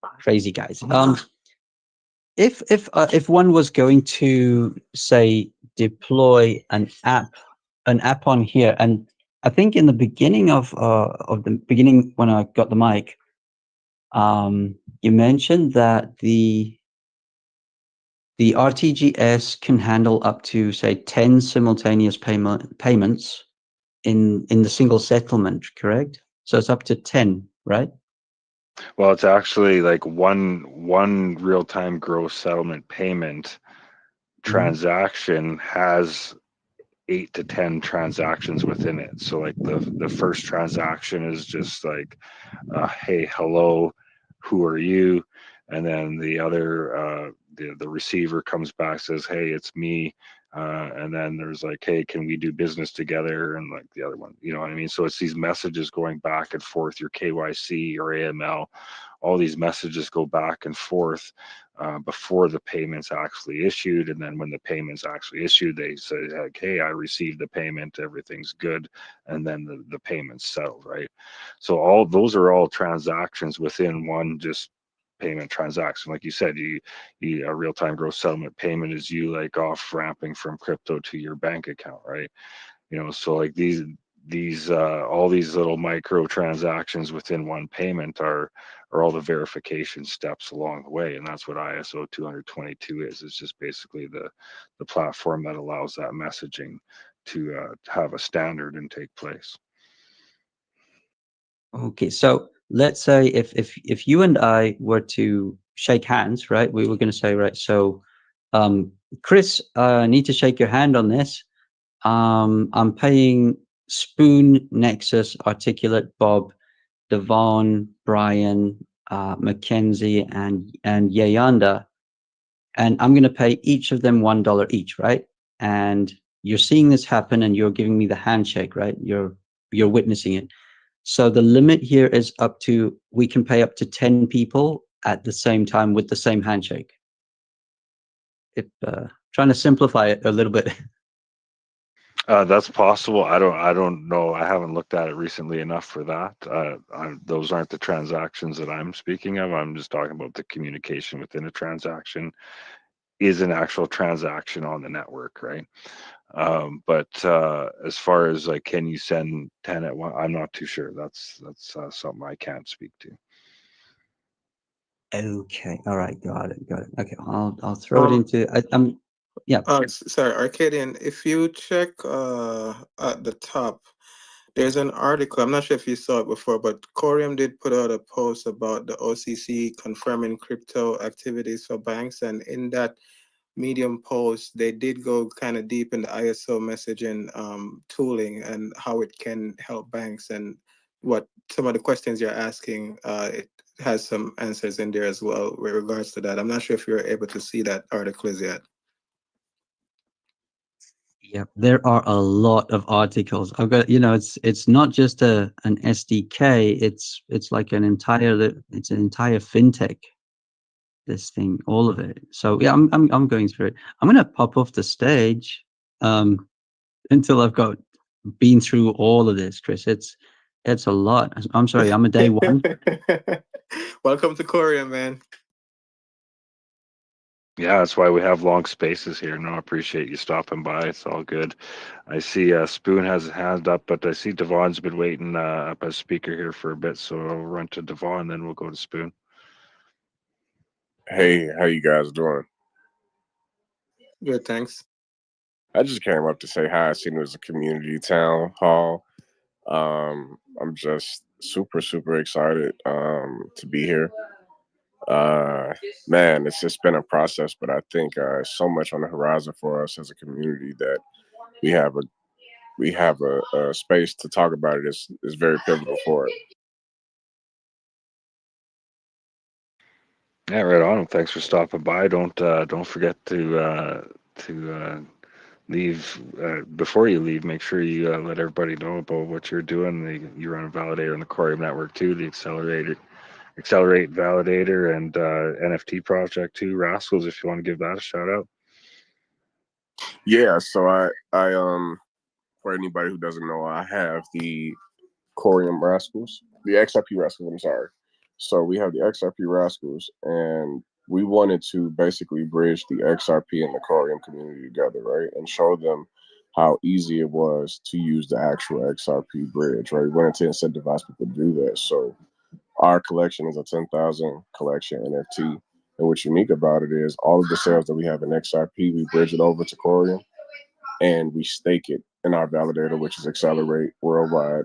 crazy guys. If one was going to, say, deploy an app on here, and I think in the beginning of the beginning when I got the mic, you mentioned that the RTGS can handle up to, say, 10 simultaneous payments in the single settlement, correct? So it's up to 10, right? Well, it's actually like one real-time gross settlement payment transaction has 8 to 10 transactions within it. So like the first transaction is just like, hey, hello, who are you? And then the other the receiver comes back, says, hey, it's me. And then there's like, hey, can we do business together? And like the other one, you know what I mean? So it's these messages going back and forth, your KYC, your AML, all these messages go back and forth before the payment's actually issued. And then when the payment's actually issued, they say, like, hey, I received the payment, everything's good. And then the payment's settled, right? So all those are all transactions within one just payment transaction. Like you said, a real-time gross settlement payment is you like off ramping from crypto to your bank account, right? So like these all these little micro transactions within one payment are all the verification steps along the way, and that's what ISO 20022 is. It's just basically the platform that allows that messaging to have a standard and take place. Okay, so let's say if you and I were to shake hands, right? We were going to say, right, so Chris, I need to shake your hand on this. I'm paying Spoon, Nexus, Articulate, Bob, Devon, Brian, Mackenzie, and Yayanda, and I'm going to pay each of them $1 each, right? And you're seeing this happen, and you're giving me the handshake, right? You're witnessing it. So the limit here is we can pay up to 10 people at the same time with the same handshake. Trying to simplify it a little bit. That's possible. I don't know. I haven't looked at it recently enough for that. Those aren't the transactions that I'm speaking of. I'm just talking about the communication within a transaction is an actual transaction on the network, right? But as far as like, can you send 10 at one? I'm not too sure. That's something I can't speak to. Okay. All right. Got it. Okay. I'll throw it into. Yeah. Sorry, Arcadian. If you check at the top, there's an article. I'm not sure if you saw it before, but Coreum did put out a post about the OCC confirming crypto activities for banks, and in that Medium post, they did go kind of deep in the ISO messaging tooling and how it can help banks, and what some of the questions you're asking. It has some answers in there as well with regards to that. I'm not sure if you're able to see that article as yet. Yeah, there are a lot of articles. I've got, it's not just an SDK. It's like an entire fintech. This thing, all of it. So yeah, I'm going through it. I'm gonna pop off the stage until I've been through all of this, Chris. It's a lot. I'm sorry, I'm a day one. Welcome to Coreum, man. Yeah, that's why we have long spaces here. No, I appreciate you stopping by. It's all good. I see Spoon has a hand up, but I see Devon's been waiting up as speaker here for a bit, so I'll run to Devon, then we'll go to Spoon. Hey, how you guys doing? Good, thanks. I just came up to say hi. I seen it was a community town hall. I'm just super, super excited to be here. Man, it's just been a process, but I think so much on the horizon for us as a community that we have a space to talk about it is very pivotal for it. Yeah, right on. Thanks for stopping by. Don't forget to leave before you leave. Make sure you let everybody know about what you're doing. You run a validator on the Coreum network too, the Accelerate Validator and NFT project too. Rascals, if you want to give that a shout out. Yeah, so I for anybody who doesn't know, I have the Coreum Rascals, the XRP Rascals, I'm sorry. So we have the XRP Rascals, and we wanted to basically bridge the XRP and the Coreum community together, right? And show them how easy it was to use the actual XRP bridge, right? We wanted to incentivize people to do that. So our collection is a 10,000 collection NFT. And what's unique about it is all of the sales that we have in XRP, we bridge it over to Coreum and we stake it in our validator, which is Accelerate Worldwide,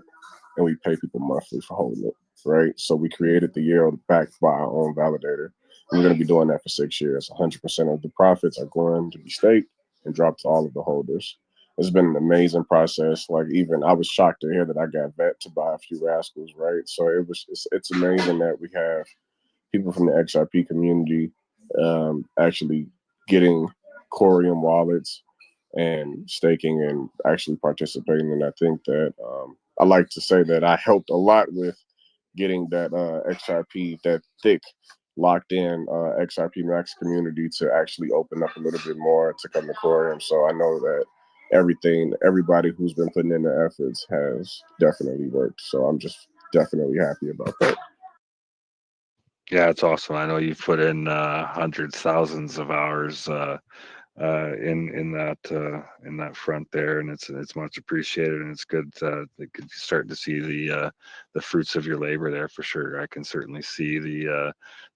and we pay people monthly for holding it, right? So we created the yield backed by our own validator. And we're going to be doing that for 6 years. 100% of the profits are going to be staked and dropped to all of the holders. It's been an amazing process. Like, even I was shocked to hear that I got vet to buy a few Rascals, right? So it's amazing that we have people from the XRP community actually getting Coreum wallets and staking and actually participating. And I think that I like to say that I helped a lot with getting that XRP, that thick, locked in XRP Max community to actually open up a little bit more to come to Coreum. So I know that everybody who's been putting in the efforts has definitely worked. So I'm just definitely happy about that. Yeah, it's awesome. I know you've put in hundreds, thousands of hours in that front there, and it's much appreciated, and it's good to start to see the fruits of your labor there for sure. I can certainly see the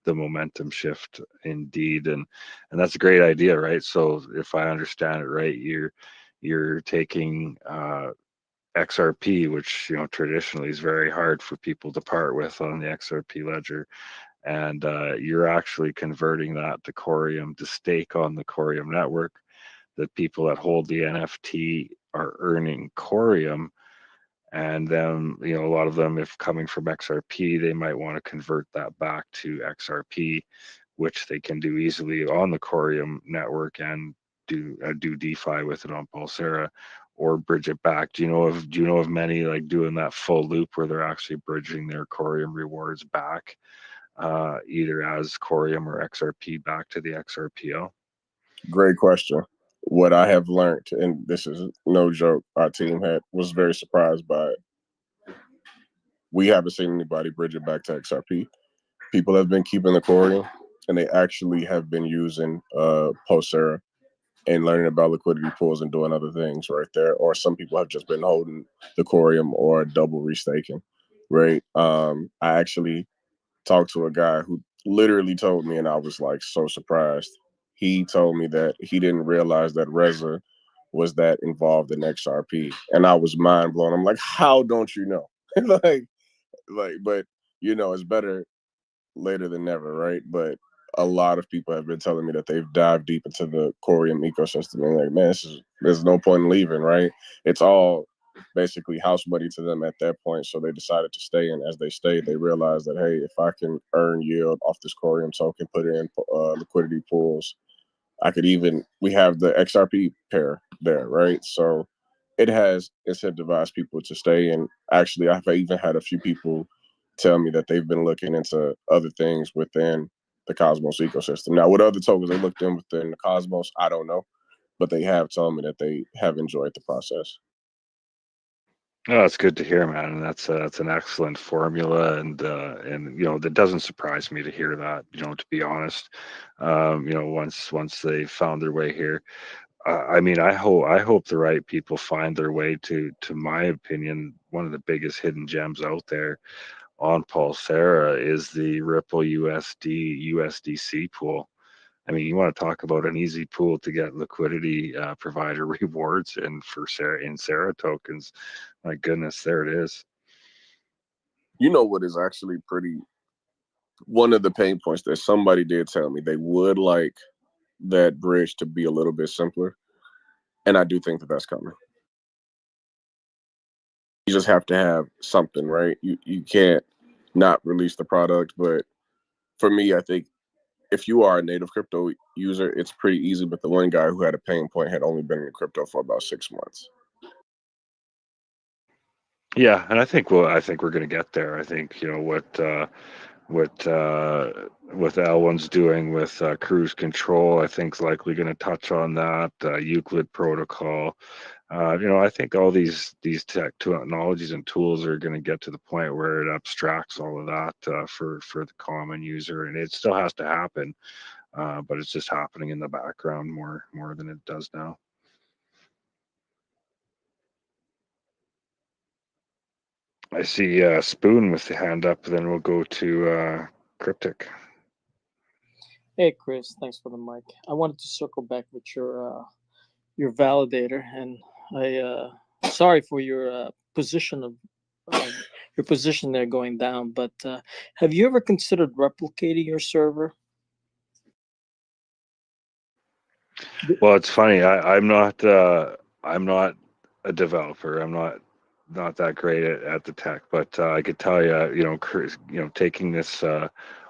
momentum shift indeed, and that's a great idea, right? So if I understand it right, you're taking XRP, which traditionally is very hard for people to part with on the XRP ledger, and you're actually converting that to Coreum to stake on the Coreum network. the people that hold the NFT are earning Coreum. And then, you know, a lot of them, if coming from XRP, they might want to convert that back to XRP, which they can do easily on the Coreum network and do DeFi with it on Pulsara, or bridge it back. Do you know of many like doing that full loop where they're actually bridging their Coreum rewards back, either as Coreum or XRP back to the XRPO? Great question. What I have learned, and this is no joke, our team was very surprised by it. We haven't seen anybody bridge it back to XRP. People have been keeping the Coreum, and they actually have been using Pulsara and learning about liquidity pools and doing other things right there. Or some people have just been holding the Coreum or double restaking, right? I actually talked to a guy who literally told me, and I was like so surprised. He told me that he didn't realize that Reza was that involved in XRP, and I was mind blown. I'm like, how don't you know? But you know, it's better later than never, right? But a lot of people have been telling me that they've dived deep into the Coreum ecosystem and like, man, there's no point in leaving, right? It's all basically house money to them at that point. So they decided to stay, and as they stayed, they realized that, hey, if I can earn yield off this Coreum token, put it in liquidity pools, we have the XRP pair there, right? So it has incentivized people to stay. And actually, I've even had a few people tell me that they've been looking into other things within the Cosmos ecosystem. Now, what other tokens they looked in within the Cosmos, I don't know, but they have told me that they have enjoyed the process. Oh, that's good to hear, man. And that's an excellent formula, and you know, that doesn't surprise me to hear that. You know, to be honest, you know, once they found their way here, I mean, I hope the right people find their way to my opinion, one of the biggest hidden gems out there on Pulsara is the Ripple USDC pool. I mean, you want to talk about an easy pool to get liquidity provider rewards, and for Sarah tokens, my goodness, there it is. You know what is actually one of the pain points that somebody did tell me they would like that bridge to be a little bit simpler, and I do think that that's coming. You just have to have something, right? You can't not release the product, but for me, I think if you are a native crypto user, it's pretty easy. But the one guy who had a pain point had only been in crypto for about 6 months. Yeah, and I think we're going to get there. I think, you know, what L1's doing with cruise control, I think is likely going to touch on that. Euclid protocol. You know, I think all these technologies and tools are going to get to the point where it abstracts all of that for the common user, and it still has to happen, but it's just happening in the background more than it does now. I see Spoon with the hand up, then we'll go to Cryptic. Hey, Chris, thanks for the mic. I wanted to circle back with your validator, and sorry for your position there going down. But have you ever considered replicating your server? Well, it's funny. I'm not a developer. I'm not that great at the tech, but I could tell you, you know, taking this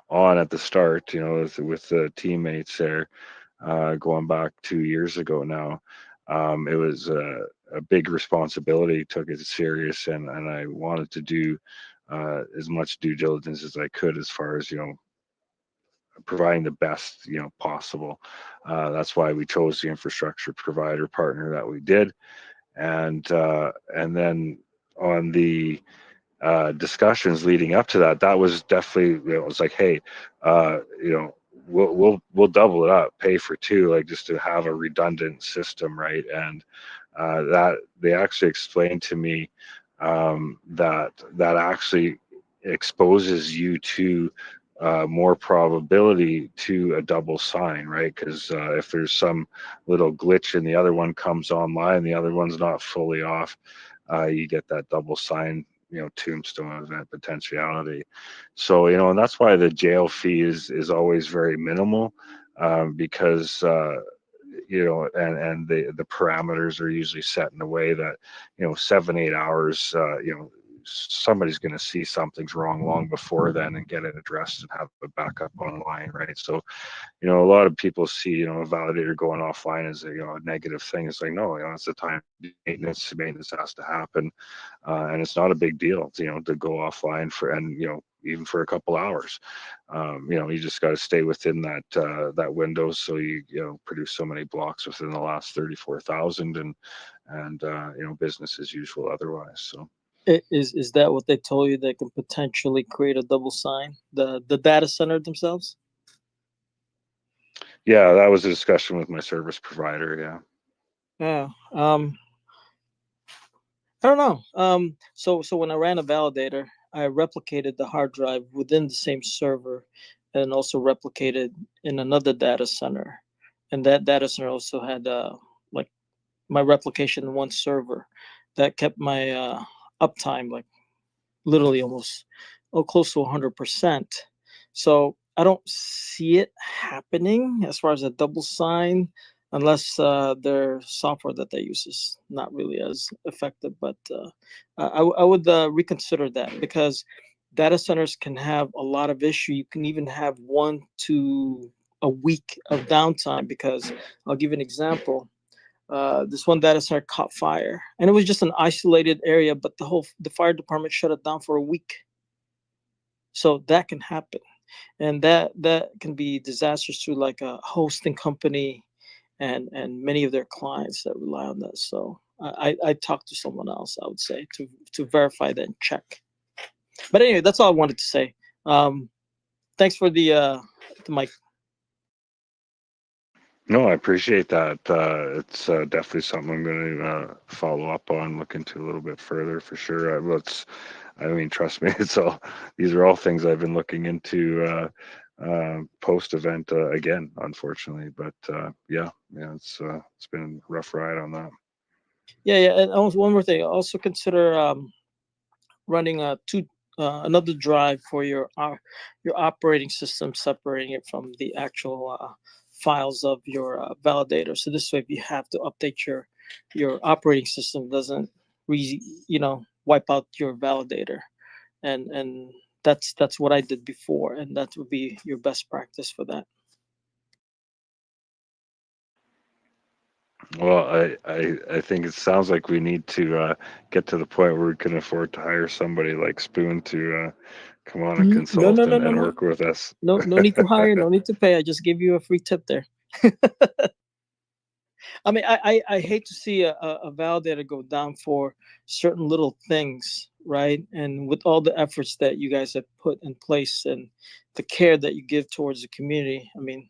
on at the start, you know, with the teammates there, going back 2 years ago now, it was a big responsibility. Took it serious, and I wanted to do as much due diligence as I could, as far as, you know, providing the best, you know, possible. That's why we chose the infrastructure provider partner that we did, and then on the discussions leading up to that, that was definitely, you know, it was like, hey, you know, we'll double it up, pay for two, like, just to have a redundant system, right? And that they actually explained to me that actually exposes you to more probability to a double sign, right? Because if there's some little glitch and the other one comes online, the other one's not fully off, you get that double sign, you know, tombstone event potentiality. So, you know, and that's why the jail fee is always very minimal, because and the parameters are usually set in a way that 7-8 hours, somebody's going to see something's wrong long before then and get it addressed and have it back up online, right? So a lot of people see a validator going offline as a negative thing. It's like, no, it's the time maintenance has to happen, and it's not a big deal to go offline for, and even for a couple hours. You just got to stay within that window, so you produce so many blocks within the last 34,000, and business as usual otherwise. So is that what they told you, they can potentially create a double sign, the data center themselves? Yeah, that was a discussion with my service provider. Yeah. I don't know. So when I ran a validator, I replicated the hard drive within the same server, and also replicated in another data center, and that data center also had like my replication in one server. That kept my uptime like literally almost close to 100%. So I don't see it happening as far as a double sign, unless their software that they use is not really as effective. But I would reconsider that, because data centers can have a lot of issue. You can even have 1 to a week of downtime, because I'll give you an example. This one data center caught fire, and it was just an isolated area, but the fire department shut it down for a week. So that can happen, and that can be disastrous to like a hosting company and many of their clients that rely on that. So I talked to someone else, I would say, to verify that and check. But anyway, that's all I wanted to say. Thanks for the mic. No, I appreciate that. It's definitely something I'm going to follow up on, look into a little bit further for sure. Trust me, these are all things I've been looking into post event again, unfortunately. But it's been a rough ride on that. Yeah, and also one more thing. Also consider running another drive for your operating system, separating it from the actual files of your validator. So this way, if you have to update your operating system, doesn't wipe out your validator, and that's what I did before, and that would be your best practice for that. Well, I think it sounds like we need to get to the point where we can afford to hire somebody like Spoon to come on and consult and work with us. No need to hire, no need to pay. I just give you a free tip there. I mean, I hate to see a validator go down for certain little things, right? And with all the efforts that you guys have put in place and the care that you give towards the community, I mean,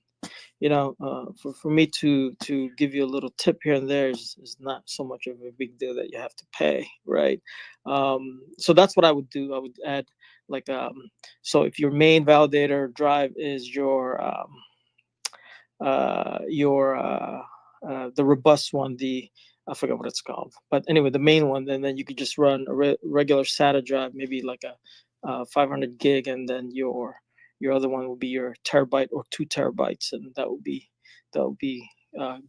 for me to give you a little tip here and there is not so much of a big deal that you have to pay, right? So that's what I would do. I would add so if your main validator drive is the robust one, I forgot what it's called, but anyway, the main one, and then you could just run a regular SATA drive, maybe like a 500 gig, and then your other one would be your terabyte or 2 terabytes, and that would be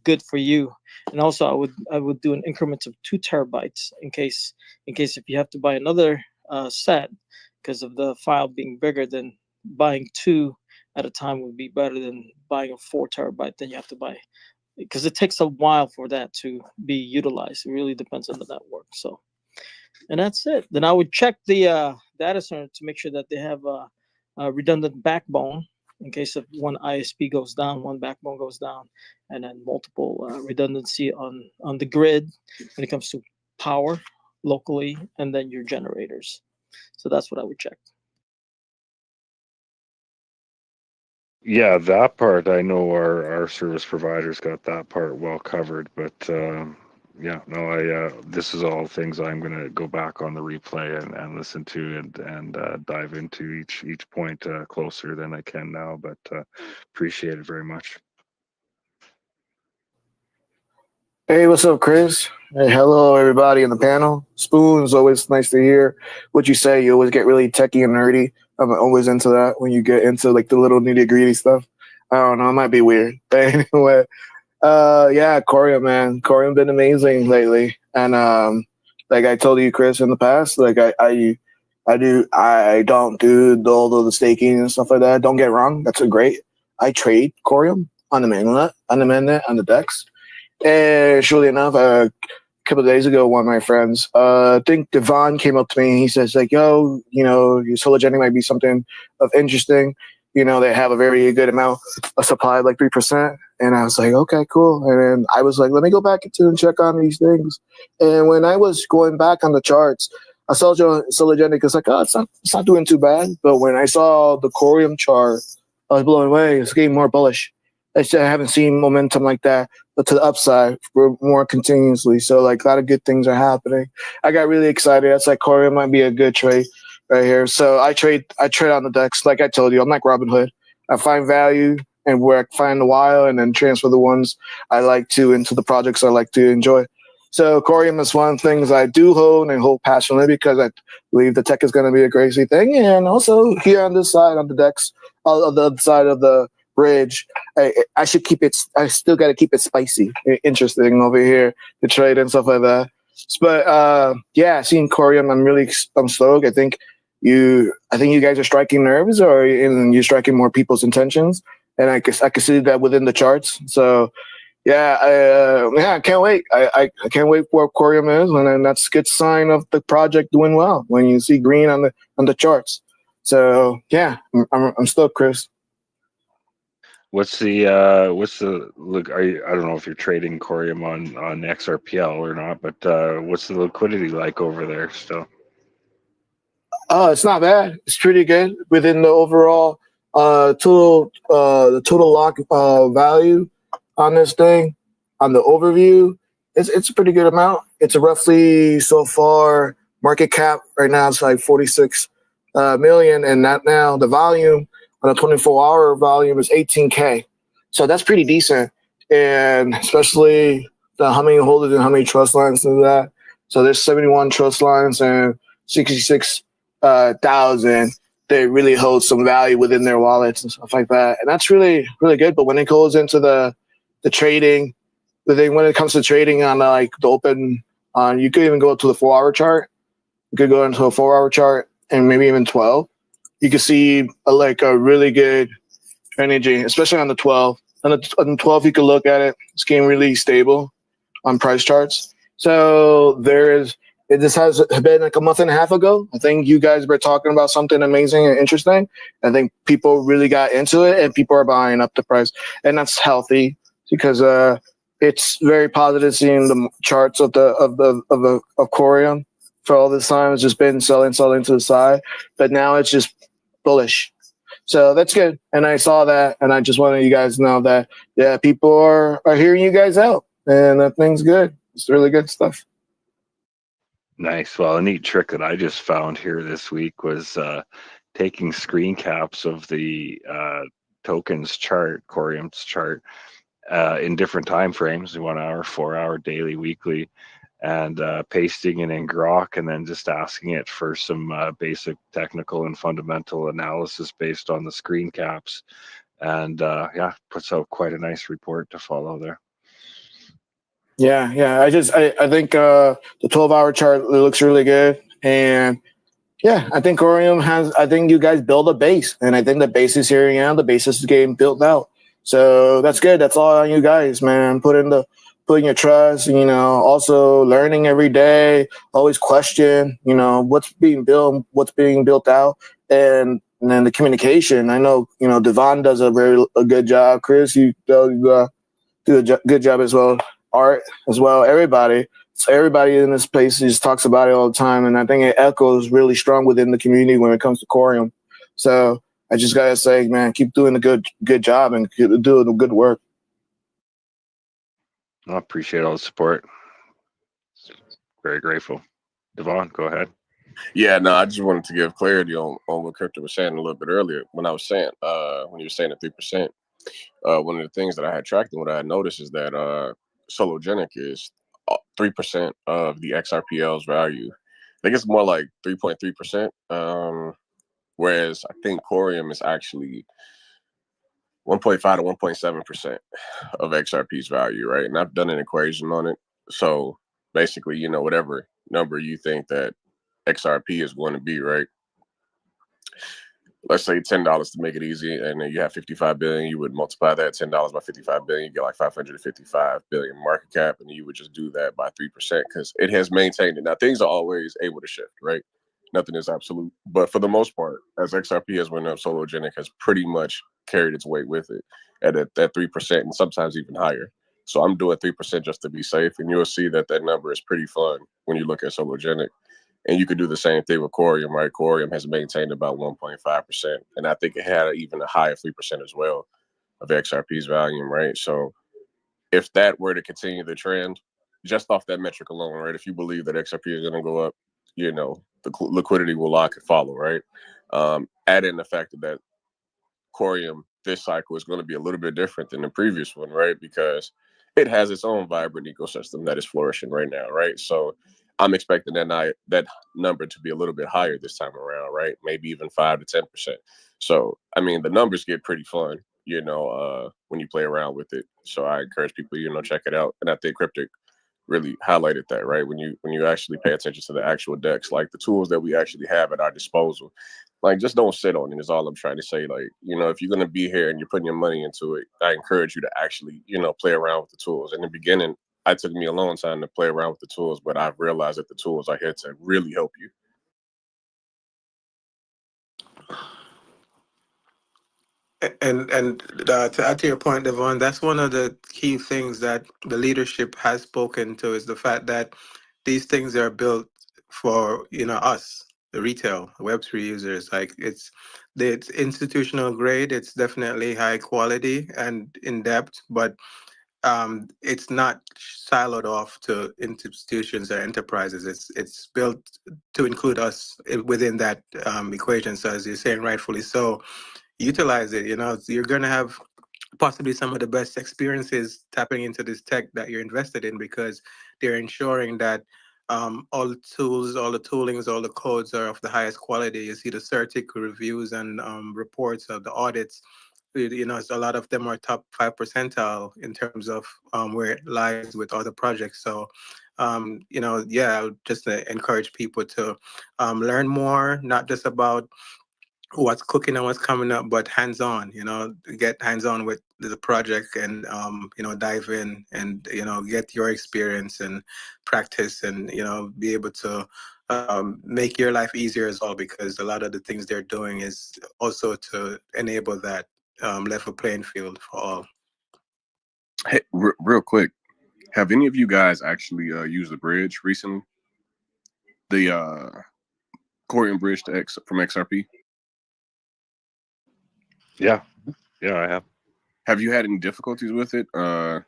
good for you. And also, I would do an increment of 2 terabytes in case if you have to buy another set because of the file being bigger, then buying 2 at a time would be better than buying a 4 terabyte. Then you have to buy, because it takes a while for that to be utilized. It really depends on the network. So, and that's it. Then I would check the data center to make sure that they have a redundant backbone in case if one ISP goes down, one backbone goes down, and then multiple redundancy on the grid when it comes to power locally, and then your generators. So that's what I would check. Yeah, that part I know our service providers got that part well covered, but this is all things I'm going to go back on the replay and listen to and dive into each point closer than I can now, but appreciate it very much. Hey, what's up, Chris? Hey, hello, everybody in the panel. Spoon, it's always nice to hear what you say. You always get really techie and nerdy. I'm always into that when you get into like the little nitty gritty stuff. I don't know, it might be weird. But anyway, Yeah, Coreum, man. Coreum been amazing lately. And like I told you, Chris, in the past, like I don't do all of the staking and stuff like that. Don't get wrong, that's a great. I trade Coreum on the mainnet, on the DEX. And surely enough, a couple of days ago, one of my friends, I think Devon, came up to me and he says, like, yo, your Sologenic might be something of interesting. They have a very good amount of supply, like 3%. And I was like, okay, cool. And then I was like, let me go back into and check on these things. And when I was going back on the charts, I saw Sologenic is like, oh, it's not doing too bad. But when I saw the Coreum chart, I was blown away. It's getting more bullish. I haven't seen momentum like that, but to the upside for more continuously. So like a lot of good things are happening. I got really excited. That's like Coreum might be a good trade right here. So I trade on the DEX. Like I told you, I'm like Robin Hood. I find value and where I find the while and then transfer the ones I like to into the projects I like to enjoy. So Coreum is one of the things I do hold and hold passionately because I believe the tech is going to be a crazy thing. And also here on this side, on the DEX, on the other side of the bridge, I should keep it. I still got to keep it spicy, interesting over here to trade and stuff like that. But yeah, seeing Coreum, I'm stoked. I think you guys are striking nerves, and you're striking more people's intentions, and I can see that within the charts. So yeah, I can't wait. I can't wait for what Coreum is, and that's a good sign of the project doing well when you see green on the charts. So yeah, I'm stoked, Chris. What's the look? I don't know if you're trading Coreum on XRPL or not, but what's the liquidity like over there still? Oh, it's not bad. It's pretty good within the overall total lock value on this thing. On the overview, it's a pretty good amount. It's a roughly so far market cap right now. It's like 46 million, and that now the volume on a 24-hour volume is 18K. So that's pretty decent, and especially how many holders and how many trust lines do that. So there's 71 trust lines and 66,000. They really hold some value within their wallets and stuff like that, and that's really, really good. But when it goes into the trading, when it comes to trading on like the open, you could even go to the 4-hour chart. You could go into a 4-hour chart and maybe even 12. You can see a really good energy, especially on the 12. On the 12, you can look at it. It's getting really stable on price charts. So this has been like a month and a half ago. I think you guys were talking about something amazing and interesting. I think people really got into it, and people are buying up the price, and that's healthy because it's very positive seeing the charts of Coreum for all this time. It's just been selling to the side, but now it's just bullish. So that's good. And I saw that, and I just wanted you guys to know that, yeah, people are hearing you guys out, and that thing's good. It's really good stuff. Nice. Well, a neat trick that I just found here this week was taking screen caps of the tokens chart, Coreum's chart, in different time frames, 1 hour, 4 hour, daily, weekly, and pasting it in Grok, and then just asking it for some basic technical and fundamental analysis based on the screen caps, and yeah, puts out quite a nice report to follow there. Yeah. I think the 12-hour chart looks really good, and yeah, I think Coreum I think you guys build a base, and I think the base is here now. The base is getting built out, so that's good. That's all on you guys, man. Putting your trust, also learning every day, always question, what's being built out, and then the communication. I know, Devon does a good job. Chris, you do a good job as well. Art as well. Everybody in this place just talks about it all the time, and I think it echoes really strong within the community when it comes to Coreum. So I just gotta say, man, keep doing a good job and keep doing the good work. I appreciate all the support. Very grateful. Devon, go ahead. Yeah, no, I just wanted to give clarity on what Crypto was saying a little bit earlier. When I was saying, when you were saying the 3%, one of the things that I had tracked and what I had noticed is that Sologenic is 3% of the XRPL's value. I think it's more like 3.3%. Whereas I think Coreum is actually 1.5 to 1.7% of XRP's value, right? And I've done an equation on it. So basically, you know, whatever number you think that XRP is going to be, right? Let's say $10 to make it easy, and then you have 55 billion. You would multiply that $10 by 55 billion, you get like 555 billion market cap, and you would just do that by 3% because it has maintained it. Now things are always able to shift, right? Nothing is absolute, but for the most part, as XRP has went up, Sologenic has pretty much carried its weight with it at that 3% and sometimes even higher. So I'm doing 3% just to be safe, and you'll see that that number is pretty fun when you look at Sologenic. And you could do the same thing with Coreum, right? Coreum has maintained about 1.5%. And I think it had even a higher 3% as well of XRP's volume, right? So if that were to continue the trend, just off that metric alone, right? If you believe that XRP is going to go up, you know, the liquidity will lock and follow, right? Add in the fact that Coreum this cycle is going to be a little bit different than the previous one, right? Because it has its own vibrant ecosystem that is flourishing right now, right? So I'm expecting that number to be a little bit higher this time around, right? Maybe even 5 to 10%. So I mean, the numbers get pretty fun, you know, when you play around with it. So I encourage people, you know, check it out. And I think Cryptic really highlighted that, right? When you actually pay attention to the actual decks, like the tools that we actually have at our disposal, like just don't sit on it is all I'm trying to say. Like, you know, if you're going to be here and you're putting your money into it, I encourage you to actually, you know, play around with the tools. In the beginning, it took me a long time to play around with the tools, but I've realized that the tools are here to really help you. And to add to your point, Devon, that's one of the key things that the leadership has spoken to is the fact that these things are built for, you know, us, the retail Web3 users. Like it's institutional grade. It's definitely high quality and in depth, but it's not siloed off to institutions or enterprises. It's built to include us within that equation. So as you're saying, rightfully so, utilize it. You know, you're going to have possibly some of the best experiences tapping into this tech that you're invested in because they're ensuring that all the tools, all the toolings, all the codes are of the highest quality. You see the CertiK reviews and reports of the audits. You know, a lot of them are top 5 percentile in terms of where it lies with other projects. So, you know, yeah, I would just encourage people to learn more, not just about what's cooking and what's coming up, but hands-on, you know, get hands-on with the project and, you know, dive in and, you know, get your experience and practice and, you know, be able to make your life easier as well, because a lot of the things they're doing is also to enable that level playing field for all. Hey, real quick, have any of you guys actually used the bridge recently? The Coreum bridge to from XRP? Yeah, I have. Have you had any difficulties with it? I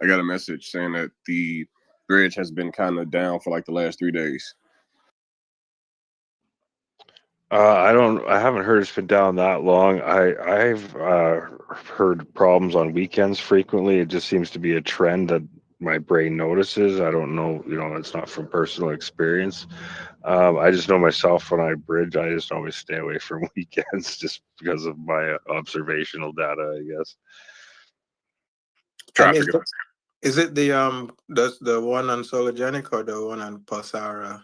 got a message saying that the bridge has been kind of down for like the last 3 days. I haven't heard it's been down that long. I've heard problems on weekends frequently. It just seems to be a trend that my brain notices. I don't know, you know, it's not from personal experience. I just know myself when I bridge, I just always stay away from weekends just because of my observational data, I guess. Traffic. Is it the one on Sologenic or the one on Pulsara?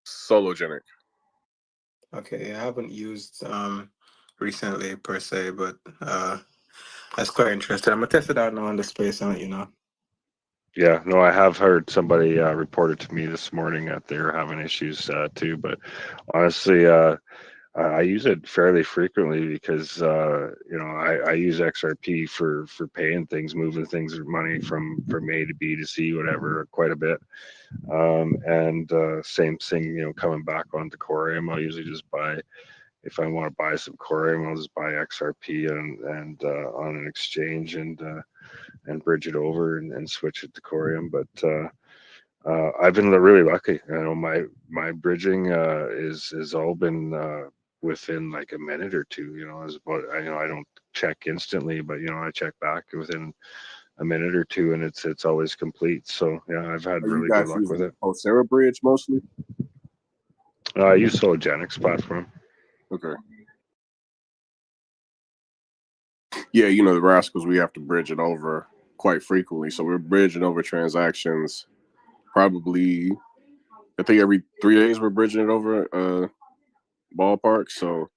Sologenic. Okay, I haven't used recently per se, but that's quite interesting. I'm gonna test it out now in the space and let you know. Yeah, no, I have heard somebody reported to me this morning that they're having issues too. But honestly, I use it fairly frequently because you know I use XRP for paying things, moving things, money from A to B to C, whatever, quite a bit. And same thing, you know, coming back onto Coreum, I'll usually just buy. If I want to buy some Coreum, I'll just buy XRP and on an exchange and bridge it over and switch it to Coreum. But I've been really lucky. You know, my bridging is all been within like a minute or two. You know, I don't check instantly, but you know, I check back within a minute or two, and it's always complete. So yeah, I've had really good luck with it. Pulsara bridge mostly. I use Sologenic's platform. Okay. Yeah, the Rascals, we have to bridge it over quite frequently. So we're bridging over transactions probably, I think every 3 days we're bridging it over ballpark. So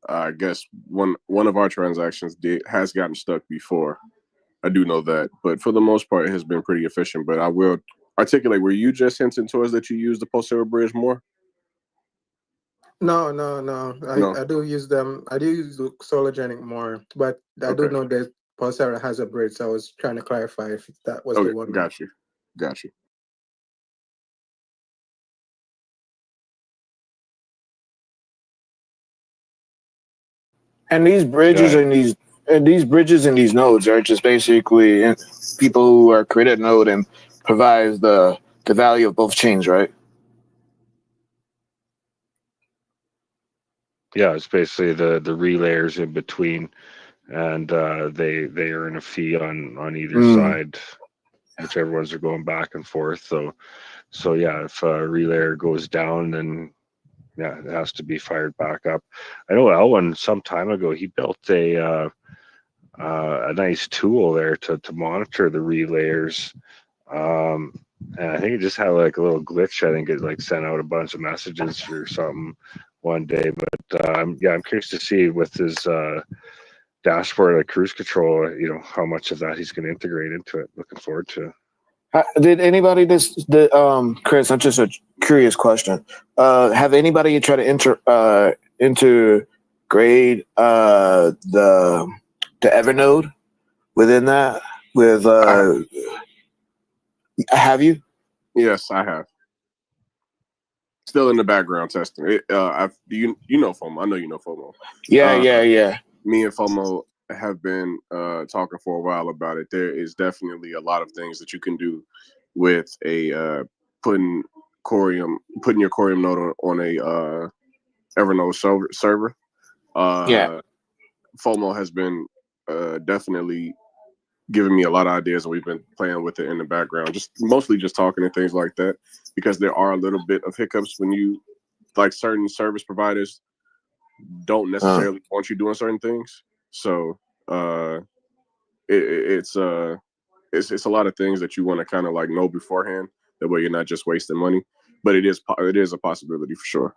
I guess one of our transactions has gotten stuck before. I do know that, but for the most part, it has been pretty efficient. But I will articulate, were you just hinting towards that you use the Pulsara bridge more? No. No. I do use them. I do use the Sologenic more, but I do Okay. know that Pulsara has a bridge. So I was trying to clarify if that was the Okay, one. got you. And these bridges Yeah. and these nodes are just basically people who are created a node and provides the value of both chains, right? Yeah, it's basically the relayers in between, and they earn a fee on either side, whichever ones are going back and forth. So yeah, if a relayer goes down, then yeah, it has to be fired back up. I know Elwin some time ago he built a nice tool there to monitor the relayers. And I think it just had like a little glitch. I think it like sent out a bunch of messages or something one day. But I'm curious to see with his dashboard like cruise control, how much of that he's going to integrate into it. Looking forward to it. Did anybody Chris? I'm just a curious question. Have anybody tried to integrate the Evernode within that? With have you? Yes, I have. Still in the background testing. Do you know FOMO? I know you know FOMO. Yeah. Me and FOMO have been talking for a while about it. There is definitely a lot of things that you can do with a putting your Coreum node on a Evernode server. FOMO has been definitely giving me a lot of ideas, and we've been playing with it in the background, mostly just talking and things like that, because there are a little bit of hiccups when you, like, certain service providers don't necessarily want you doing certain things. So it's a lot of things that you want to kind of like know beforehand. That way you're not just wasting money. But it is a possibility for sure.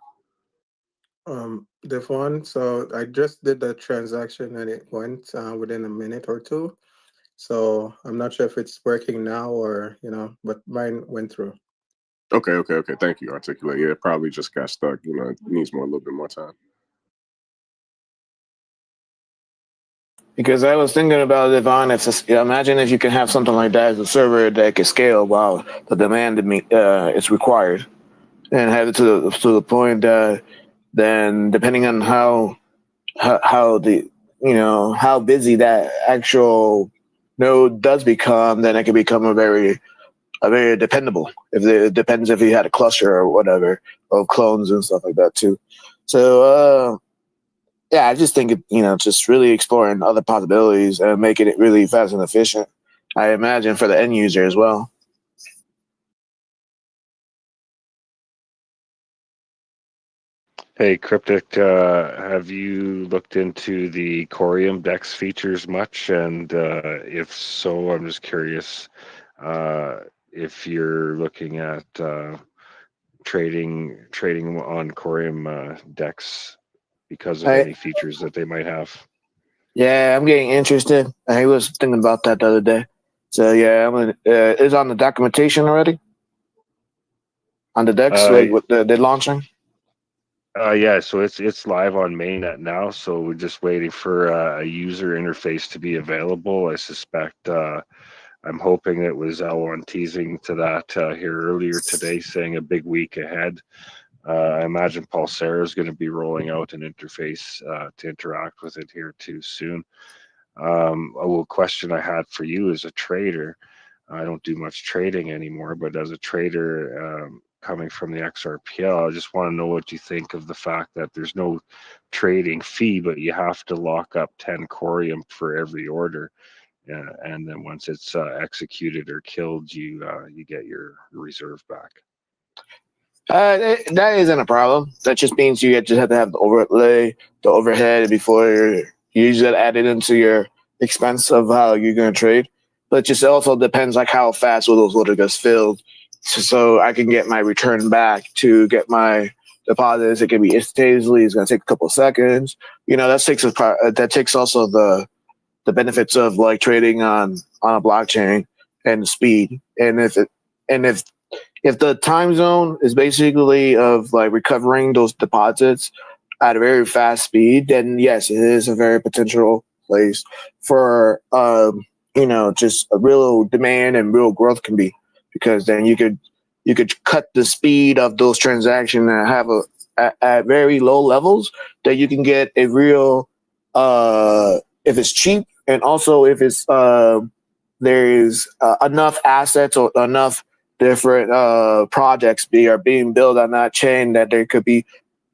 Div one. So I just did the transaction and it went within a minute or two. So I'm not sure if it's working now or but mine went through. Okay. Thank you, Articulate. Yeah, it probably just got stuck. It needs a little bit more time. Because I was thinking about it, Vaughn. Imagine if you can have something like that as a server that can scale while the demand is required, and have it to the point that then, depending on how busy that actual node does become, then it can become a very dependable. It depends if you had a cluster or whatever of clones and stuff like that too. So yeah, I just think just really exploring other possibilities and making it really fast and efficient. I imagine for the end user as well. Hey, Cryptic, have you looked into the Coreum DEX features much? And if so, I'm just curious if you're looking at trading on Coreum DEX because of any features that they might have. Yeah, I'm getting interested. I was thinking about that the other day. So yeah, it's on the documentation already? On the DEX, like what they're launching? Yeah, so it's live on mainnet now. So we're just waiting for a user interface to be available. I suspect I'm hoping it was L1 teasing to that here earlier today, saying a big week ahead. I imagine Pulsara is going to be rolling out an interface to interact with it here too soon. A little question I had for you as a trader. I don't do much trading anymore, but as a trader coming from the XRPL, I just want to know what you think of the fact that there's no trading fee, but you have to lock up 10 Coreum for every order. And then once it's executed or killed, you get your reserve back. That isn't a problem. That just means you just have to have the overhead before you usually add it into your expense of how you're going to trade, but just also depends like how fast will those orders get filled, so I can get my return back to get my deposits. It can be instantaneously. It's going to take a couple of seconds. That takes also the benefits of like trading on a blockchain and the speed. And if the time zone is basically of like recovering those deposits at a very fast speed, then yes, it is a very potential place for just a real demand and real growth can be, because then you could cut the speed of those transactions and have at very low levels that you can get a real if it's cheap, and also if it's there's enough assets or enough different projects being built on that chain that there could be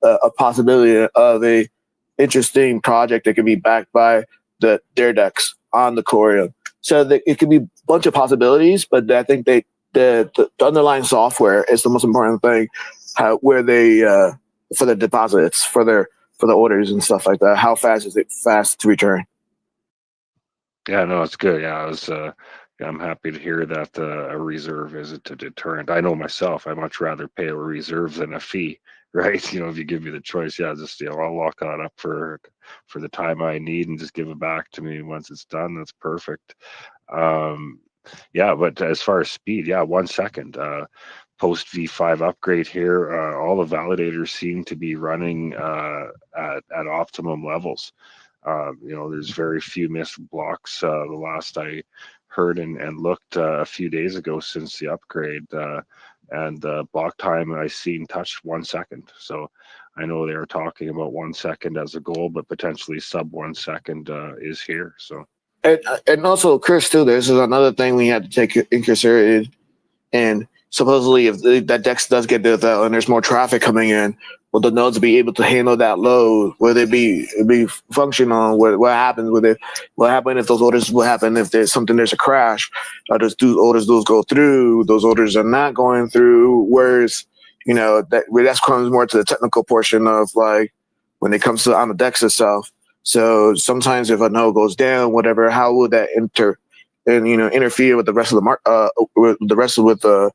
a possibility of a interesting project that could be backed by their decks on the Coreum. So it could be a bunch of possibilities, but I think the underlying software is the most important thing. Where they for the deposits, for the orders and stuff like that. How fast is it to return? Yeah, no, it's good. Yeah, I'm happy to hear that a reserve isn't a deterrent. I know myself, I'd much rather pay a reserve than a fee, right? If you give me the choice, yeah, just I'll lock that up for the time I need and just give it back to me once it's done. That's perfect. Yeah, but as far as speed, yeah, 1 second. Post V5 upgrade here, all the validators seem to be running at optimum levels. There's very few missed blocks. The last I heard and looked a few days ago since the upgrade, and block time I seen touched 1 second. So I know they were talking about 1 second as a goal, but potentially sub 1 second is here. So and also, Chris, too, this is another thing we had to take in consideration. And supposedly, if that DEX does get built out and there's more traffic coming in, will the nodes be able to handle that load? Will it be functional? What happens with it? What happens if those orders? What happen if there's a crash? Does orders go through? Those orders are not going through. Whereas, that comes more to the technical portion of like when it comes to on the DEX itself. So sometimes if a node goes down, whatever, how would that interfere with the rest of the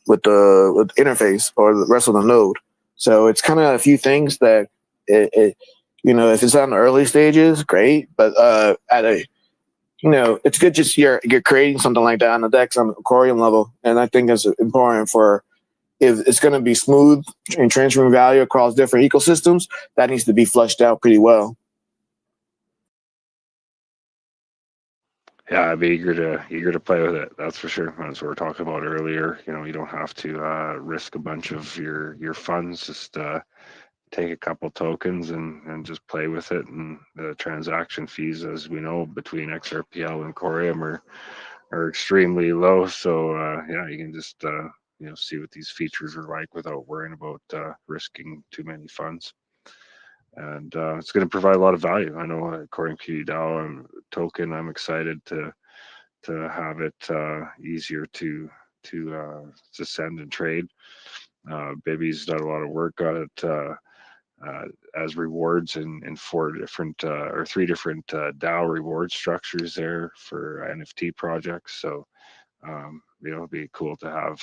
with the interface or the rest of the node? So it's kind of a few things that if it's on the early stages, great, but it's good just you're creating something like that on the DEX on the Coreum level, and I think it's important for if it's going to be smooth and transferring value across different ecosystems. That needs to be fleshed out pretty well. yeah, I'd be eager to play with it. That's for sure. As we were talking about earlier, you don't have to risk a bunch of your funds. Just take a couple tokens and just play with it. And the transaction fees, as we know, between XRPL and Coreum are extremely low. So yeah, you can just see what these features are like without worrying about risking too many funds. And it's going to provide a lot of value. I know according to DAO token, I'm excited to have it easier to send and trade. Baby's done a lot of work on it as rewards in 4 different or 3 different DAO reward structures there for NFT projects. So it'd be cool to have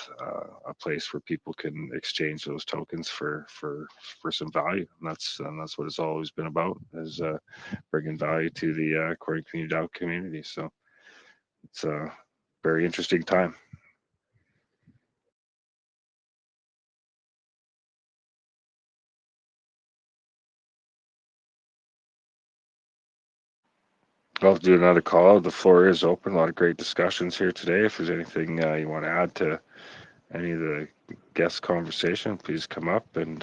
a place where people can exchange those tokens for some value, and that's what it's always been about, is bringing value to the Coreum Community DAO community. So it's a very interesting time. I'll do another call. The floor is open. A lot of great discussions here today. If there's anything you want to add to any of the guest conversation, please come up and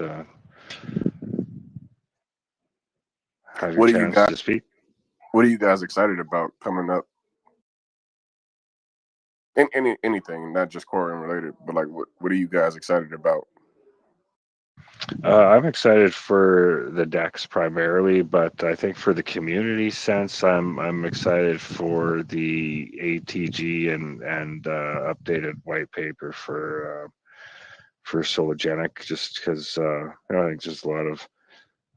have your chance to speak. What are you guys excited about coming up? Anything, not just Coreum related, but like what are you guys excited about? I'm excited for the DEX primarily, but I think for the community sense, I'm excited for the ATG and updated white paper for Sologenic, just because I think just a lot of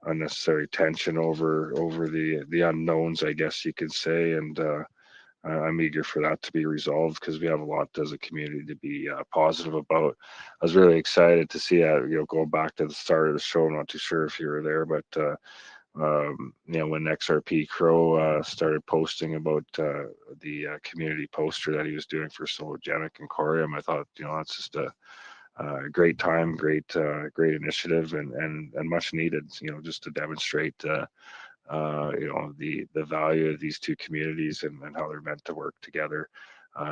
unnecessary tension over the unknowns, I guess you could say. And I'm eager for that to be resolved because we have a lot as a community to be positive about. I was really excited to see going back to the start of the show. I'm not too sure if you were there, but when XRP Crow started posting about the community poster that he was doing for Sologenic and Coreum, I thought, that's just a great time, great initiative, and much needed. Just to demonstrate, the value of these two communities and how they're meant to work together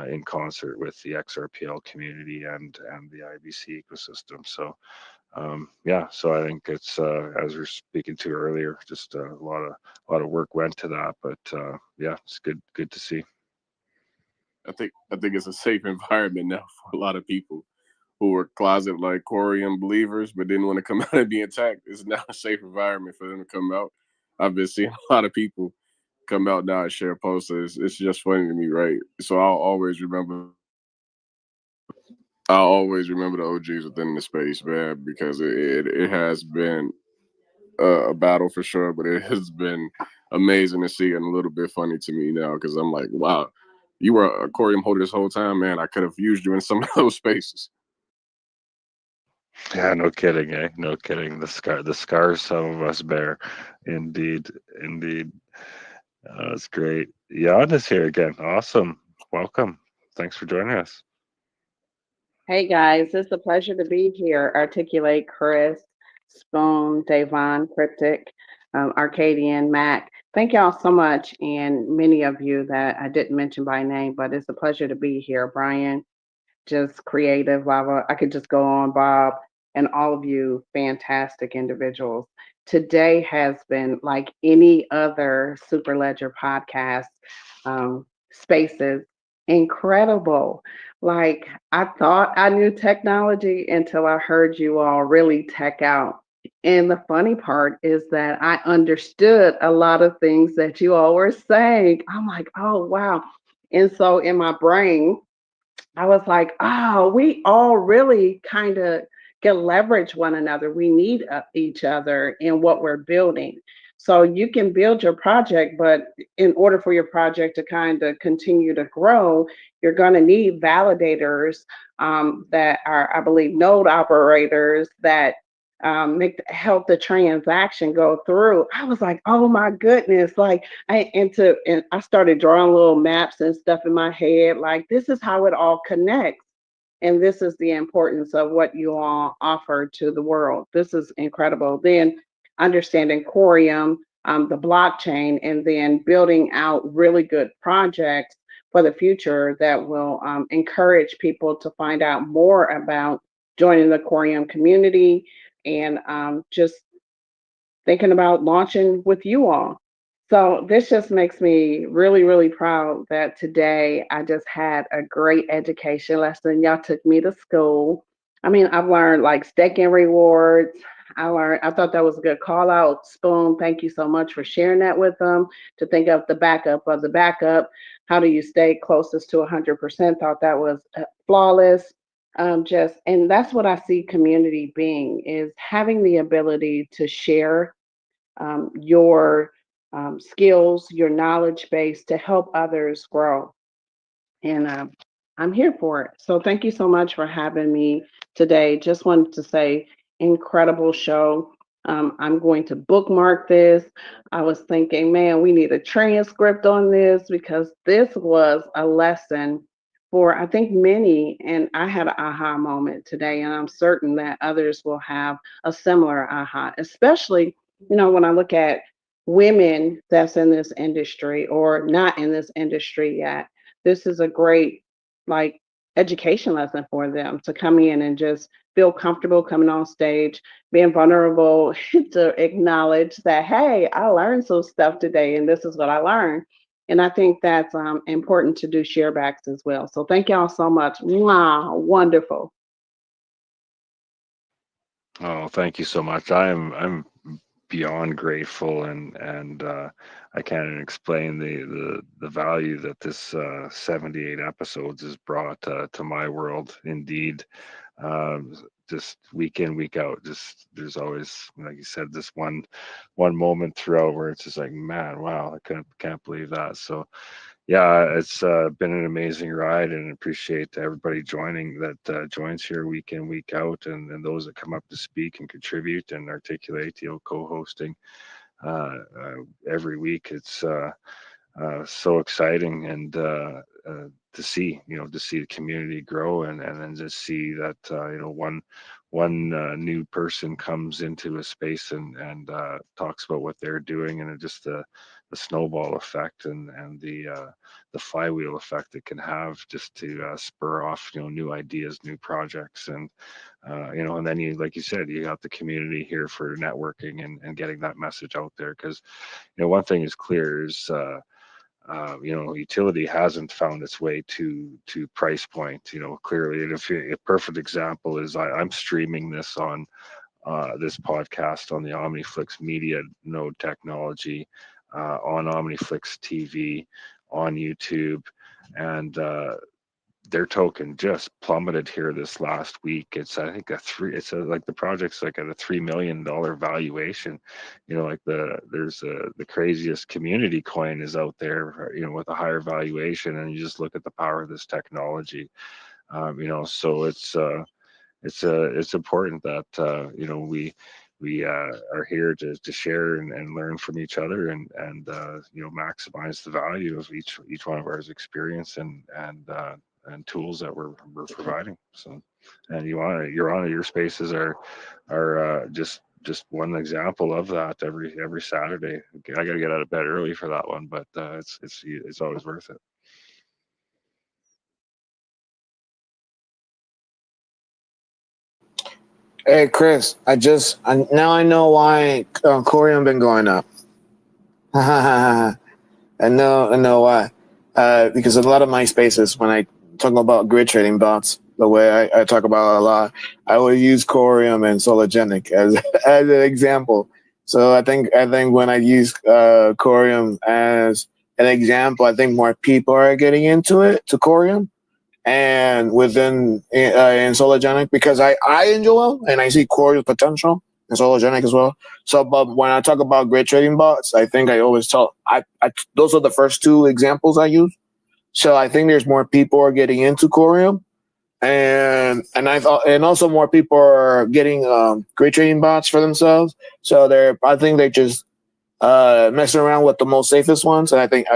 in concert with the XRPL community and the IBC ecosystem. So. So I think it's as we were speaking to earlier, just a lot of work went to that, but it's good to see. I think it's a safe environment now for a lot of people who were closet like Coreum believers, but didn't want to come out and be attacked. It's now a safe environment for them to come out. I've been seeing a lot of people come out now and share posts. It's just funny to me, right? So I'll always remember the OGs within the space, man, because it has been a battle for sure, but it has been amazing to see and a little bit funny to me now because I'm like, wow, you were a Coreum holder this whole time, man. I could have used you in some of those spaces. Yeah, no kidding, eh? No kidding. The scars some of us bear, indeed. That's great. Jan is here again. Awesome. Welcome. Thanks for joining us. Hey guys, it's a pleasure to be here. Articulate, Chris, Spoon, Davon, Cryptic, Arcadian, Mac. Thank y'all so much, and many of you that I didn't mention by name, but it's a pleasure to be here. Brian, just creative, Lava. I could just go on, Bob, and all of you fantastic individuals. Today has been like any other Superledger podcast spaces, incredible. Like I thought I knew technology until I heard you all really tech out. And the funny part is that I understood a lot of things that you all were saying. I'm like, oh, wow. And so in my brain, I was like, oh, we all really kind of can leverage one another. We need each other in what we're building. So you can build your project, but in order for your project to kind of continue to grow, you're going to need validators that are, I believe, node operators that help the transaction go through. I was like, oh my goodness! Like, and I started drawing little maps and stuff in my head. Like, this is how it all connects. And this is the importance of what you all offer to the world. This is incredible. Then understanding Coreum, the blockchain, and then building out really good projects for the future that will encourage people to find out more about joining the Coreum community and just thinking about launching with you all. So this just makes me really, really proud that today I just had a great education lesson. Y'all took me to school. I mean, I've learned like staking rewards. I thought that was a good call out. Spoon, thank you so much for sharing that with them to think of the backup of the backup. How do you stay closest to 100%? Thought that was flawless. And that's what I see community being, is having the ability to share your skills, your knowledge base to help others grow. And I'm here for it. So thank you so much for having me today. Just wanted to say, incredible show. I'm going to bookmark this. I was thinking, man, we need a transcript on this because this was a lesson for, I think, many. And I had an aha moment today, and I'm certain that others will have a similar aha, especially, when I look at women that's in this industry or not in this industry yet. This is a great education lesson for them to come in and just feel comfortable coming on stage, being vulnerable to acknowledge that, hey, I learned some stuff today and this is what I learned. And I think that's important to do sharebacks as well. So thank y'all so much. Wow, wonderful. Oh, thank you so much. I'm beyond grateful, and I can't even explain the value that this 78 episodes has brought to my world. Indeed, just week in, week out. Just there's always, like you said, this one moment throughout where it's just like, man, wow, I can't believe that. So yeah, it's been an amazing ride, and appreciate everybody joining that joins here week in, week out, and those that come up to speak and contribute and articulate, co-hosting every week. It's so exciting, and to see the community grow, and then just see that one new person comes into a space and talks about what they're doing, and it just the snowball effect and the flywheel effect it can have, just to spur off new ideas, new projects, and and then like you said, you got the community here for networking and getting that message out there, because one thing is clear is utility hasn't found its way to price point, clearly. And a perfect example is I'm streaming this on this podcast on the Omniflix media node technology, on Omniflix TV, on YouTube, and their token just plummeted here this last week. It's, I think, like the project's like at a $3 million valuation. Like there's the craziest community coin is out there, with a higher valuation, and you just look at the power of this technology. So it's important that we are here to share and learn from each other, and maximize the value of each one of our experience and tools that we're providing. So, and your spaces are just one example of that. Every Saturday, I got to get out of bed early for that one, but it's always worth it. Hey, Chris, now I know why Coreum been going up. I know why. Because a lot of my spaces, when I talk about grid trading bots, the way I talk about it a lot, I will use Coreum and Sologenic as an example. So I think when I use Coreum as an example, I think more people are getting into Coreum, and within in Sologenic, because I enjoy them and I see Coreum's potential and Sologenic as well. So, but when I talk about grid trading bots, I think I always those are the first two examples I use. So I think there's more people are getting into Coreum, and also more people are getting grid trading bots for themselves. So I think they just messing around with the most safest ones. And I think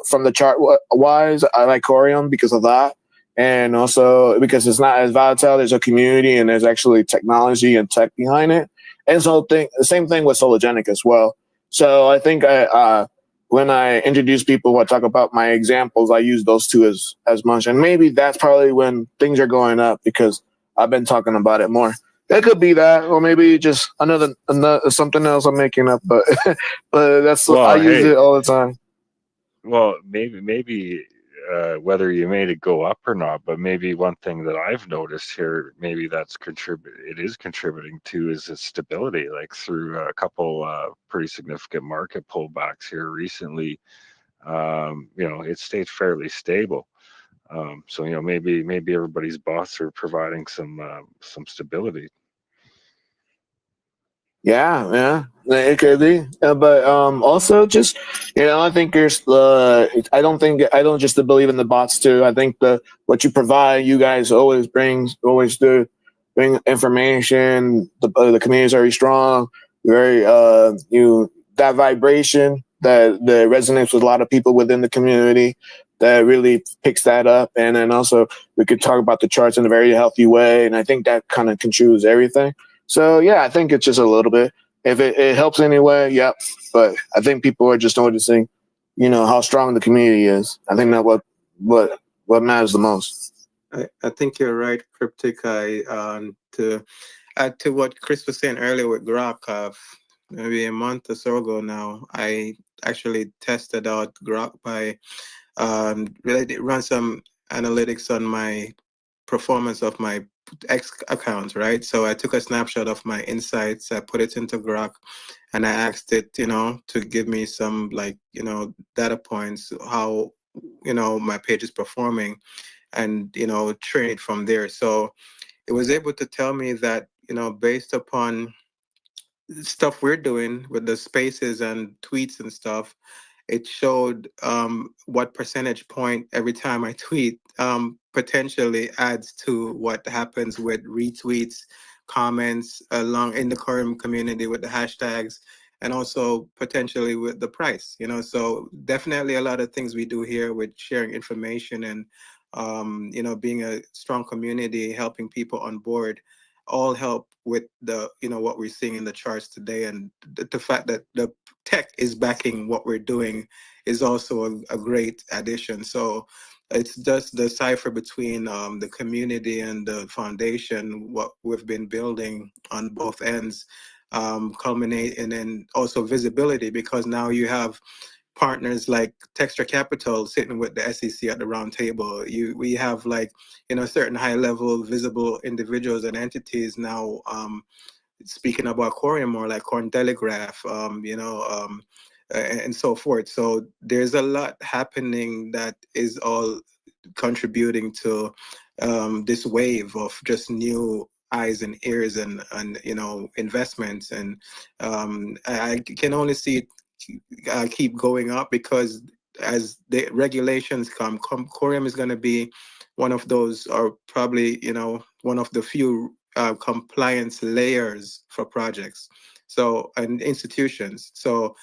from the chart wise, I like Coreum because of that. And also because it's not as volatile, there's a community and there's actually technology and tech behind it. And so the same thing with Sologenic as well. So I think when I introduce people, I talk about my examples, I use those two as much. And maybe that's probably when things are going up, because I've been talking about it more. It could be that, or maybe just another something else I'm making up. But that's I use it all the time. Well, maybe whether you made it go up or not, but maybe one thing that I've noticed here, maybe it is contributing to, is its stability. Like through a couple pretty significant market pullbacks here recently, it stayed fairly stable. So maybe everybody's bots are providing some stability. Yeah, it could be, but also just I think there's I don't just believe in the bots too. I think what you provide, you guys always do bring information. The community is very strong, very that vibration that resonates with a lot of people within the community, that really picks that up. And then also we could talk about the charts in a very healthy way, and I think that kind of contributes everything. So yeah, I think it's just a little bit. If it helps anyway, yep. But I think people are just noticing, how strong the community is. I think that what matters the most. I think you're right, Cryptic. To add to what Chris was saying earlier with Grok, maybe a month or so ago now, I actually tested out Grok by really run some analytics on my performance of my X account, right? So I took a snapshot of my insights, I put it into Grok, and I asked it, to give me some data points, how my page is performing, and train it from there. So it was able to tell me that, based upon stuff we're doing with the spaces and tweets and stuff, it showed what percentage point every time I tweet potentially adds to what happens with retweets, comments along in the Coreum community with the hashtags, and also potentially with the price. So definitely a lot of things we do here with sharing information and being a strong community, helping people on board, all help with the what we're seeing in the charts today, and the fact that the tech is backing what we're doing is also a great addition. So it's just the cipher between the community and the foundation, what we've been building on both ends, culminate, and then also visibility, because now you have partners like Texture Capital sitting with the SEC at the round table. We have certain high level visible individuals and entities now speaking about Coreum, more like Cointelegraph, and so forth. So there's a lot happening that is all contributing to this wave of just new eyes and ears and investments, and I can only see it keep going up, because as the regulations come, Coreum is going to be one of those, or probably one of the few compliance layers for projects, so, and institutions. So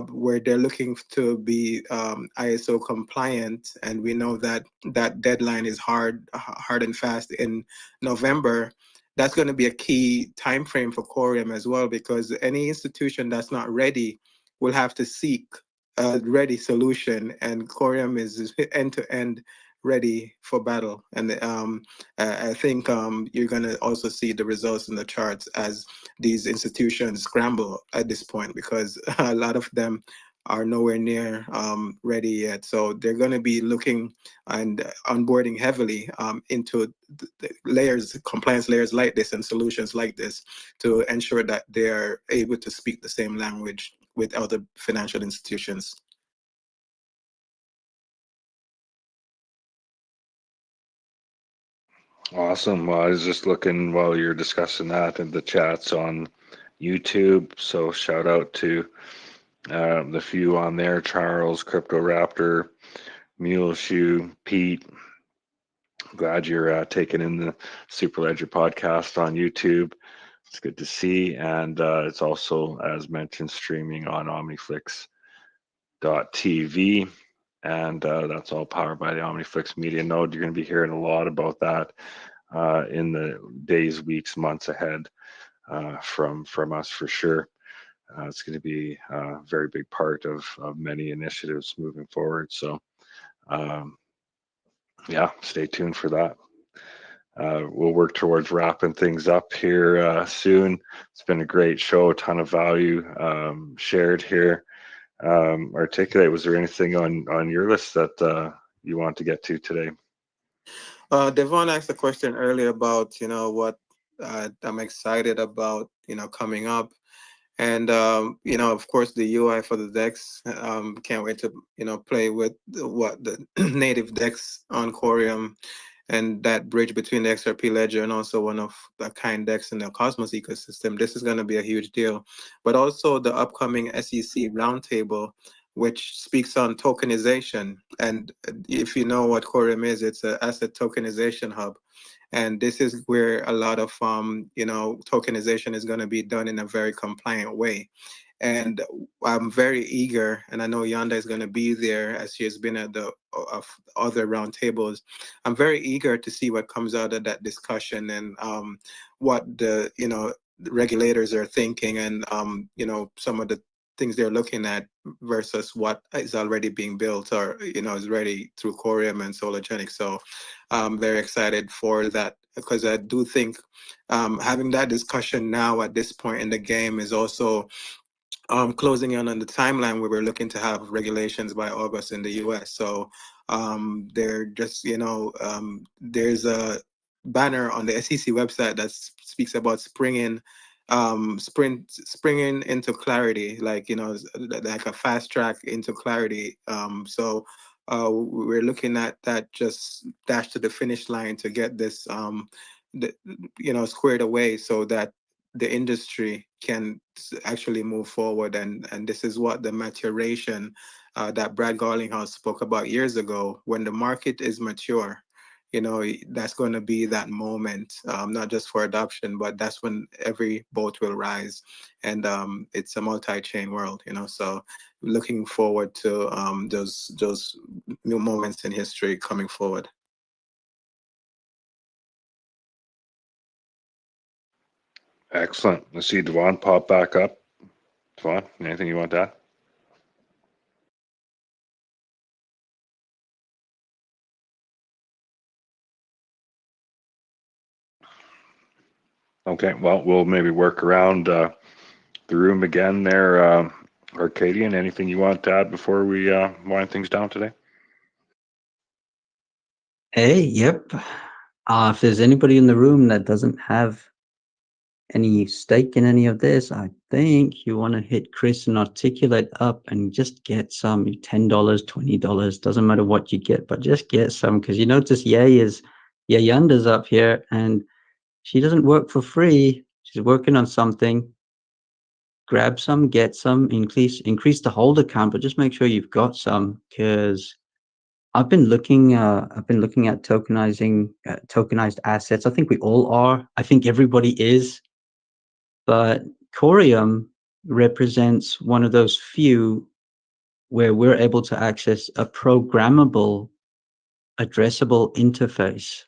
where they're looking to be ISO compliant, and we know that that deadline is hard and fast in November. That's going to be a key time frame for Coreum as well, because any institution that's not ready will have to seek a ready solution, and Coreum is end-to-end ready for battle. And I think you're going to also see the results in the charts as these institutions scramble at this point, because a lot of them are nowhere near ready yet. So they're going to be looking and onboarding heavily into the layers, compliance layers like this, and solutions like this, to ensure that they're able to speak the same language with other financial institutions. Awesome. Well, I was just looking while you're discussing that in the chats on YouTube. So shout out to the few on there: Charles, Crypto Raptor, Mule Shoe, Pete. Glad you're taking in the Superledger podcast on YouTube. It's good to see. And it's also, as mentioned, streaming on Omniflix.tv. And that's all powered by the Omniflix Media Node. You're going to be hearing a lot about that in the days, weeks, months ahead from us for sure. It's going to be a very big part of many initiatives moving forward. So yeah, stay tuned for that. We'll work towards wrapping things up here soon. It's been a great show, a ton of value shared here. Articulate, was there anything on your list that you want to get to today? Devon asked a question earlier about what I'm excited about coming up, and of course the UI for the DEX. Can't wait to play with what the native DEX on Coreum, and that bridge between the XRP ledger and also one of the kind DEX in the Cosmos ecosystem. This is going to be a huge deal. But also the upcoming SEC roundtable, which speaks on tokenization. And if you know what Coreum is, it's an asset tokenization hub. And this is where a lot of tokenization is going to be done in a very compliant way. And I'm very eager, and I know Yanda is going to be there, as she has been at the other roundtables. I'm very eager to see what comes out of that discussion, and what the regulators are thinking, and some of the things they're looking at versus what is already being built, or is ready through Coreum and Sologenic. So I'm very excited for that, because I do think having that discussion now at this point in the game is also closing in on the timeline where we're looking to have regulations by August in the US. So they're just, there's a banner on the SEC website that speaks about springing into clarity, like a fast track into clarity. So we're looking at that, just dash to the finish line to get this squared away so that the industry can actually move forward. And this is what the maturation that Brad Garlinghouse spoke about years ago. When the market is mature, that's going to be that moment, not just for adoption, but that's when every boat will rise. And it's a multi-chain world, so looking forward to those new moments in history coming forward. Excellent. Let's see Devon pop back up. Devon, anything you want to add? Okay, well, we'll maybe work around the room again there. Arcadian, anything you want to add before we wind things down today? Hey, yep. If there's anybody in the room that doesn't have any stake in any of this, I think you want to hit Chris and articulate up and just get some $10, $20. Doesn't matter what you get, but just get some, because you notice Yayanda's up here and she doesn't work for free. She's working on something. Grab some, get some, increase the holder count, but just make sure you've got some, because I've been looking at tokenized assets. I think we all are. I think everybody is. But Coreum represents one of those few where we're able to access a programmable, addressable interface.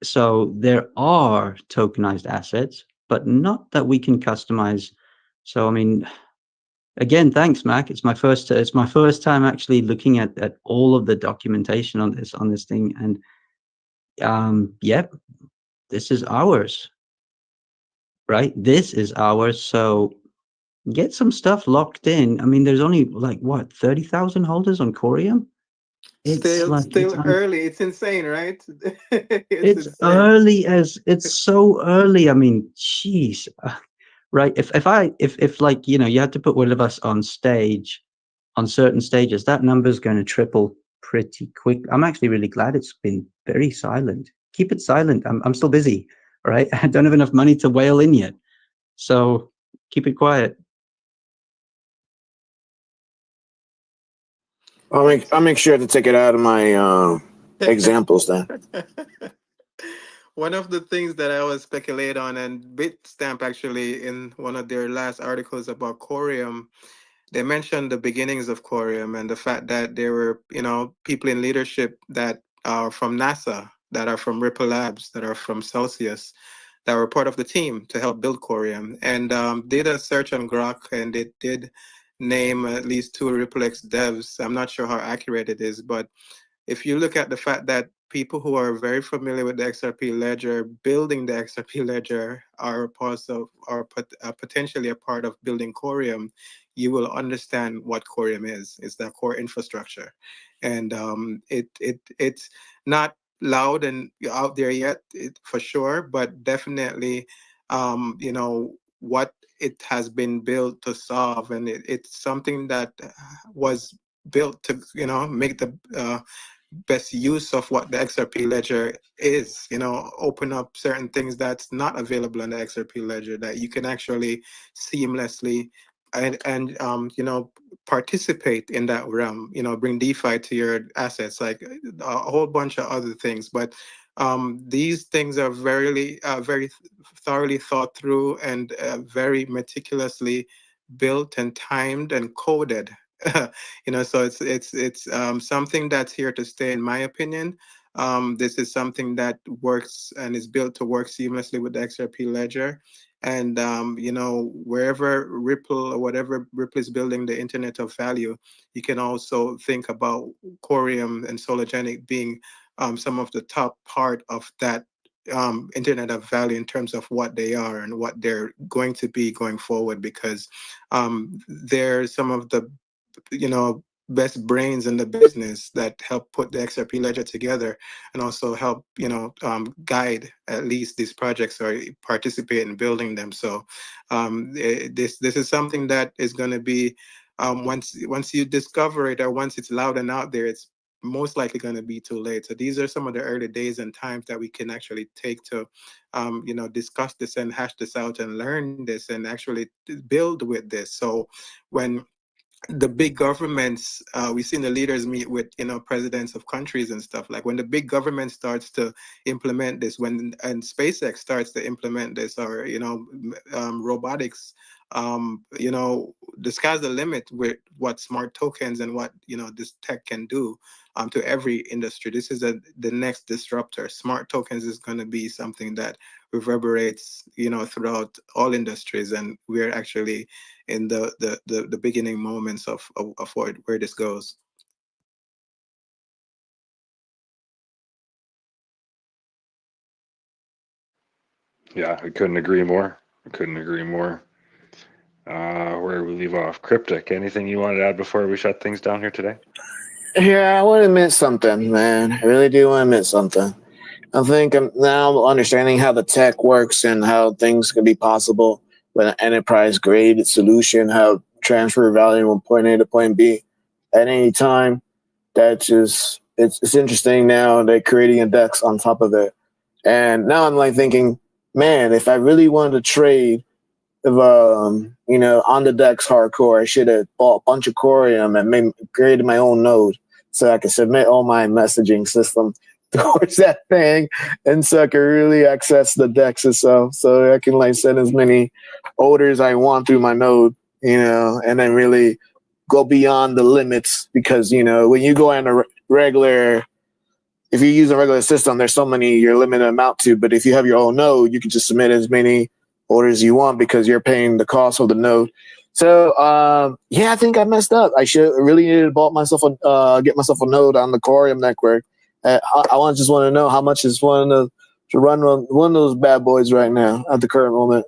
So there are tokenized assets, but not that we can customize. So, I mean, again, thanks, Mac. It's my first time actually looking at all of the documentation on this thing. And yep, this is ours. Right? This is ours. So get some stuff locked in. I mean, there's only like what, 30,000 holders on Coreum? Still early. It's insane, right? It's insane. it's so early. I mean, jeez. Right. If like, you had to put one of us on stage on certain stages, that number's going to triple pretty quick. I'm actually really glad it's been very silent. Keep it silent. I'm still busy. Right. I don't have enough money to whale in yet. So keep it quiet. I'll make sure to take it out of my examples then. One of the things that I always speculate on, and Bitstamp actually in one of their last articles about Coreum, they mentioned the beginnings of Coreum and the fact that there were, people in leadership that are from NASA, that are from Ripple Labs, that are from Celsius, that were part of the team to help build Coreum, and did a search on Grok, and it did name at least 2 RippleX devs. I'm not sure how accurate it is, but if you look at the fact that people who are very familiar with the XRP ledger, building the XRP ledger, are potentially a part of building Coreum, you will understand what Coreum is. It's the core infrastructure, and it's not loud and out there yet, for sure, but definitely, what it has been built to solve, and it's something that was built to make the best use of what the XRP ledger is, open up certain things that's not available on the XRP ledger that you can actually seamlessly and participate in that realm, bring DeFi to your assets, like a whole bunch of other things. But these things are very thoroughly thought through and very meticulously built and timed and coded. So it's something that's here to stay, in my opinion. This is something that works and is built to work seamlessly with the XRP ledger. And wherever Ripple or whatever Ripple is building the Internet of Value, you can also think about Coreum and Sologenic being some of the top part of that Internet of Value in terms of what they are and what they're going to be going forward, because they're some of the best brains in the business that help put the XRP ledger together, and also help guide at least these projects or participate in building them. So this is something that is going to be once you discover it, or once it's loud and out there, it's most likely going to be too late. So these are some of the early days and times that we can actually take to, discuss this and hash this out and learn this and actually build with this. So when the big governments, we've seen the leaders meet with presidents of countries and stuff. Like when the big government starts to implement this, and SpaceX starts to implement this, or robotics, the sky's the limit with what smart tokens and what this tech can do to every industry. This is the next disruptor. Smart tokens is going to be something that reverberates throughout all industries, and we're actually in the beginning moments of where this goes. Yeah, I couldn't agree more. Where we leave off, Cryptic, anything you wanted to add before we shut things down here today? Yeah, I want to admit something, man. I really do want to admit something. I think I'm now understanding how the tech works and how things can be possible with an enterprise grade solution, how transfer value from point A to point B at any time. That's just, it's interesting now they're creating a DEX on top of it. And now I'm like thinking, man, if I really wanted to trade, if, on the DEX hardcore, I should have bought a bunch of Coreum and created my own node so I could submit all my messaging system towards that thing, and so I can really access the DEX itself, so I can send as many orders I want through my node, and then really go beyond the limits, because when you go on a regular, if you use a regular system, there's so many you're limited amount to, but if you have your own node, you can just submit as many orders you want because you're paying the cost of the node. So I think I messed up. I should really need to get myself a node on the Coreum network. I just want to know how much is one to run one of those bad boys right now at the current moment.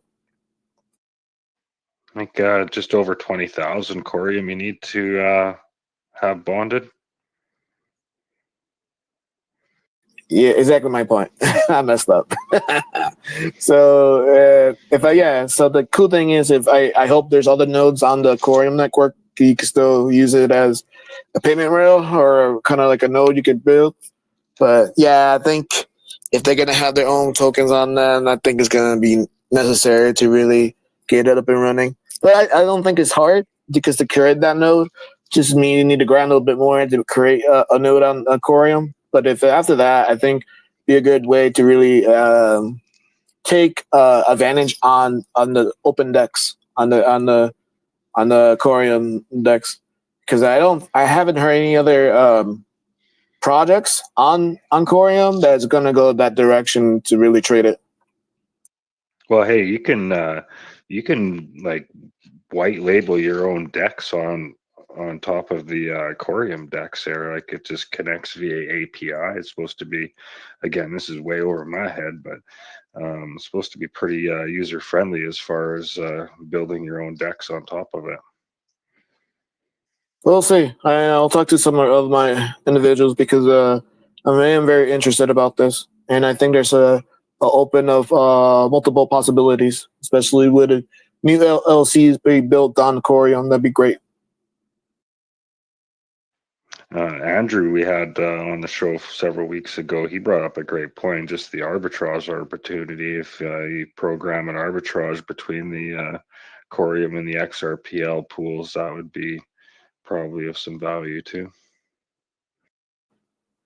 I think just over 20,000 Coreum you need to have bonded. Yeah, exactly my point. I messed up. So so the cool thing is, if I hope there's other nodes on the Coreum network, you can still use it as a payment rail or kind of like a node you could build. But yeah, I think if they're gonna have their own tokens on them, I think it's gonna be necessary to really get it up and running. But I don't think it's hard, because to create that node just means you need to grind a little bit more to create a node on Coreum. But if after that, I think be a good way to really take advantage on the open DEX, on the Coreum DEX, because I haven't heard any other projects on Coreum that's gonna go that direction to really trade it. Well, hey, you can like white label your own DEX on top of the Coreum DEX there. Like, it just connects via API. It's supposed to be, again, this is way over my head, but it's supposed to be pretty user friendly as far as building your own DEX on top of it. We'll see. I'll talk to some of my individuals, because I am very interested about this, and I think there's a open of multiple possibilities, especially with new LLCs being built on Coreum. That'd be great. Andrew, we had on the show several weeks ago, he brought up a great point, just the arbitrage opportunity. If you program an arbitrage between the Coreum and the XRPL pools, that would be probably of some value too.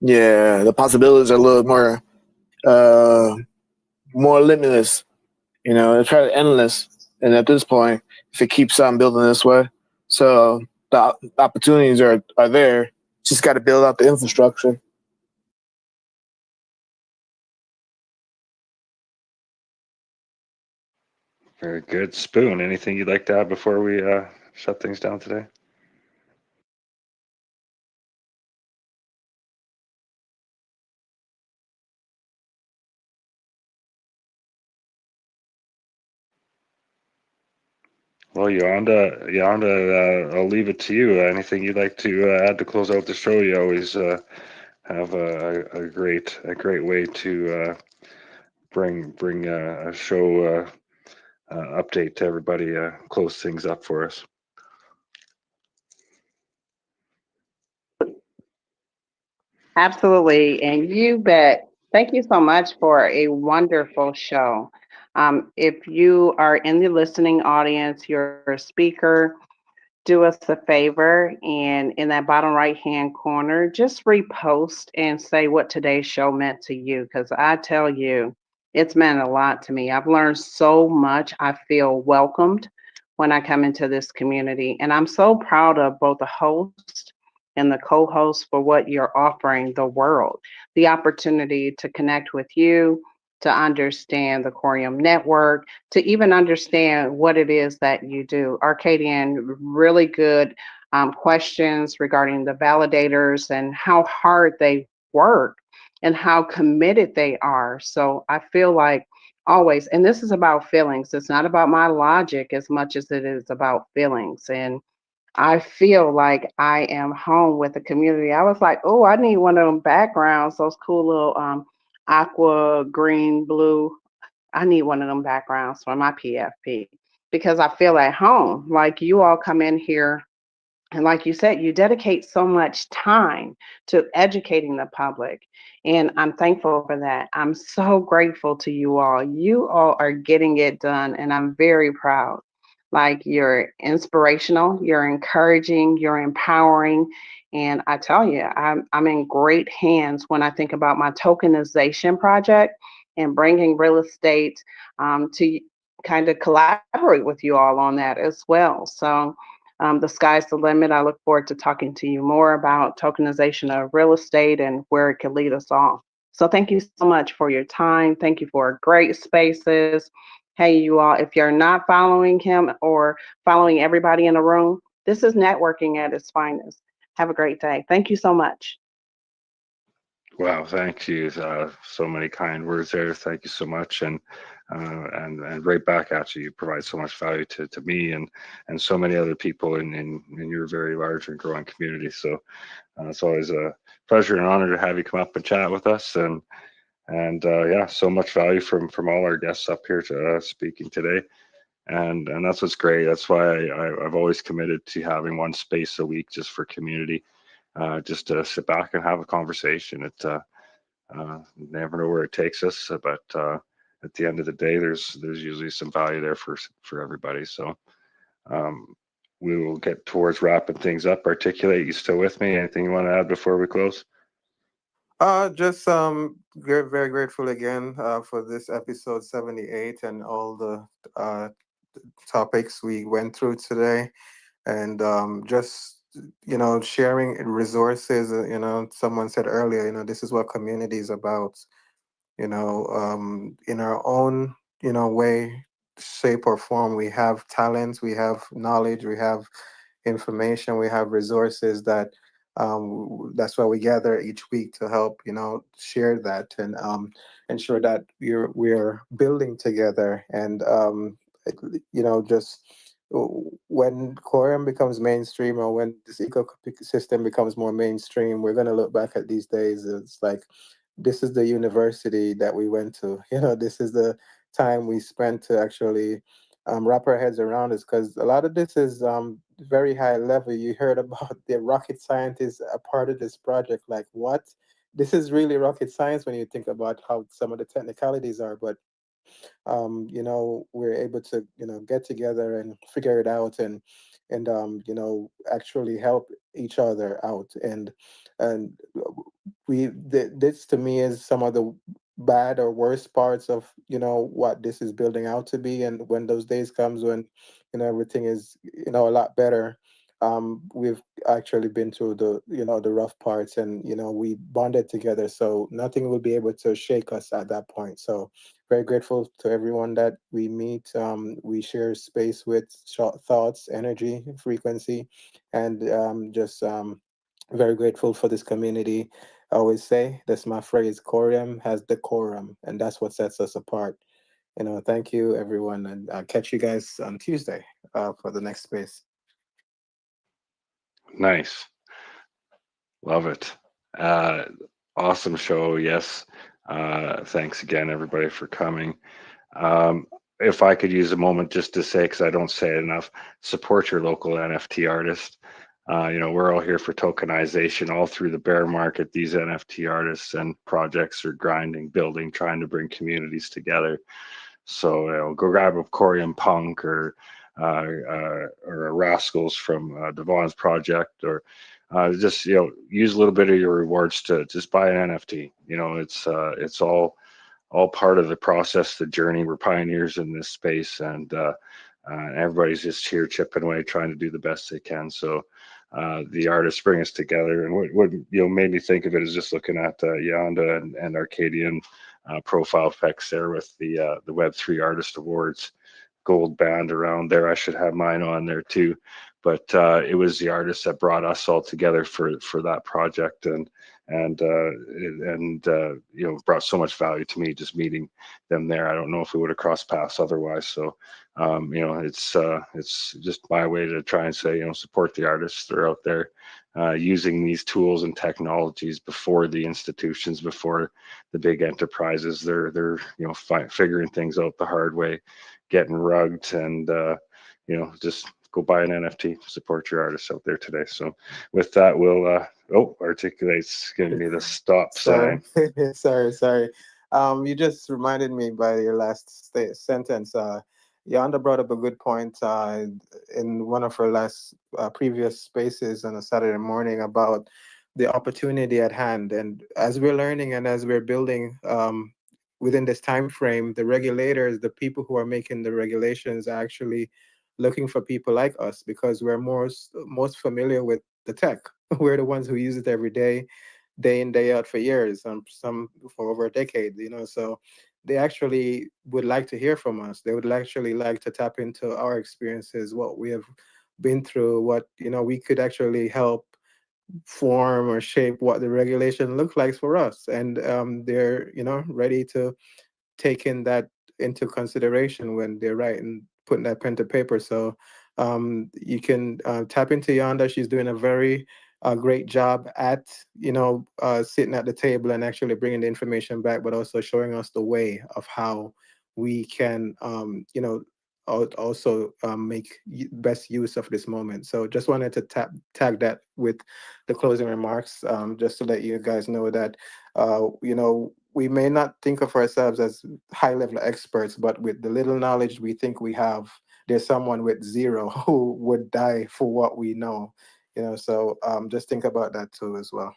Yeah, the possibilities are a little more limitless. It's kind of endless. And at this point, if it keeps on building this way, so the opportunities are there. Just got to build out the infrastructure. Very good. Spoon, anything you'd like to add before we shut things down today? Well, Yonda, I'll leave it to you. Anything you'd like to add to close out the show? You always have a great way to bring a show update to everybody. Close things up for us. Absolutely. And you bet. Thank you so much for a wonderful show. If you are in the listening audience, you're a speaker, do us a favor and in that bottom right hand corner, just repost and say what today's show meant to you. Because I tell you, it's meant a lot to me. I've learned so much. I feel welcomed when I come into this community. And I'm so proud of both the host and the co host for what you're offering the world, the opportunity to connect with you, to understand the Coreum network, to even understand what it is that you do. Arcadian, really good questions regarding the validators and how hard they work and how committed they are. So I feel like always, and this is about feelings. It's not about my logic as much as it is about feelings. And I feel like I am home with the community. I was like, oh, I need one of them backgrounds, those cool little aqua, green, blue. I need one of them backgrounds for my PFP because I feel at home. Like you all come in here and like you said, you dedicate so much time to educating the public. And I'm thankful for that. I'm so grateful to you all. You all are getting it done, and I'm very proud. Like you're inspirational, you're encouraging, you're empowering. And I tell you, I'm in great hands when I think about my tokenization project and bringing real estate to kind of collaborate with you all on that as well. So the sky's the limit. I look forward to talking to you more about tokenization of real estate and where it could lead us all. So thank you so much for your time. Thank you for great spaces. Hey, you all, if you're not following him or following everybody in the room, this is networking at its finest. Have a great day. Thank you so much. Wow, thank you. So many kind words there. Thank you so much, and right back at you. You provide so much value to me and so many other people in your very large and growing community. So it's always a pleasure and honor to have you come up and chat with us, and yeah, so much value from all our guests up here to speaking today. And that's what's great. That's why I've always committed to having one space a week just for community, just to sit back and have a conversation. It never know where it takes us, but at the end of the day, there's usually some value there for everybody. So we will get towards wrapping things up. Articulate, you still with me? Anything you want to add before we close? Just very, very grateful again for this episode 78 and all the topics we went through today, and just sharing resources. Someone said earlier, this is what community is about. In our own way, shape or form, we have talents, we have knowledge, we have information, we have resources that's why we gather each week to help share that and ensure that we're building together. And just when Coreum becomes mainstream, or when this ecosystem becomes more mainstream, we're going to look back at these days. It's like, this is the university that we went to. This is the time we spent to actually wrap our heads around this, because a lot of this is very high level. You heard about the rocket scientists a part of this project. Like, what? This is really rocket science when you think about how some of the technicalities are. But we're able to get together and figure it out, and actually help each other out. And this to me is some of the bad or worst parts of what this is building out to be. And when those days comes when everything is a lot better, we've actually been through the rough parts, and we bonded together, so nothing will be able to shake us at that point. So very grateful to everyone that we meet, we share space with, thoughts, energy, frequency, and just very grateful for this community. I always say, that's my phrase, Coreum has decorum, and that's what sets us apart. Thank you, everyone, and I'll catch you guys on Tuesday for the next space. Nice. Love it. Awesome show. Yes. Thanks again, everybody, for coming. If I could use a moment just to say, because I don't say it enough, support your local NFT artist. we're all here for tokenization. All through the bear market, these NFT artists and projects are grinding, building, trying to bring communities together. So go grab a Coreum Punk or a Rascals from Devon's project, or just use a little bit of your rewards to just buy an NFT. It's all part of the process, the journey. We're pioneers in this space, and everybody's just here chipping away, trying to do the best they can. So the artists bring us together, and what made me think of it is just looking at Yonda and Arcadian profile pics there with the Web3 Artist Awards gold band around there. I should have mine on there too, but it was the artists that brought us all together for that project, and brought so much value to me just meeting them there. I don't know if we would have crossed paths otherwise. So it's just my way to try and say, support the artists that are out there using these tools and technologies before the institutions, before the big enterprises. They're figuring things out the hard way, getting rugged, and just go buy an NFT, support your artists out there today. So with that, we'll Articulate's giving me the stop sign. Sorry. You just reminded me by your last sentence. Yonda brought up a good point in one of her last previous spaces on a Saturday morning about the opportunity at hand. And as we're learning and as we're building within this time frame, the regulators, the people who are making the regulations, are actually looking for people like us, because we're most familiar with the tech. We're the ones who use it every day in, day out for years, some for over a decade, so they actually would like to hear from us. They would actually like to tap into our experiences, what we have been through, what we could actually help form or shape what the regulation looks like for us. And they're ready to take in that into consideration when they're writing, putting that pen to paper. So you can tap into Yonda. She's doing a very great job at sitting at the table and actually bringing the information back, but also showing us the way of how we can also make best use of this moment. So just wanted to tag that with the closing remarks, just to let you guys know that we may not think of ourselves as high level experts, but with the little knowledge we think we have, there's someone with zero who would die for what we know. So just think about that too as well.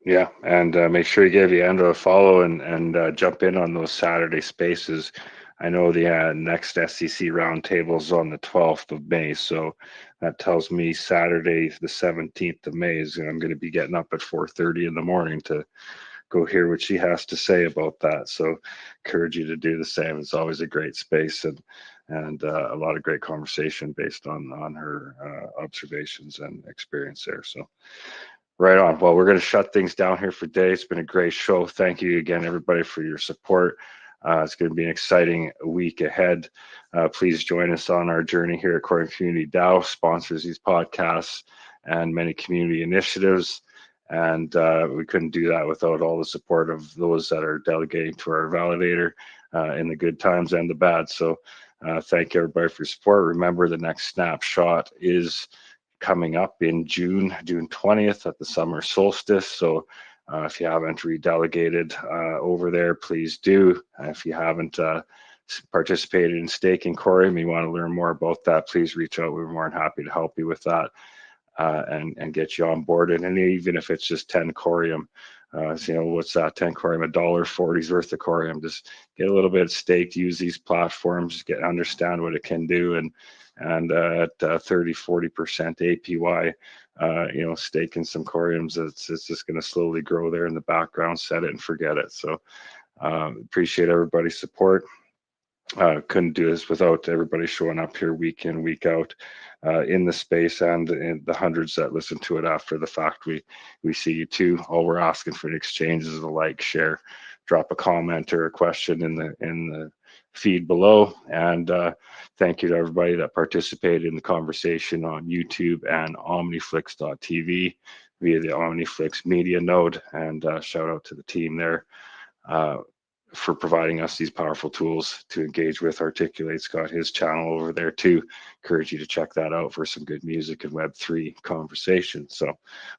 Yeah, and make sure you give Yonda a follow and jump in on those Saturday spaces. I know the next SEC roundtable is on the 12th of May, so that tells me Saturday, the 17th of May, is I'm going to be getting up at 4:30 in the morning to go hear what she has to say about that. So encourage you to do the same. It's always a great space and a lot of great conversation based on her observations and experience there. So right on. Well, we're going to shut things down here for today. It's been a great show. Thank you again, everybody, for your support. It's going to be an exciting week ahead. Please join us on our journey here at Coreum Community DAO, sponsors these podcasts and many community initiatives. And we couldn't do that without all the support of those that are delegating to our validator in the good times and the bad. So thank you, everybody, for your support. Remember, the next snapshot is coming up in June 20th at the summer solstice. So if you haven't redelegated over there, please do. If you haven't participated in staking Coreum, you want to learn more about that, please reach out. We're more than happy to help you with that and get you on board. And even if it's just 10 Coreum, what's that? 10 Coreum, $1.40 worth of Coreum. Just get a little bit staked, use these platforms, understand what it can do, and at 30-40% APY, staking some Coreums, it's just going to slowly grow there in the background. Set it and forget it. So appreciate everybody's support. Couldn't do this without everybody showing up here week in, week out in the space, and in the hundreds that listen to it after the fact. We see you too. All we're asking for in exchange is a like, share, drop a comment or a question in the feed below. And thank you to everybody that participated in the conversation on YouTube and Omniflix.tv via the Omniflix media node. And shout out to the team there. for providing us these powerful tools to engage with. Articulate's got his channel over there too. Encourage you to check that out for some good music and Web3 conversation. So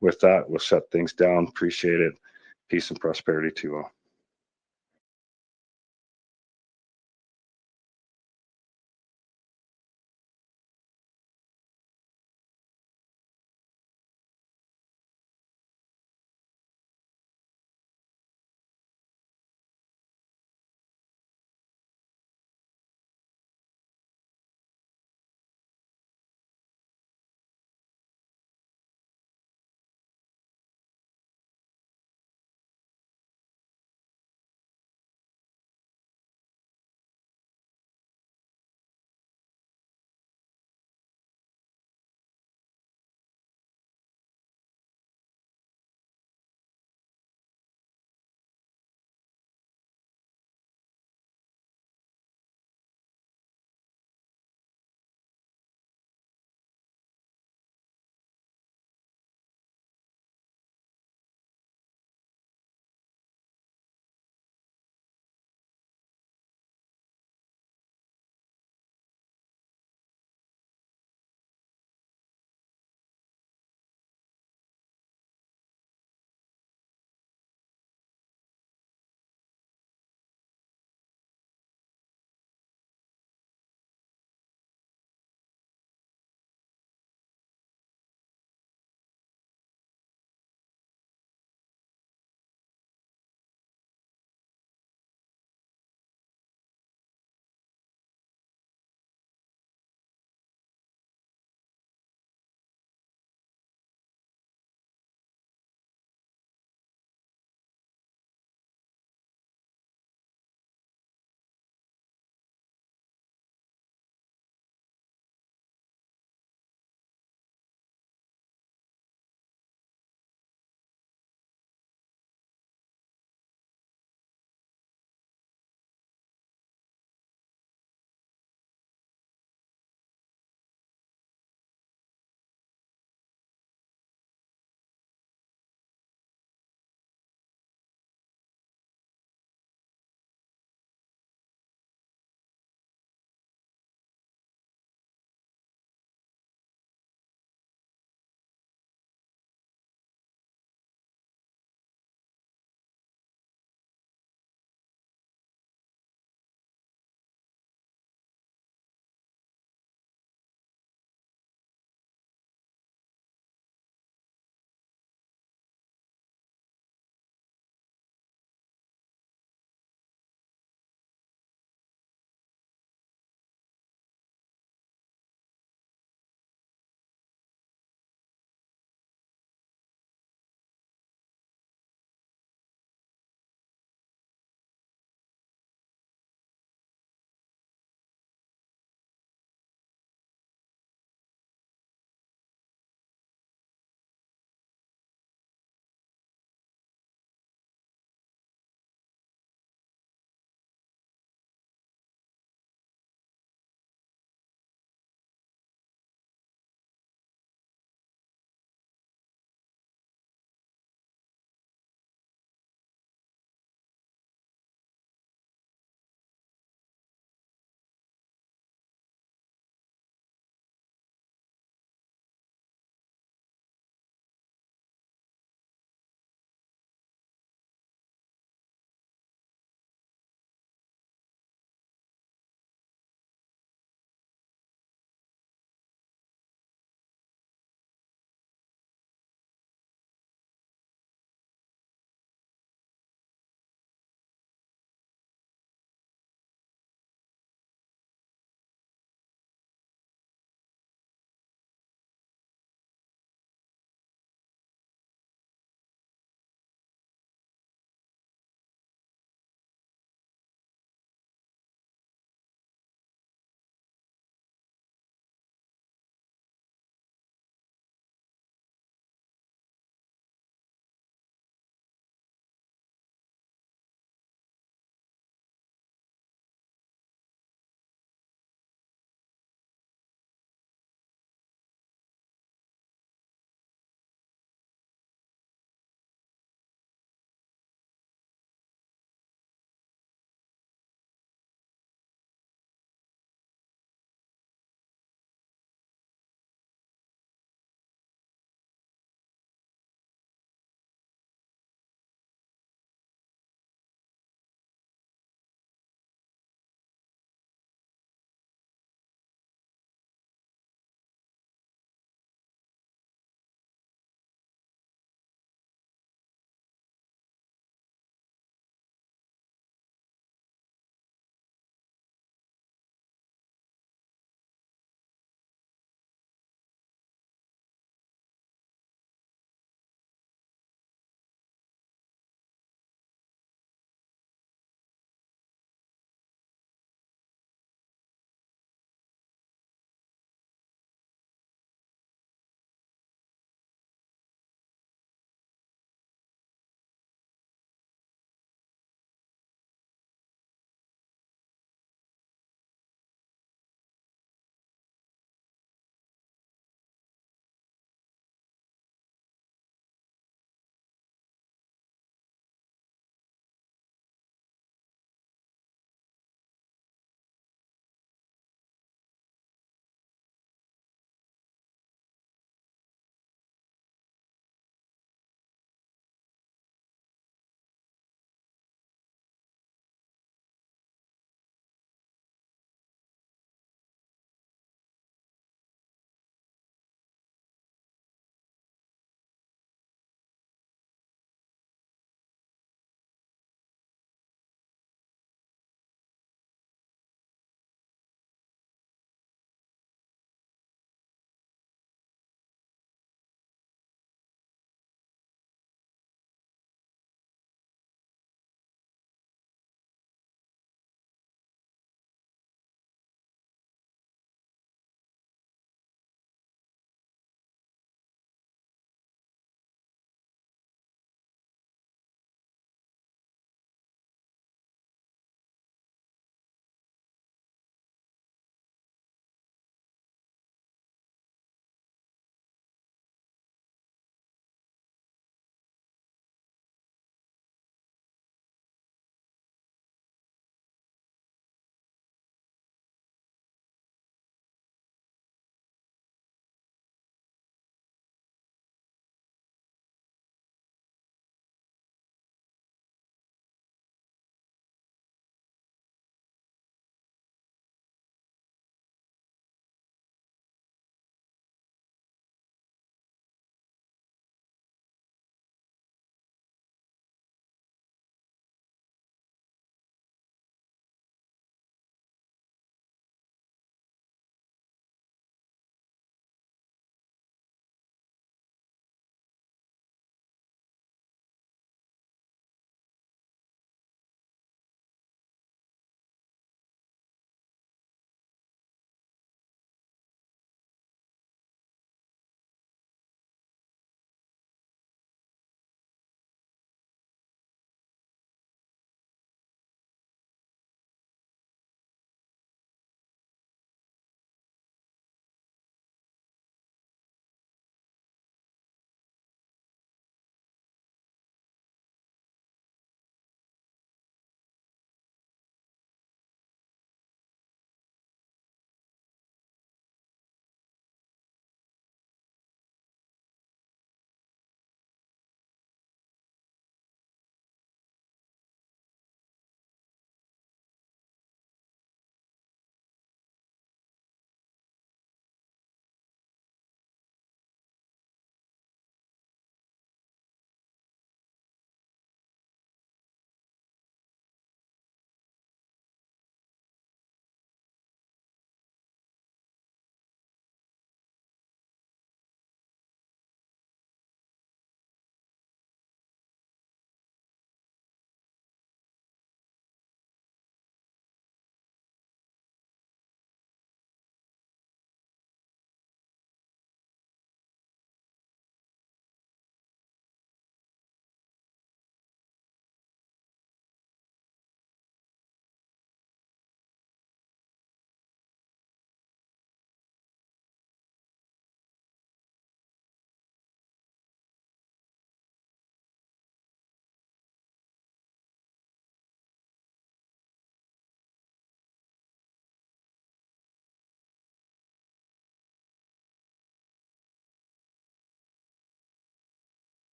with that, we'll shut things down. Appreciate it. Peace and prosperity to you all.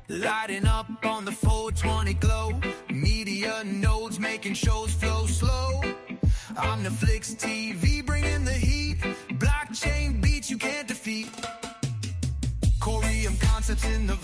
Lighting up on the 420 glow. Media nodes making shows flow slow. Omniflix TV bringing the heat. Blockchain beats you can't defeat. Coreum concepts in the